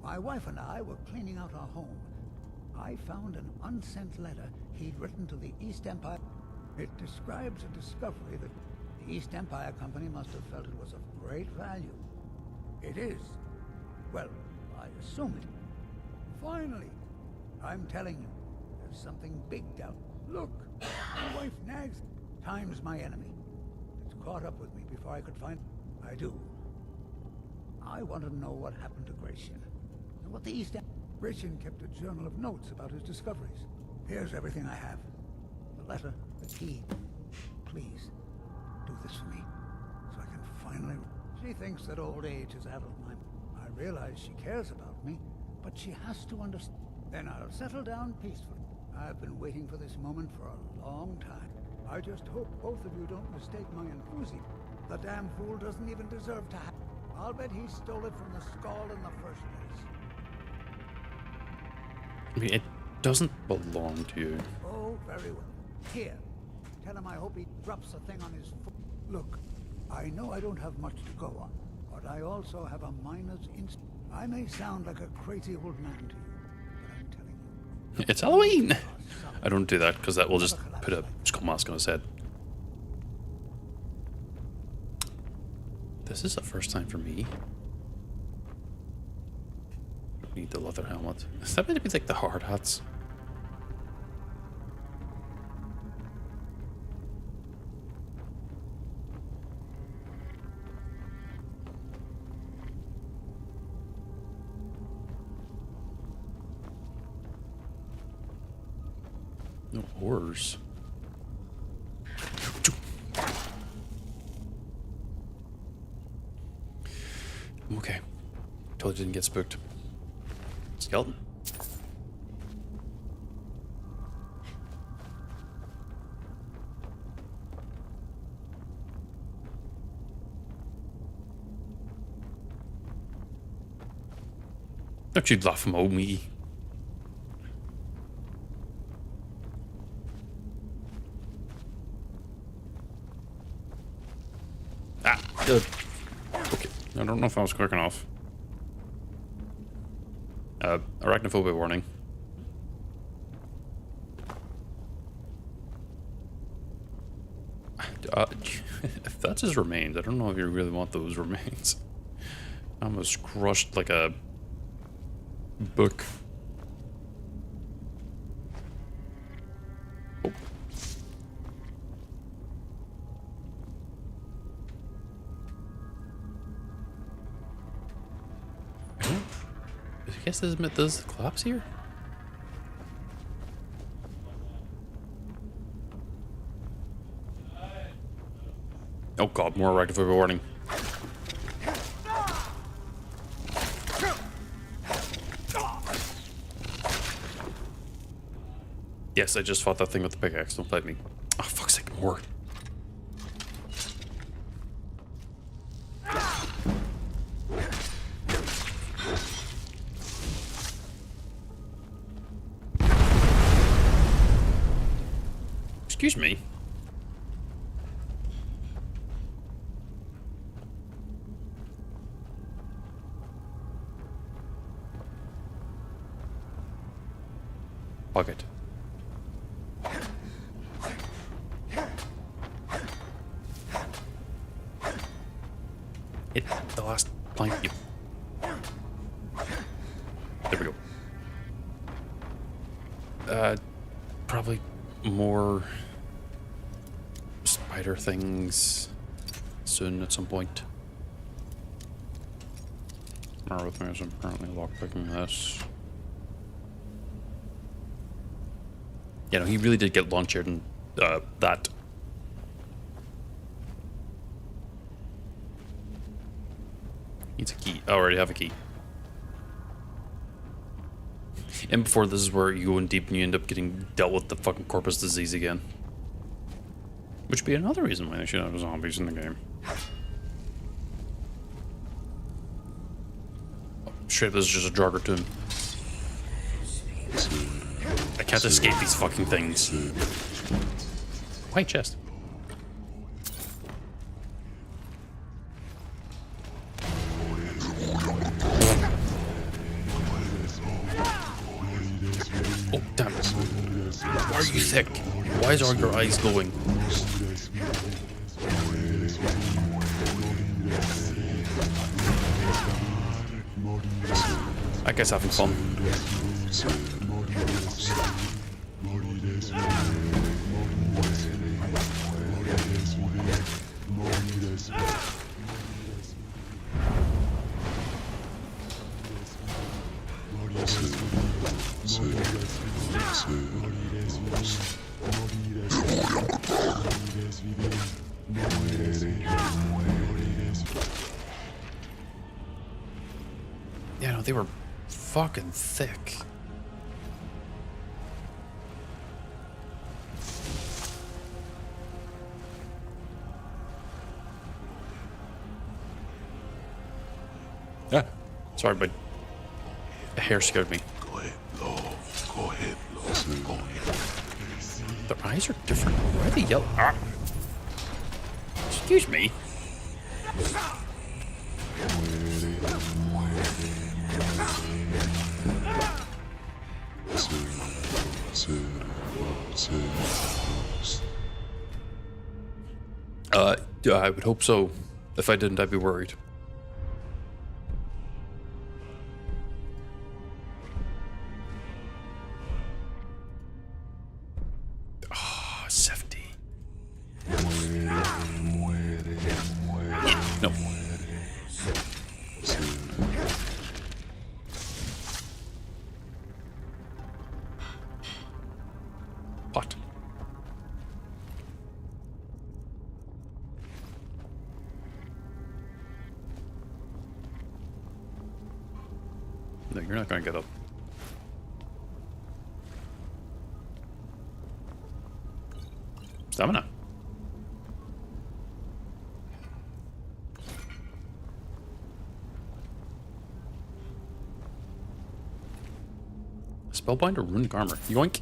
My wife and I were cleaning out our home. I found an unsent letter he'd written to the East Empire. It describes a discovery that the East Empire Company must have felt it was of great value. It is. Well, I assume it. Finally, I'm telling you, there's something big down. Look, my wife nags. Time's my enemy. It's caught up with me before I could find... I do. I want to know what happened to Gratian. And what the East End... Gratian kept a journal of notes about his discoveries. Here's everything I have. The letter, the key. Please, do this for me, so I can finally... She thinks that old age is out of my... I realize she cares about me, but she has to understand. Then I'll settle down peacefully. I've been waiting for this moment for a long time. I just hope both of you don't mistake my enthusiasm. The damn fool doesn't even deserve to have... I'll bet he stole it from the skull in the first place. I mean, it doesn't belong to you. Oh, very well. Here, tell him I hope he drops a thing on his foot. Look, I know I don't have much to go on, but I also have a miner's instinct. I may sound like a crazy old man to you, but I'm telling you. It's Halloween! I don't do that, because that will just put a skull mask on his head. This is the first time for me. Need the leather helmet. Is that meant to be like the hard hats? No ores. I'm okay. Totally didn't get spooked. Skeleton. Don't you laugh at me. Ah, okay. I don't know if I was quick enough. Arachnophobia warning. If that's his remains, I don't know if you really want those remains. I almost crushed like a book. Oh. I guess does it collapse here? Oh god, more arachnophobia warning. Yes, I just fought that thing with the pickaxe. Don't fight me. Oh, fuck's sake, more. Excuse me. Bucket. Hit the last plank. You. There we go. Probably more spider things soon at some point. Remember with me as I'm currently lockpicking this. Yeah, no, he really did get launched and that. Needs a key. I already have a key. And before this is where you go in deep and you end up getting dealt with the fucking corpus disease again. Which would be another reason why they should have zombies in the game. Oh, shit, this is just a jogger tomb. I can't escape these fucking things. White chest. Oh, damn. Why are you thick? Why is all your eyes glowing? That guy's having fun. Yeah, no, they were fucking thick. Ah, sorry, but a hair scared me. Go ahead, low. Go ahead, low. Go ahead. Their eyes are different. Why are they yellow? Ah. Excuse me. I would hope so. If I didn't, I'd be worried. Ah, 70. No. What? No, you're not going to get up. Stamina. Spellbind or runic armor? Yoink.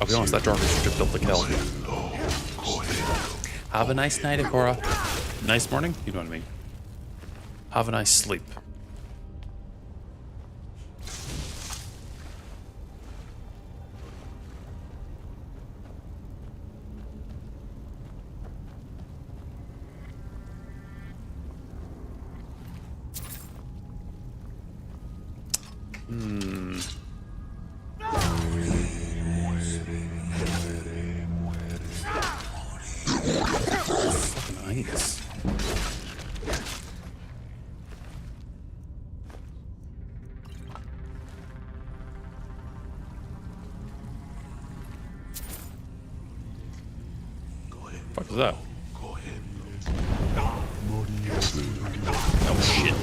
I'll be honest, that drunk is just built like hell. Have a nice night, Ikora. Nice morning? You know what I mean. Have a nice sleep. Fucking ice. Fuck is that? Oh shit.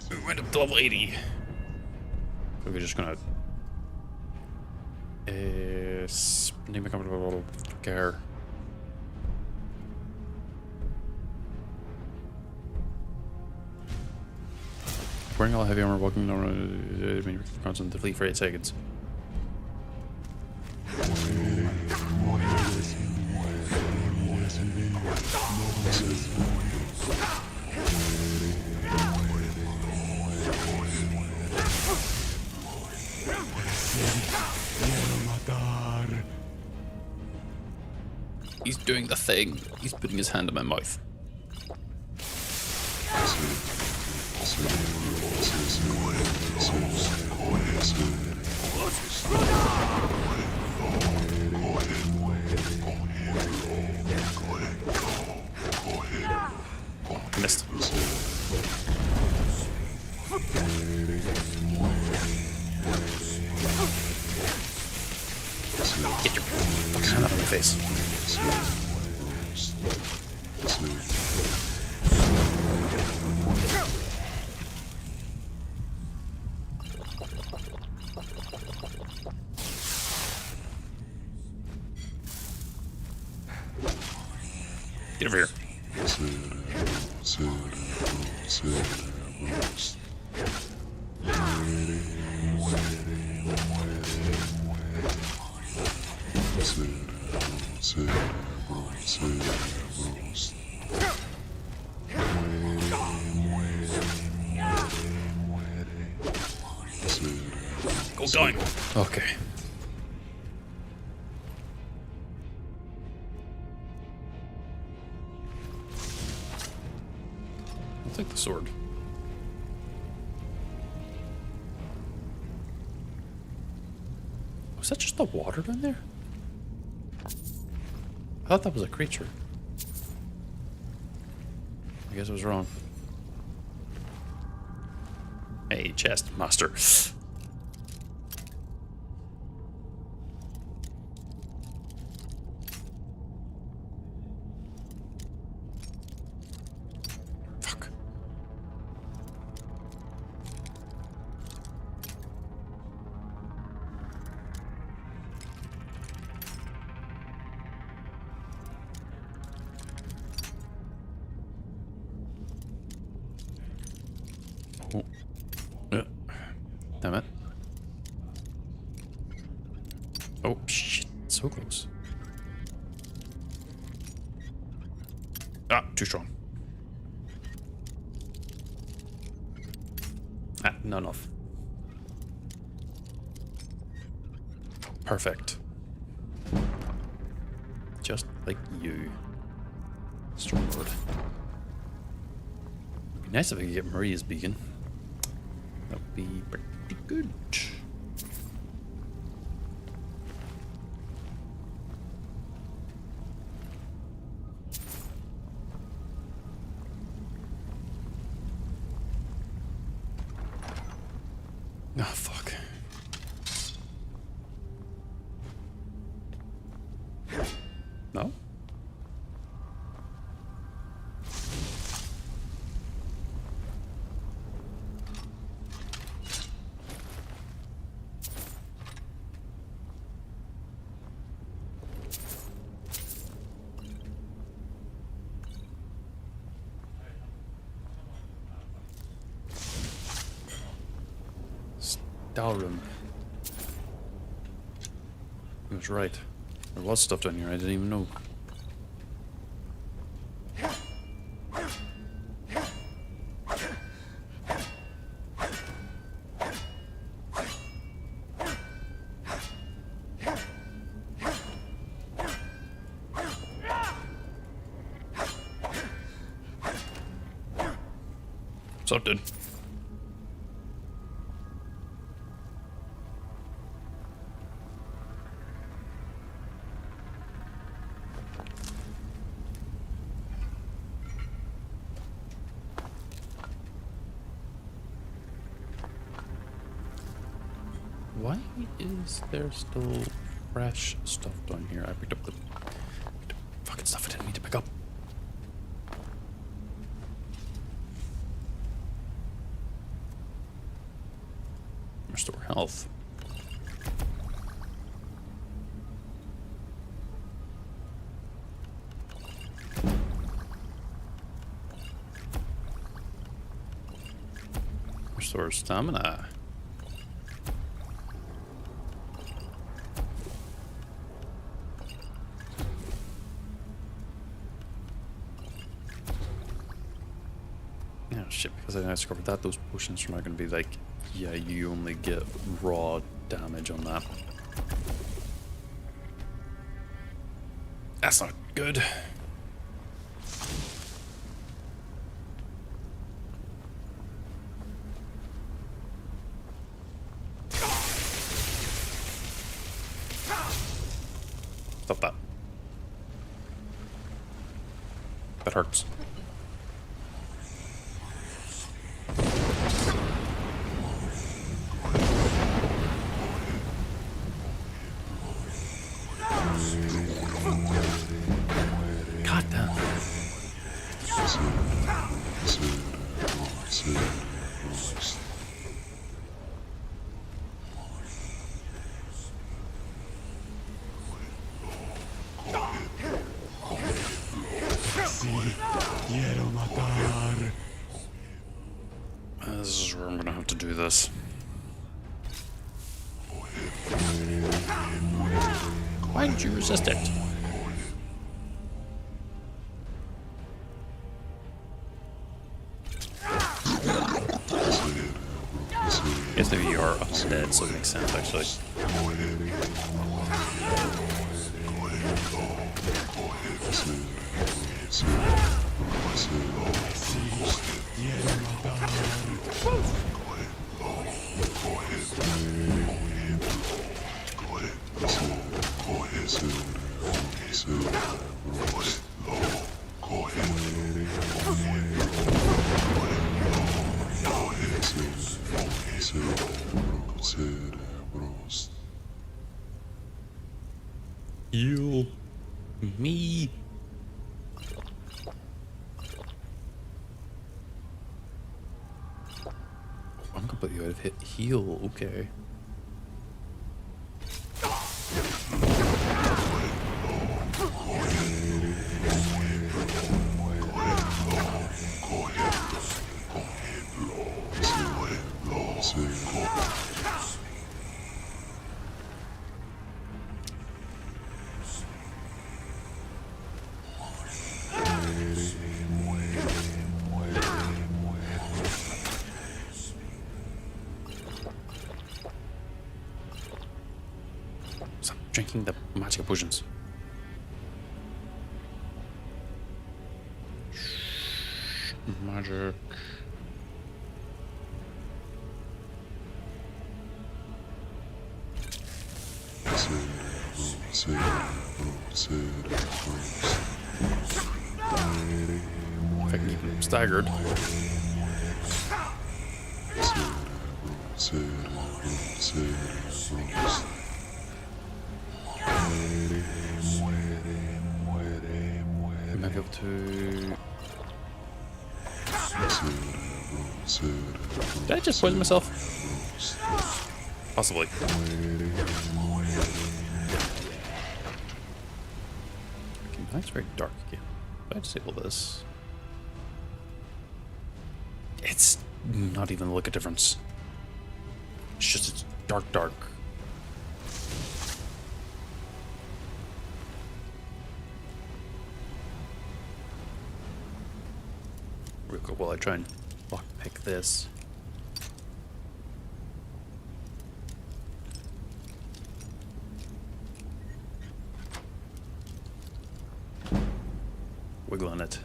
We went up to level 80. We're just gonna name a comfortable care. Wearing all heavy armor, walking on constant fleet for 8 seconds. He's doing the thing. He's putting his hand in my mouth. Missed. Get your fucking hand out of my face. Get over here. Go down. Okay. I'll take the sword. Was that just the water down there? I thought that was a creature. I guess I was wrong. Hey, chest master. Fuck. Oh. Damn it. Oh, shit. So close. Ah, too strong. Ah, not enough. Perfect. Just like you. Strong word. It'd be nice if I could get Maria's beacon. That would be pretty good. Dalrum. I was right. There was stuff down here I didn't even know. What's up, dude? Why is there still fresh stuff down here? I picked up the fucking stuff I didn't need to pick up. Restore health. Restore stamina. Oh shit, because I discovered that those potions are not going to be like, yeah, you only get raw damage on that. That's not good. Stop that. That hurts. God damn. This is where I'm gonna have to do this. Why did you resist it? I guess maybe you are undead, so it makes sense actually. Heal me. I'm completely out of hit. Heal, okay. Stop drinking the magic potions. Magic. If I can keep him staggered. I might be able to... Did I just poison myself? Possibly. Okay, now it's very dark again. If I disable this... It's not even a look at difference. It's just it's dark, dark. Real quick while I try and lockpick this. Wiggling it.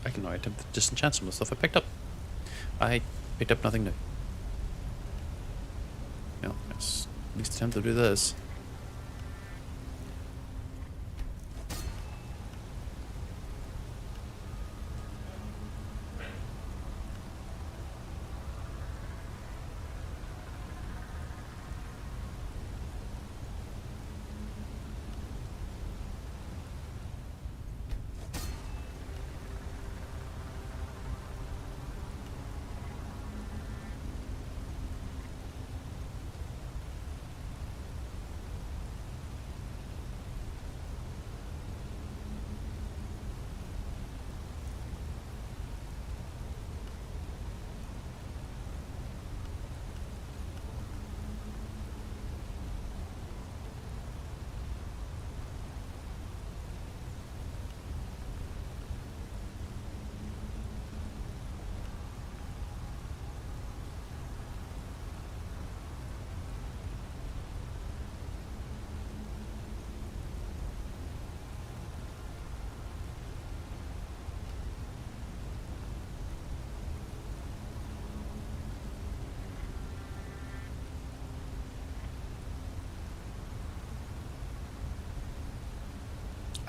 I can now attempt to disenchant some of the stuff I picked up. I picked up nothing new. Well, let's at least attempt to do this.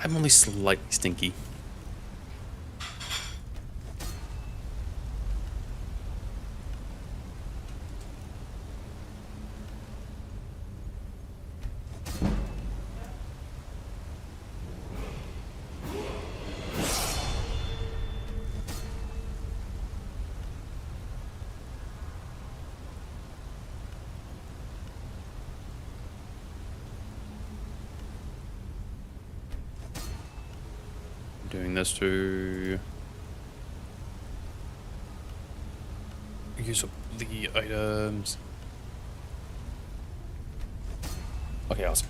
I'm only slightly stinky. Doing this to use up the items. Okay, awesome.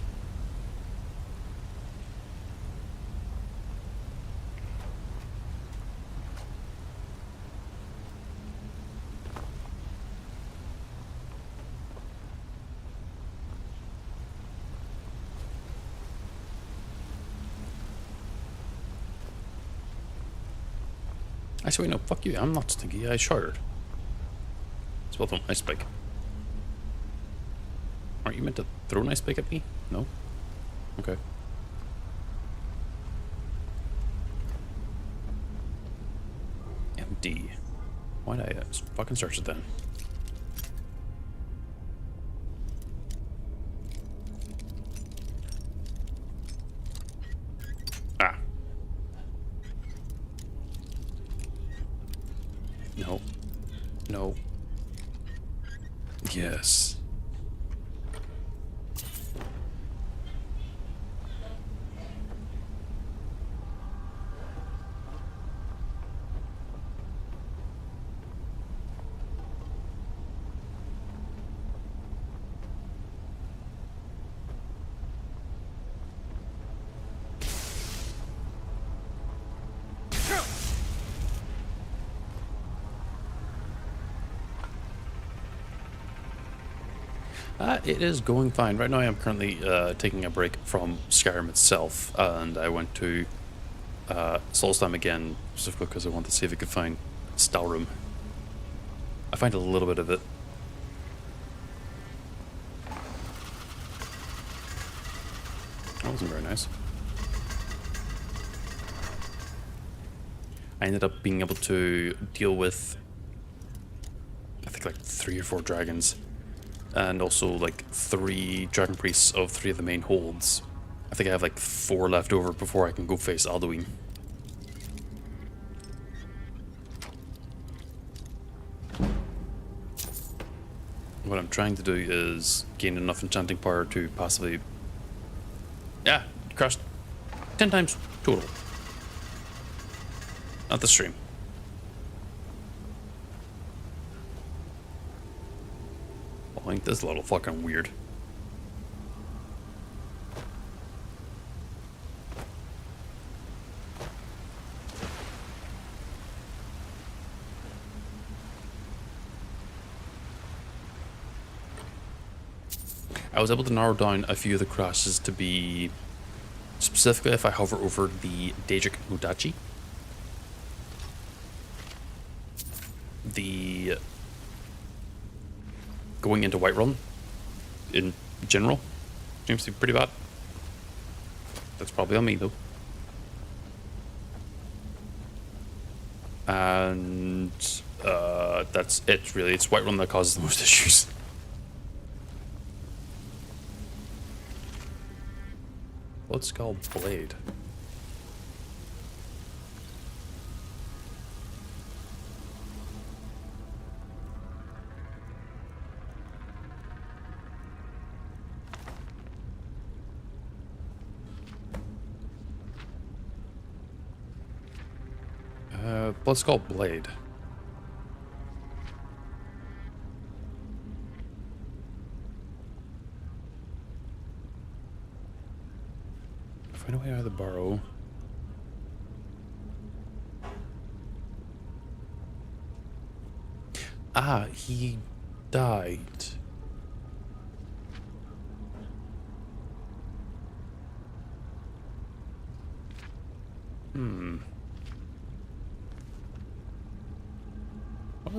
Actually, no, fuck you. I'm not stinky. I sharded. It's well done. Ice spike. Aren't you meant to throw an ice spike at me? No? Okay. MD. Why'd I fucking search it then? Ah. No. No. Yes. It is going fine. Right now I am currently taking a break from Skyrim itself, and I went to Solstheim again, specifically because I wanted to see if I could find Stalrum. I find a little bit of it. That wasn't very nice. I ended up being able to deal with, I think, like 3 or 4 dragons. And also like 3 dragon priests of 3 of the main holds. I think I have like 4 left over before I can go face Alduin. What I'm trying to do is gain enough enchanting power to possibly... Yeah, crashed 10 times total. Not the stream. point. This is a little fucking weird. I was able to narrow down a few of the crosses to be specifically if I hover over the Daedric Mudachi. The going into Whiterun in general seems to be pretty bad. That's probably on me though. And that's it really. It's Whiterun that causes the most issues. What's called Blade? Let's call Blade. Find a way out of the burrow. Ah, he died.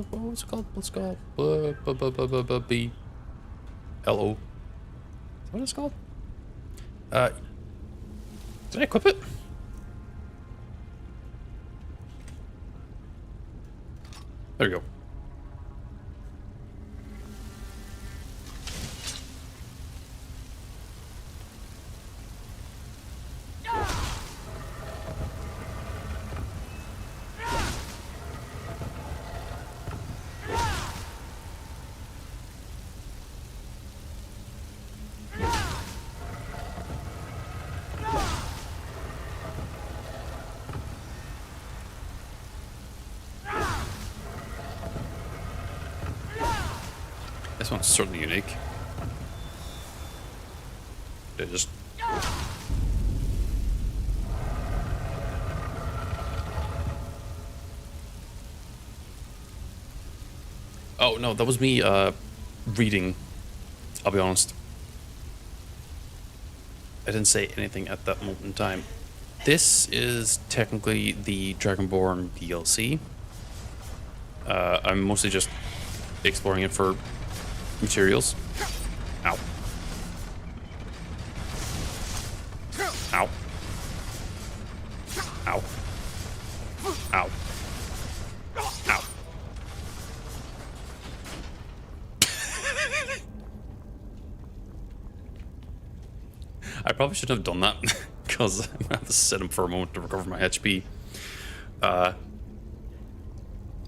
What was it called? What's it called? B. L-O. Is that what it's called? Did I equip it? There we go. This one's certainly unique. It just... Oh, no, that was me, reading. I'll be honest. I didn't say anything at that moment in time. This is technically the Dragonborn DLC. I'm mostly just exploring it for materials. Ow. Ow. Ow. Ow. Ow. I probably shouldn't have done that because I'm gonna have to sit him for a moment to recover my HP. I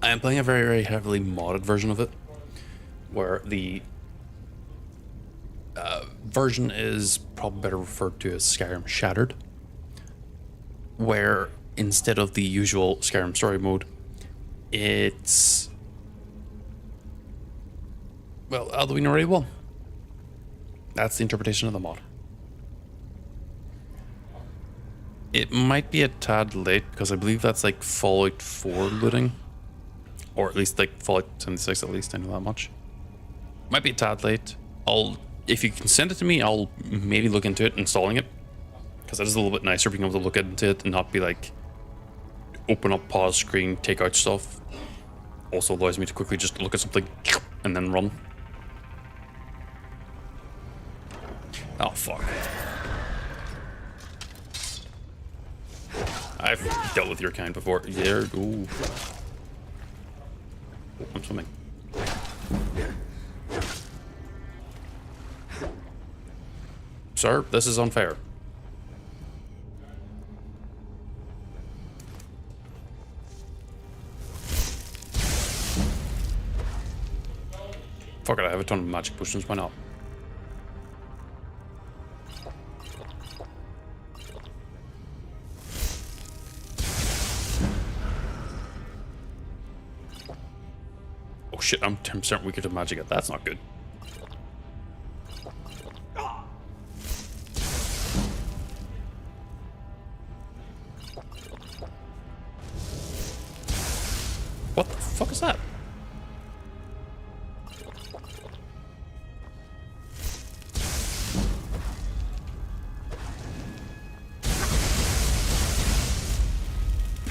am playing a very, very heavily modded version of it, where the version is probably better referred to as Skyrim Shattered, where instead of the usual Skyrim story mode, it's, well, Alduin already won. That's the interpretation of the mod. It might be a tad late because I believe that's like Fallout 4 looting, or at least like Fallout 76 at least, I know that much. Might be a tad late. If you can send it to me, I'll maybe look into it, installing it, because that is a little bit nicer being able to look into it and not be like open up pause screen, take out stuff. Also allows me to quickly just look at something and then run. Oh fuck. I've dealt with your kind before. Yeah, ooh. Oh, I'm swimming. Sir, this is unfair. Fuck it, I have a ton of magic potions, why not? Oh shit, I'm 10% weaker to magic. That's not good. What the fuck is that?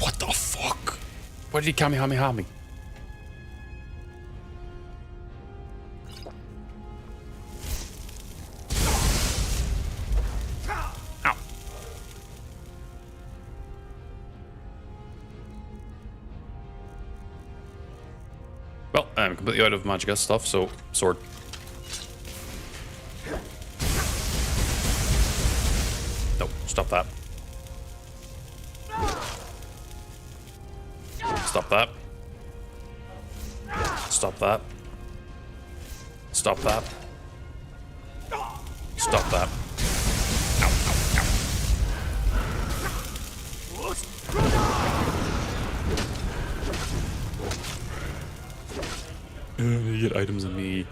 What the fuck? Why did he Kamehameha me? Ow. Well, I'm completely out of Magicka stuff, so sword. No, stop that. Stop that. Stop that. Stop that. Stop that. Ow, ow, ow. You get items in me.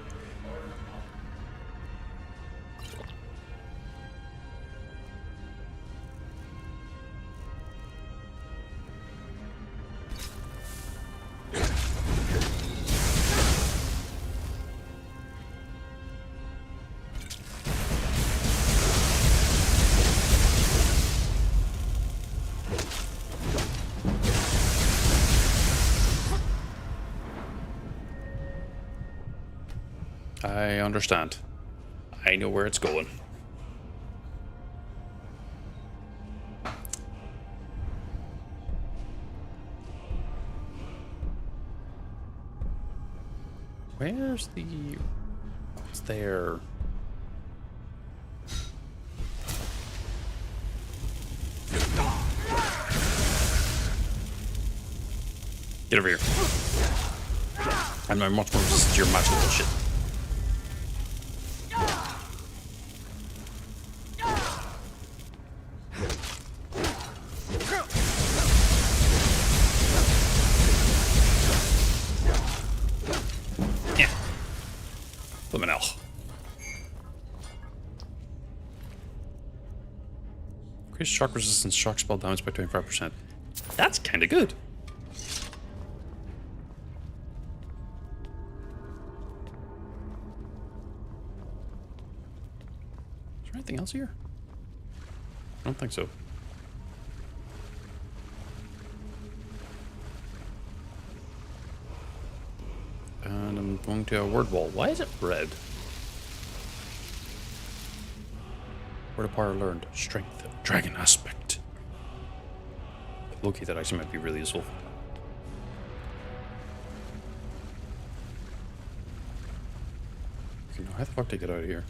I understand. I know where it's going. Where's the... What's there? Get over here. I'm much more resistant to your magical bullshit. Increase shock resistance, shock spell damage by 25%. That's kind of good. Is there anything else here? I don't think so. And I'm going to a word wall. Why is it red? Word of power learned. Strength. Dragon aspect. Locate that actually might be really useful. Okay, now how the fuck do I get out of here?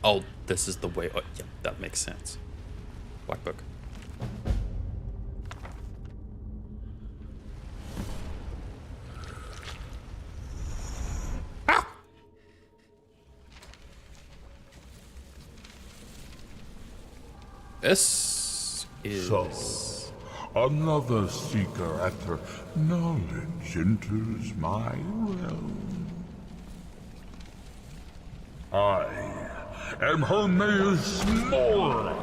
Oh, this is the way. Oh, yeah, that makes sense. Black book. Ah! This is... So, another seeker after knowledge enters my realm. I am Hermaeus Mora,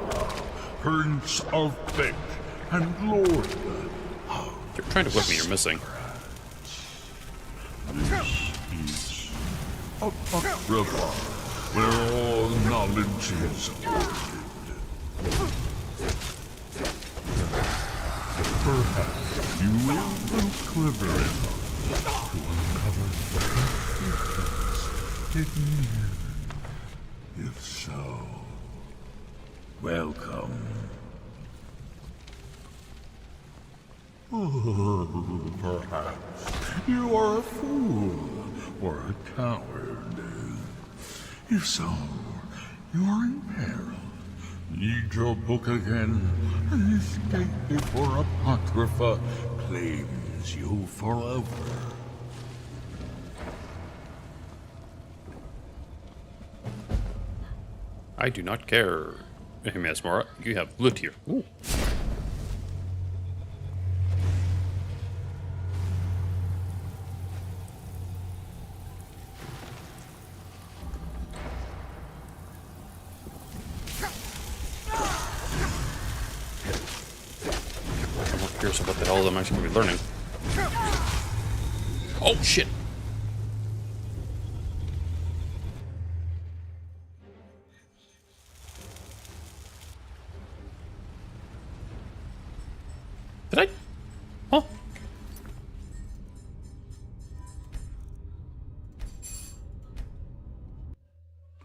Prince of Fate and Lord. You're trying to whip me, you're missing. This is a river where all knowledge is ordered. Perhaps you will be clever enough to uncover the secrets hidden here. If so, welcome. Oh, perhaps you are a fool or a coward. If so, you are in peril. Read your book again and escape before Apocrypha claims you forever. I do not care. Hey, Masmora, you have loot here. Ooh. I'm more curious about what the hell I'm actually going to be learning. Oh, shit. Did I? Huh?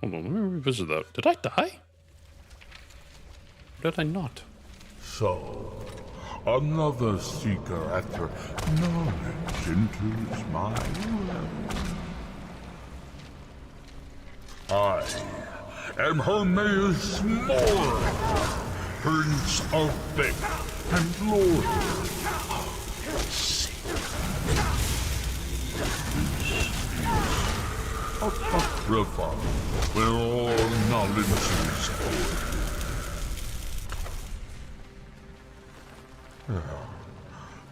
Hold on, let me revisit that. Did I die? Or did I not? So, another seeker after knowledge enters my realm. I am Hermaeus Mora, Prince of Faith and Lord of Secrets. Apocrypha, where all knowledge is held.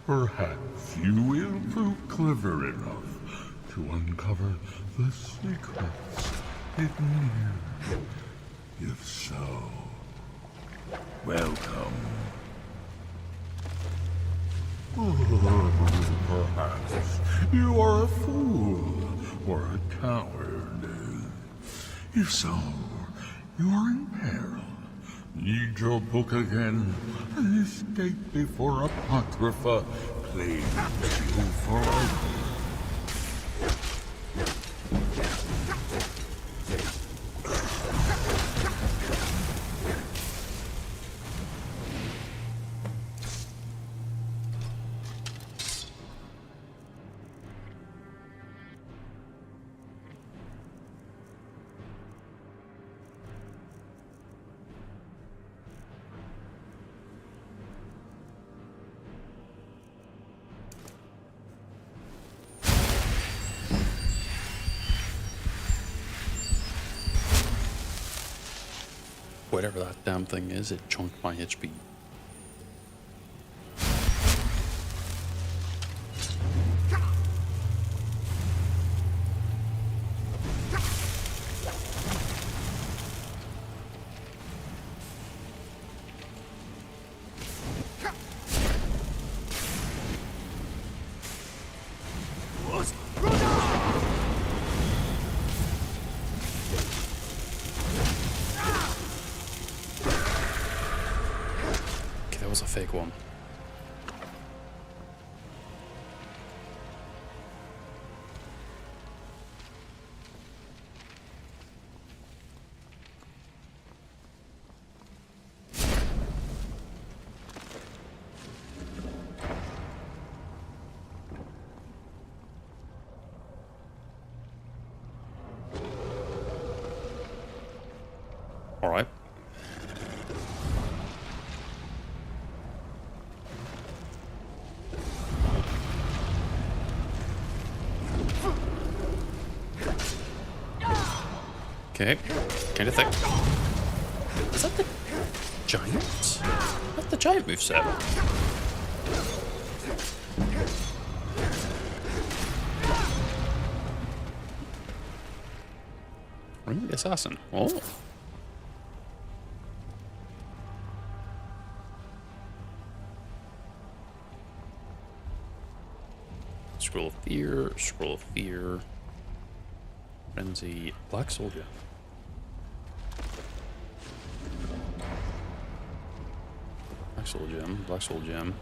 Perhaps you will prove clever enough to uncover the secrets hidden here. If so, welcome. Perhaps you are a fool or a coward. If so, you are in peril. Read your book again and escape before Apocrypha claims you forever. Whatever that damn thing is, it chunked my HP. Was a fake one. All right. Okay, kind of thick. Is that the giant? Not the giant moveset. Ring the assassin. Oh. Scroll of fear. Scroll of fear. Frenzy. Black soldier. Black soul gem. Black soul gem.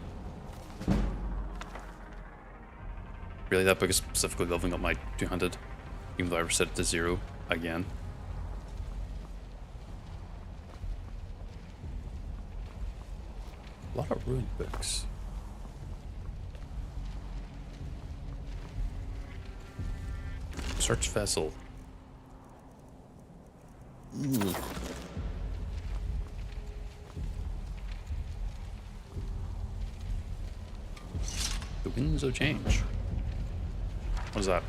Really, that book is specifically leveling up my 200, even though I reset it to 0 again. A lot of ruined books. Search vessel. Ooh. winds of change. What is that?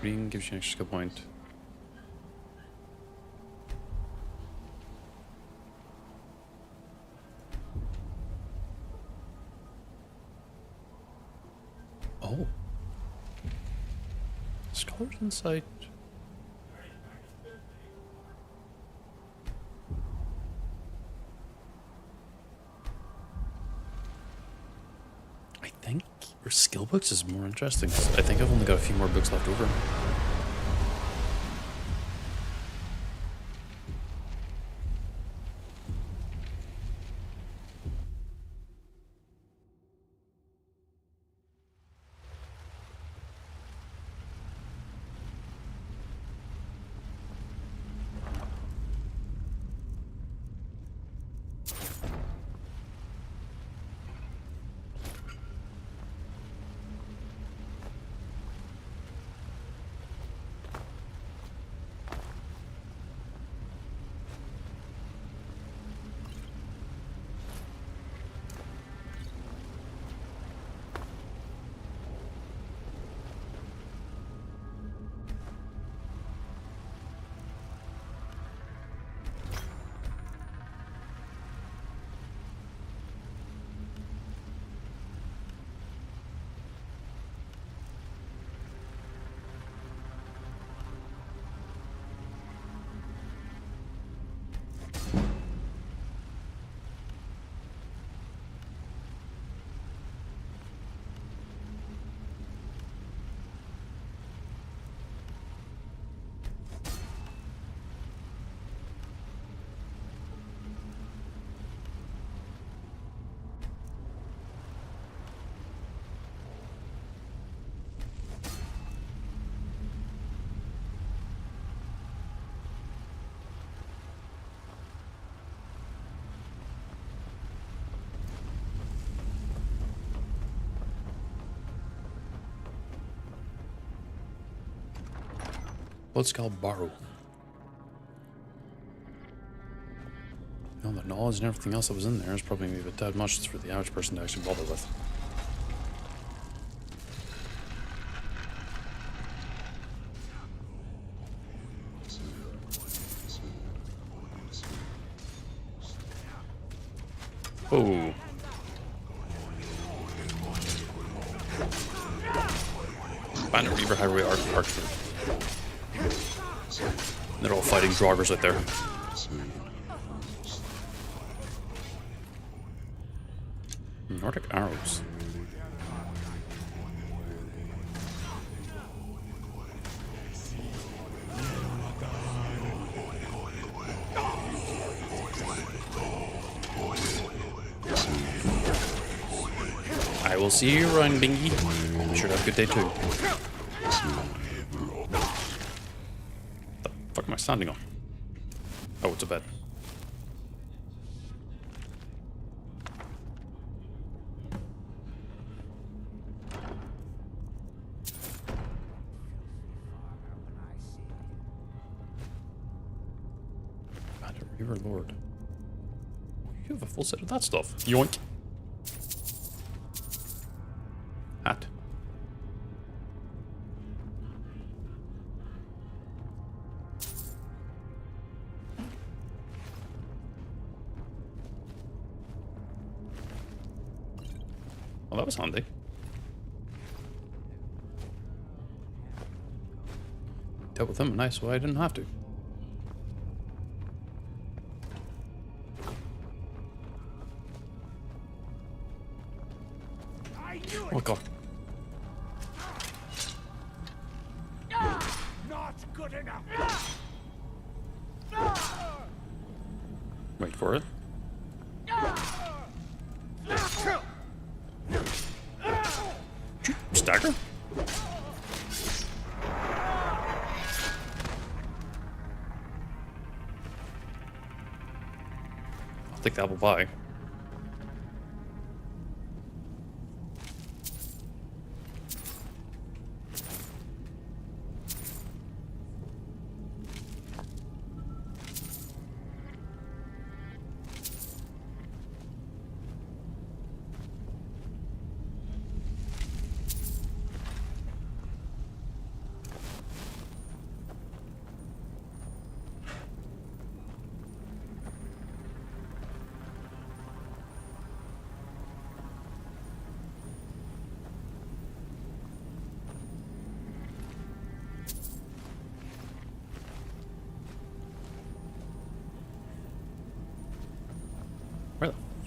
Reading gives you an extra skill point. Oh. Scholar's Insight. I think your skill books is more interesting. I think I've only got a few more books left over. What's called borrow? Now the knowledge and everything else that was in there is probably maybe a tad much for the average person to actually bother with. Oh. Bandit Reaver Highway Archer. They're all fighting joggers right there. Nordic arrows. I will see you run, Bingy. I'm sure to have a good day too. The fuck am I standing on? Oh, it's a bed. Bandit Reaver Lord. You have a full set of that stuff. Yoink. Hat. Well, that was handy. Dealt with him a nice way I didn't have to. Oh god. Not good enough. Wait for it. Stagger? I'll take the apple pie.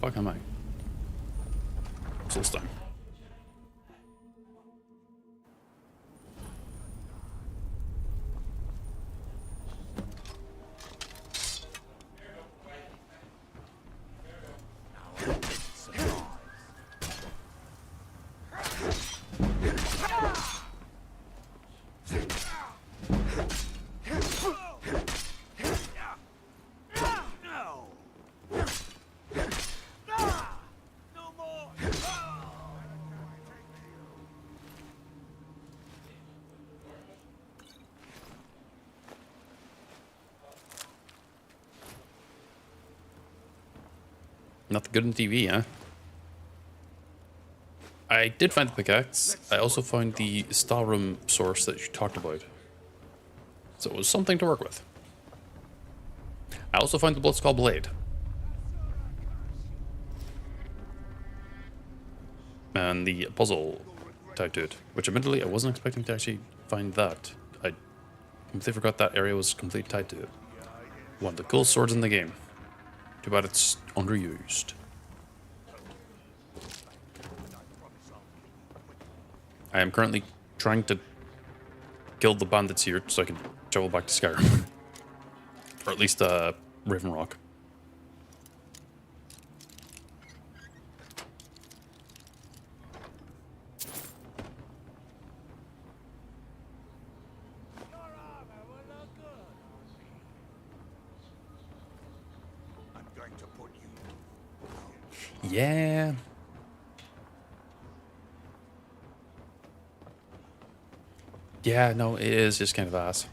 fuck am I? Soul Stone. Not good on TV, huh? I did find the pickaxe. I also found the Skyrim source that you talked about. So it was something to work with. I also found the Bloodskull blade. And the puzzle tied to it. Which admittedly I wasn't expecting to actually find that. I completely forgot that area was completely tied to it. One of the coolest swords in the game. Too bad it's underused. I am currently trying to kill the bandits here so I can travel back to Skyrim. Or at least Raven Rock. Yeah. Yeah, no, it is just kind of ass.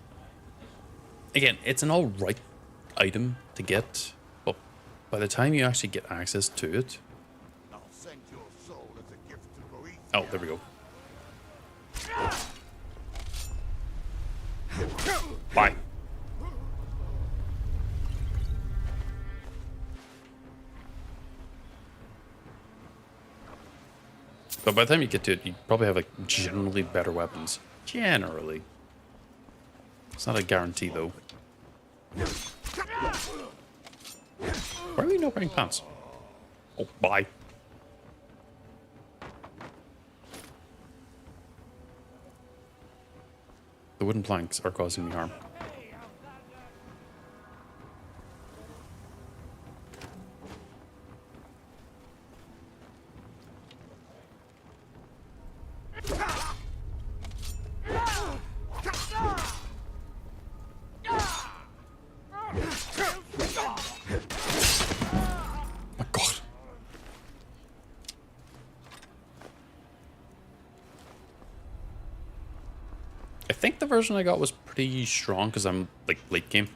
Again, it's an alright item to get, but by the time you actually get access to it... Oh, there we go. Bye. But by the time you get to it, you probably have like generally better weapons. Generally. It's not a guarantee though. Why are we not wearing pants? Oh, bye. The wooden planks are causing me harm. I think the version I got was pretty strong because I'm like late game.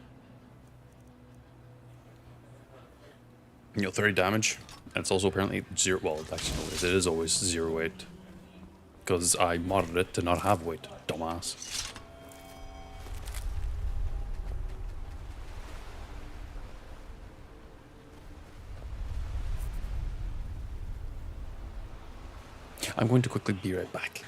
You know, 30 damage. And it's also apparently 0. Well, actually, no, it is always 0 weight. Because I modded it to not have weight, dumbass. I'm going to quickly be right back.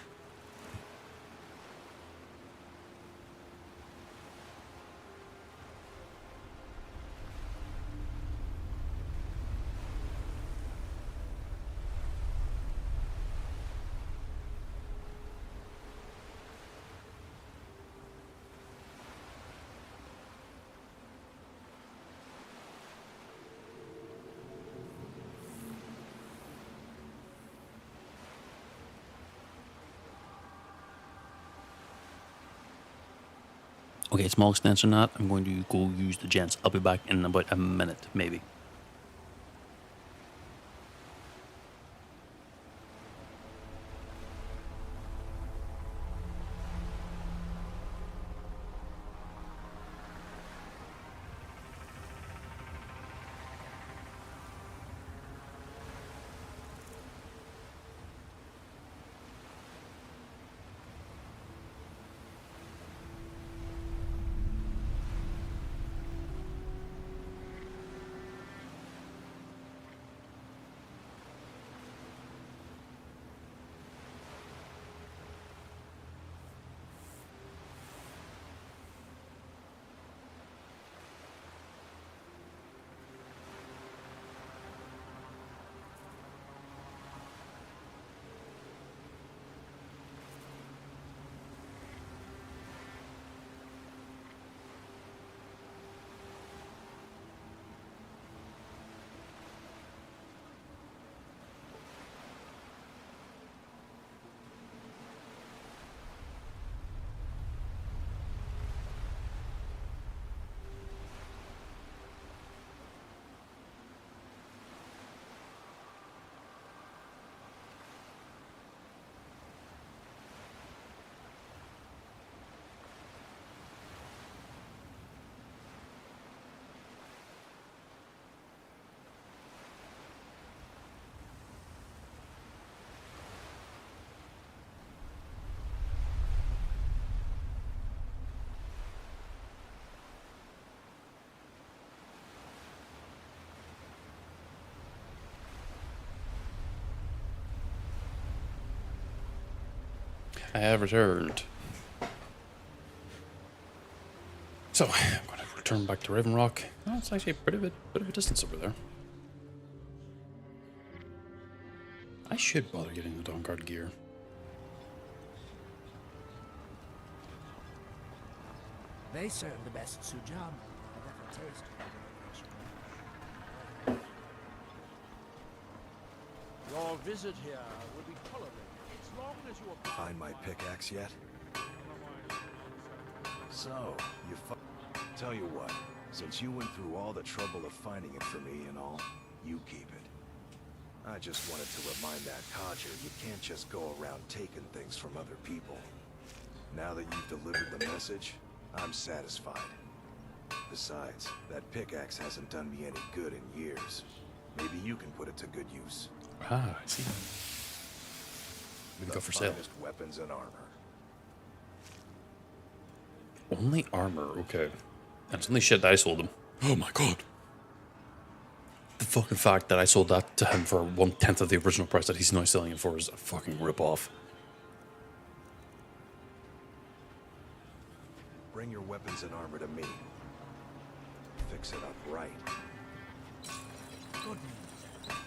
Okay, small extension on that. I'm going to go use the gents. I'll be back in about a minute, maybe. I have returned. So, I'm going to return back to Raven Rock. Oh, it's actually a bit of a distance over there. I should bother getting the Dawnguard gear. They serve the best sujam I've ever tasted. Your visit here will be tolerated as long as you are... Find my pickaxe yet? So, you tell you what, since you went through all the trouble of finding it for me and all, you keep it. I just wanted to remind that codger you can't just go around taking things from other people. Now that you've delivered the message, I'm satisfied. Besides, that pickaxe hasn't done me any good in years. Maybe you can put it to good use. Ah, I see. We can go for sale. Finest weapons and armor. Only armor, okay. And it's only shit that I sold him. Oh my god. The fucking fact that I sold that to him for 1/10 of the original price that he's now selling it for is a fucking rip-off. Bring your weapons and armor to me. Fix it up right. Good news.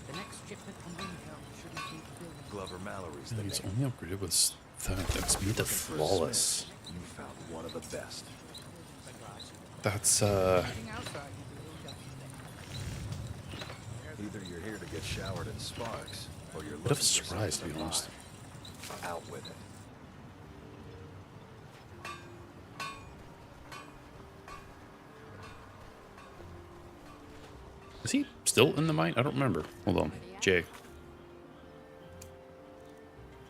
The next shipment from Windhelm shouldn't be building. Glover Mallory's the He's name. only upgraded with that. It's made it flawless. You found one of the best. That's, Either you're here to get showered in sparks, or you're looking bit of a for surprise, to something be honest. alive. Out with it. Is he still in the mine? I don't remember. Hold on. Jay.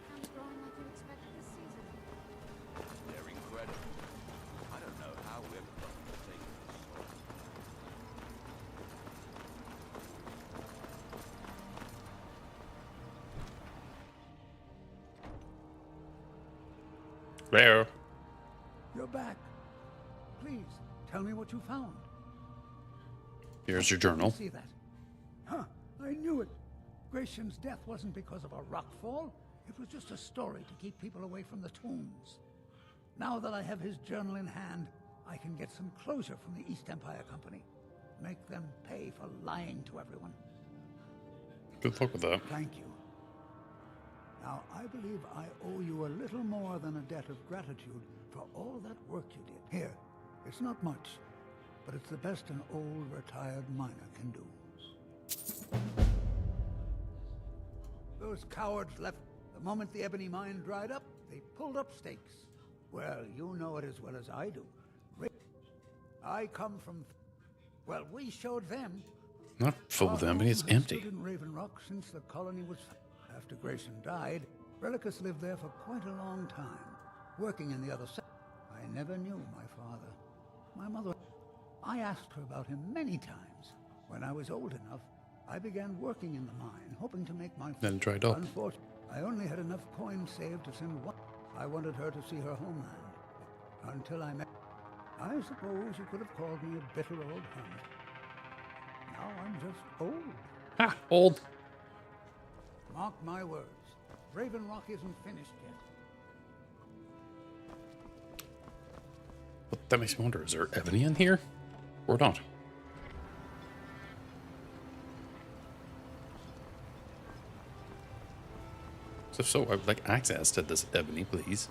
Sounds growing like you expected this season. They're incredible. I don't know how we ever got them to take this. Rare. You're back. Please, tell me what you found. Here's your journal. See that? Huh, I knew it. Gratian's death wasn't because of a rockfall. It was just a story to keep people away from the tombs. Now that I have his journal in hand, I can get some closure from the East Empire Company. Make them pay for lying to everyone. Good luck with that. Thank you. Now, I believe I owe you a little more than a debt of gratitude for all that work you did. Here, it's not much, but it's the best an old retired miner can do. Those cowards left the moment the ebony mine dried up. They pulled up stakes. Well, you know it as well as I do. I come from... Well, we showed them. Not filled with empty, it's Our home has empty. stood in Raven Rock since the colony was... After Grayson died, Relicus lived there for quite a long time, working in the other side. I never knew my father. My mother... I asked her about him many times. When I was old enough, I began working in the mine, hoping to make my... Then it dried up. Unfortunately, I only had enough coins saved to send one. I wanted her to see her homeland. Until I met... I suppose you could have called me a bitter old hermit. Now I'm just old. Ha! Old. Mark my words. Raven Rock isn't finished yet. But that makes me wonder, is there ebony in here? Or not? If so, I would like access to this ebony, please.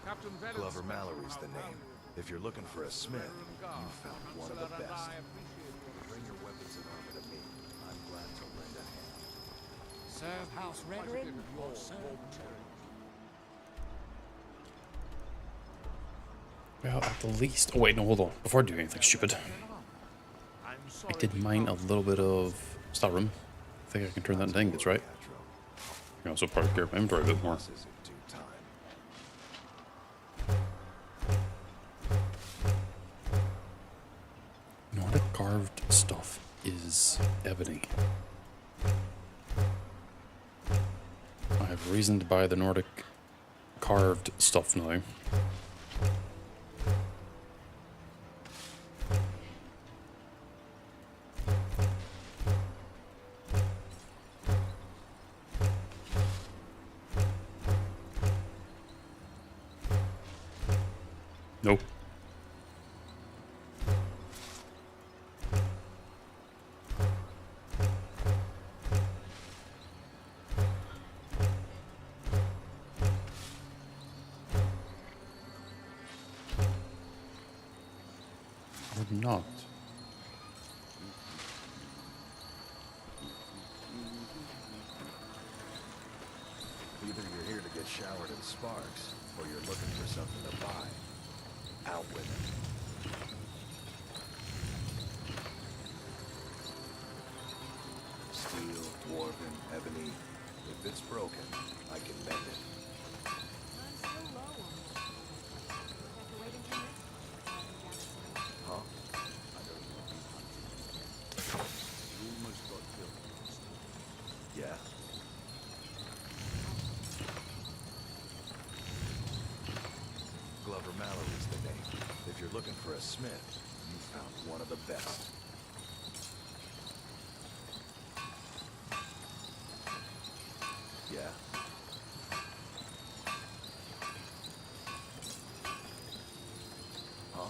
Captain Velen's Glover spoke Mallory's about the name. how If you're looking for a smith, Guard. you found one of the Consular and best. I appreciate your Bring your weapons and armor to me. I'm glad to lend a hand. Serve House Reddering or serve... Well, at the least... Oh, wait, no, hold on. Before I do anything stupid, I did mine a little bit of Skyrim. I think I can turn that into ingots, right? I can also part gear my inventory a bit more. Losses in due time. Nordic carved stuff is ebony. I have reason to buy the Nordic carved stuff now. Nope. Would not. Either you're here to get showered in sparks, or you're looking for something to buy. Out with it. Steel, dwarven, ebony. If it's broken, I can mend it. I'm still low on it. After waiting for me, I can gather some. Huh? I know you want to. You almost got killed. Yeah? Glover Mallory's the name. If you're looking for a smith, you found one of the best. Yeah? Huh?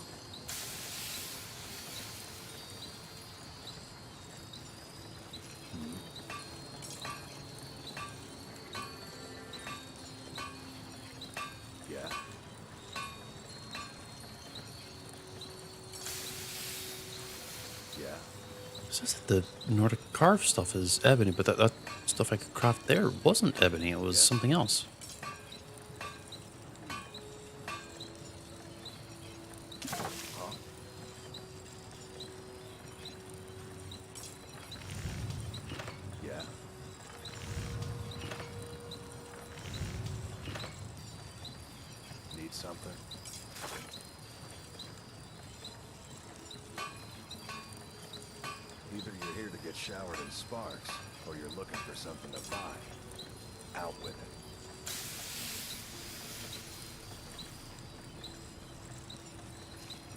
Hmm? Yeah? Yeah? It says that the Nordic carved stuff is ebony, but that stuff I could craft there wasn't ebony, it was something else. Huh? Yeah? Need something? Either you're here to get showered in sparks, or you're looking for something to buy. Out with it.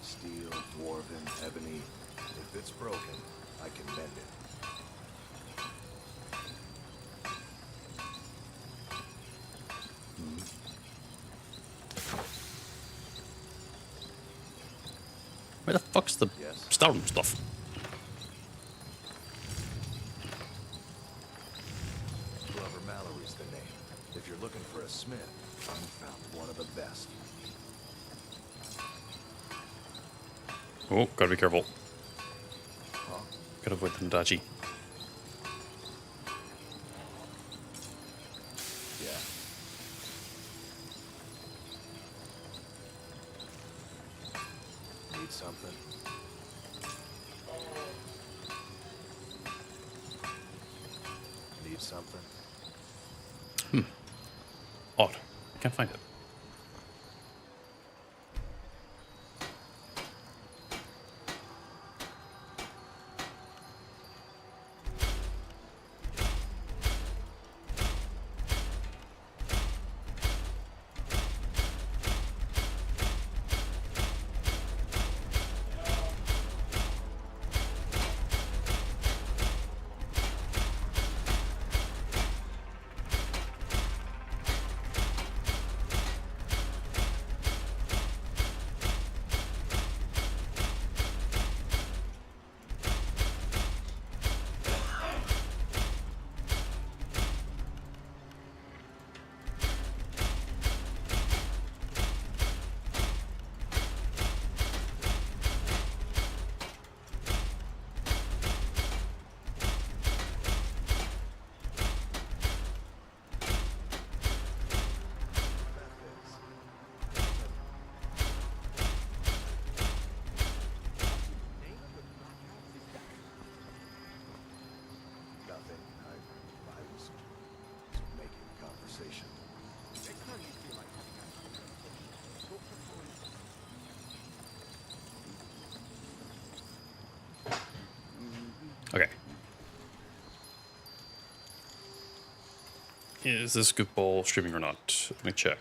Steel, dwarven, ebony. If it's broken, I can mend it. Hmm? Where the fuck's the Yes. Skyrim stuff? Glover Mallory's the name. If you're looking for a smith, you found one of the best. Oh, gotta be careful. Huh? Gotta avoid the Nadachi. Yeah. Need something? Need something? Odd. I can't find it. Nothing. I was making conversation. Next time you feel like having a conversation, talk to someone. Okay. Is this goofball streaming or not? Let me check.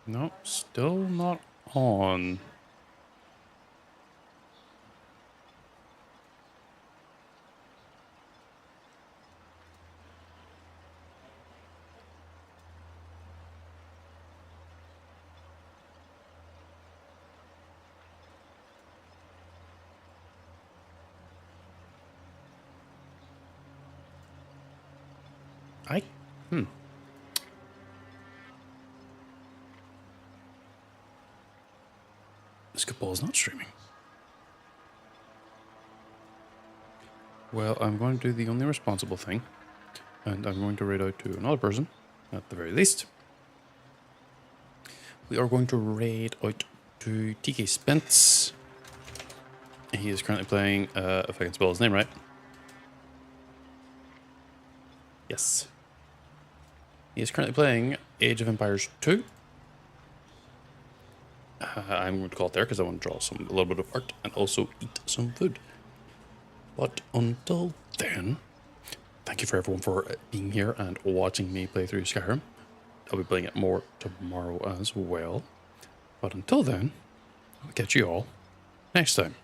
No, still not on. This Cabal is not streaming. Well, I'm going to do the only responsible thing, and I'm going to raid out to another person, at the very least. We are going to raid out to TK Spence. He is currently playing, if I can spell his name right. Yes. He is currently playing Age of Empires 2. I'm going to call it there because I want to draw a little bit of art and also eat some food. But until then, thank you for everyone for being here and watching me play through Skyrim. I'll be playing it more tomorrow as well. But until then, I'll catch you all next time.